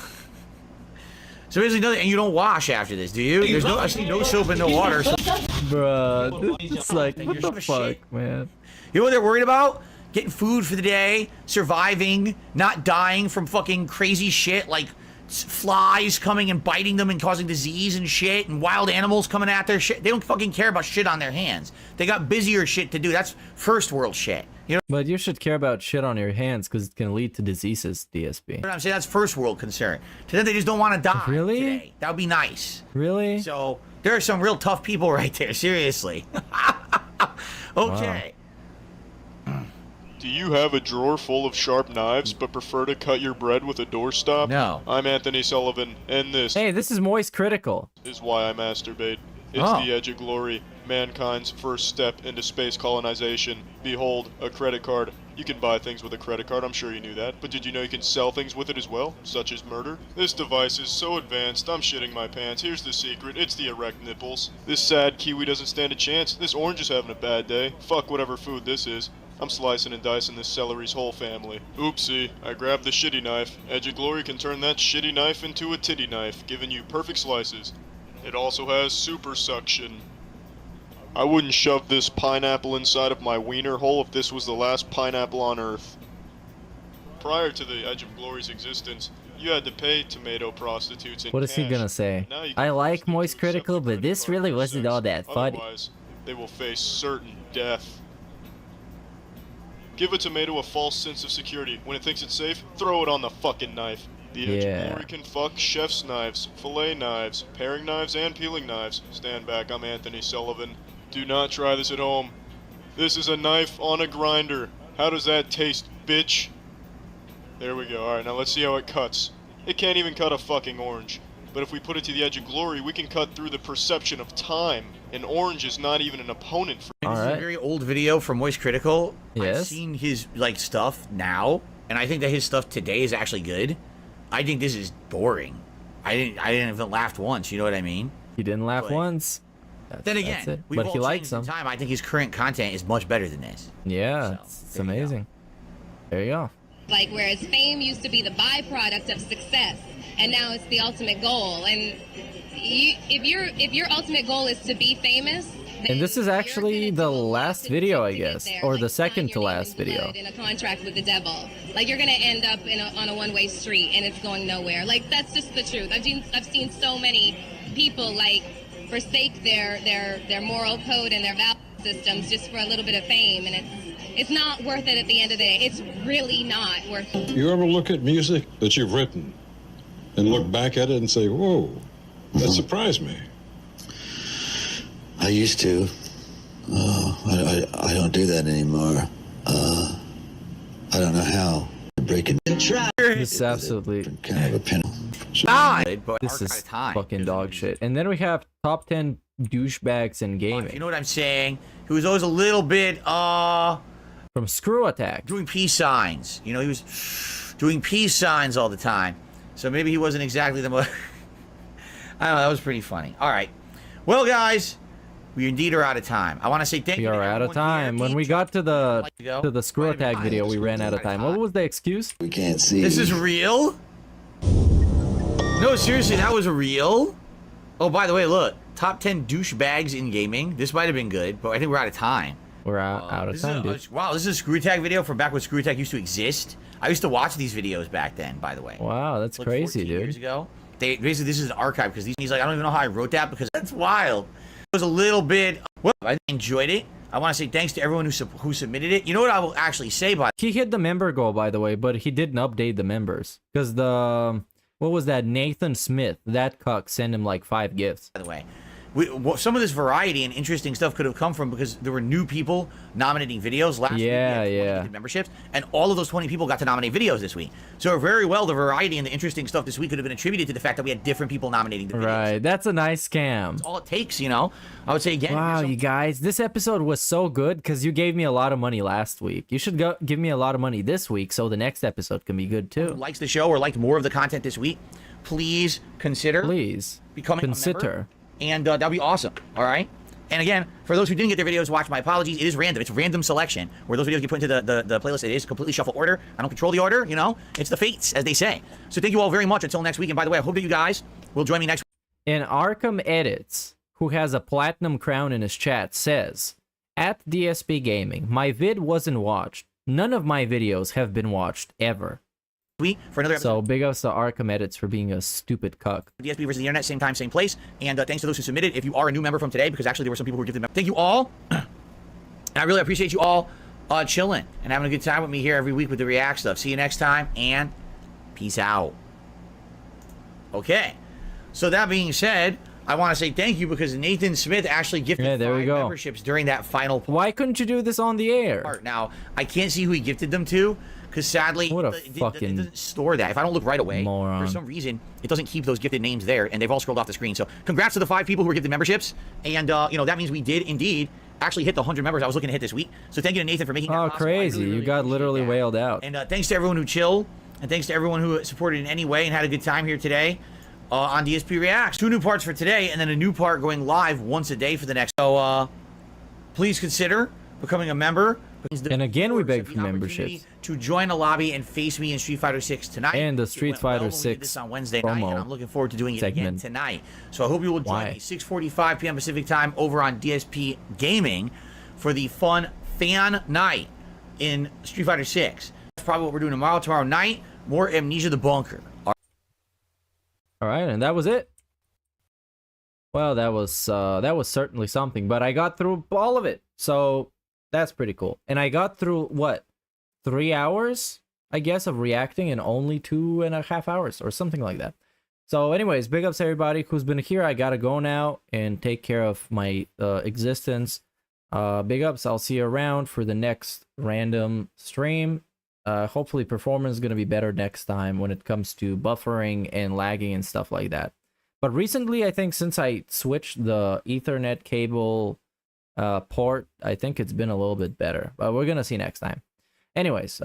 So basically, nothing, and you don't wash after this, do you? There's no, I see no soap and no water. So. Bruh, it's like, what the fuck, man? You know what they're worried about? Getting food for the day, surviving, not dying from fucking crazy shit like flies coming and biting them and causing disease and shit, and wild animals coming at their shit. They don't fucking care about shit on their hands. They got busier shit to do. That's first world shit. You know But you should care about shit on your hands because it can lead to diseases, DSP. what I'm saying? That's first world concern. To them, they just don't want to die. Really? Today. That would be nice. Really? So there are some real tough people right there. Seriously. Okay. Do you have a drawer full of sharp knives but prefer to cut your bread with a doorstop? No. I'm Anthony Sullivan, and this Hey, this is Moist Critical. is why I masturbate. It's Oh. the edge of glory, mankind's first step into space colonization. Behold, a credit card. You can buy things with a credit card, I'm sure you knew that, but did you know you can sell things with it as well, such as murder? This device is so advanced, I'm shitting my pants. Here's the secret, it's the erect nipples. This sad kiwi doesn't stand a chance. This orange is having a bad day. Fuck whatever food this is. I'm slicing and dicing this celery's whole family. Oopsie, I grabbed the shitty knife. Edge of Glory can turn that shitty knife into a titty knife, giving you perfect slices. It also has super suction. I wouldn't shove this pineapple inside of my wiener hole if this was the last pineapple on Earth. Prior to the Edge of Glory's existence, you had to pay tomato prostitutes in What is he cash. gonna say? Now you I like Moist Critical, but this really wasn't all that funny. Otherwise, they will face certain death. Give a tomato a false sense of security. When it thinks it's safe, throw it on the fucking knife. The Edge of Glory can fuck chef's knives, fillet knives, paring knives, and peeling knives. Stand back, I'm Anthony Sullivan. Do not try this at home. This is a knife on a grinder. How does that taste, bitch? There we go. Alright, now let's see how it cuts. It can't even cut a fucking orange. But if we put it to the Edge of Glory, we can cut through the perception of time. An orange is not even an opponent for This is a very old video from Moist Critical. Yes. I've seen his like stuff now, and I think that his stuff today is actually good. I think this is boring. I didn't even laugh once. You know what I mean? He didn't laugh once. Then That's again, it. we've But all he likes changed in them. time. I think his current content is much better than this. Yeah, it's amazing. There you go. Like, whereas fame used to be the byproduct of success, and now it's the ultimate goal. And if your ultimate goal is to be famous, And this is actually the last video, I guess, or the second to last video. in a contract with the devil, like you're gonna end up on a one-way street, and it's going nowhere. Like, that's just the truth. I've seen so many people like forsake their moral code and their value systems just for a little bit of fame, and it's not worth it at the end of the day. It's really not worth it. You ever look at music that you've written and look back at it and say, whoa, that surprised me? I used to. I don't do that anymore. I don't know how. Breaking This is absolutely kind of a pin. This is fucking dog shit. And then we have top 10 douchebags in gaming. You know what I'm saying? He was always a little bit from Screw Attack. Doing peace signs. You know, he was doing peace signs all the time. So maybe he wasn't exactly the most I don't know, that was pretty funny. Alright. Well guys, we indeed are out of time. I want to say thank you. We are out of time. When we got to the Screw Attack video, we ran out of time. What was the excuse? We can't see. This is real? No, seriously, that was real? Oh, by the way, look. Top 10 douchebags in gaming. This might have been good, but I think we're out of time. We're out of time, dude. Wow, this is a ScrewTag video from back when ScrewTag used to exist. I used to watch these videos back then, by the way. Wow, that's like crazy, 14 dude. Years ago. Basically, this is an archive because he's like, I don't even know how I wrote that because that's wild. It was a little bit. Well, I enjoyed it. I want to say thanks to everyone who submitted it. You know what I will actually say by he hit the member goal, by the way, but he didn't update the members because the what was that Nathan Smith, that cuck, sent him like 5 gifts. By the way, some of this variety and interesting stuff could have come from because there were new people nominating videos last week. We had 20 memberships, and all of those 20 people got to nominate videos this week. So very well, the variety and the interesting stuff this week could have been attributed to the fact that we had different people nominating the videos. Right, that's a nice scam. That's all it takes, you know. I would say again. Wow, you guys, this episode was so good because you gave me a lot of money last week. You should give me a lot of money this week so the next episode can be good too. Who likes the show or liked more of the content this week, please consider becoming a member. And that'll be awesome, all right? And again, for those who didn't get their videos watched, my apologies. It is random. It's random selection where those videos get put into the playlist. It is completely shuffle order. I don't control the order, you know? It's the fates, as they say. So thank you all very much until next week. And by the way, I hope that you guys will join me next week. And Arkham Edits, who has a platinum crown in his chat, says, at DSP Gaming, my vid wasn't watched. None of my videos have been watched ever. For another episode. So big ups to Arkham Edits for being a stupid cuck. DSP versus the internet, same time, same place. And thanks to those who submitted. If you are a new member from today, because actually there were some people who were gifted. Thank you all. And I really appreciate you all chilling and having a good time with me here every week with the React stuff. See you next time, and peace out. Okay. So that being said, I want to say thank you because Nathan Smith actually gifted 5 memberships during that final part. Why couldn't you do this on the air? Now, I can't see who he gifted them to because sadly, it doesn't store that. If I don't look right away, for some reason, it doesn't keep those gifted names there, and they've all scrolled off the screen. So congrats to the 5 people who were gifted memberships. And, you know, that means we did indeed actually hit the 100 members I was looking to hit this week. So thank you to Nathan for making that possible. Crazy. You got literally whaled out. And thanks to everyone who chilled, and thanks to everyone who supported in any way and had a good time here today. On DSP Reacts. 2 new parts for today, and then a new part going live once a day for the next. So, please consider becoming a member. And again, we beg for memberships. To join a lobby and face me in Street Fighter 6 tonight. And the Street Fighter 6 on Wednesday night, and I'm looking forward to doing it again tonight. So I hope you will join me 6:45 p.m. Pacific time over on DSP Gaming for the fun fan night in Street Fighter 6. That's probably what we're doing tomorrow night. More Amnesia the Bunker. All right, and that was it. Well, that was certainly something, but I got through all of it, so that's pretty cool. And I got through what, 3 hours, I guess, of reacting in only 2.5 hours or something like that. So, anyways, big ups to everybody who's been here. I gotta go now and take care of my existence. Big ups. I'll see you around for the next random stream. Hopefully performance is going to be better next time when it comes to buffering and lagging and stuff like that. But recently, I think since I switched the Ethernet cable port, I think it's been a little bit better. But we're going to see next time. Anyways,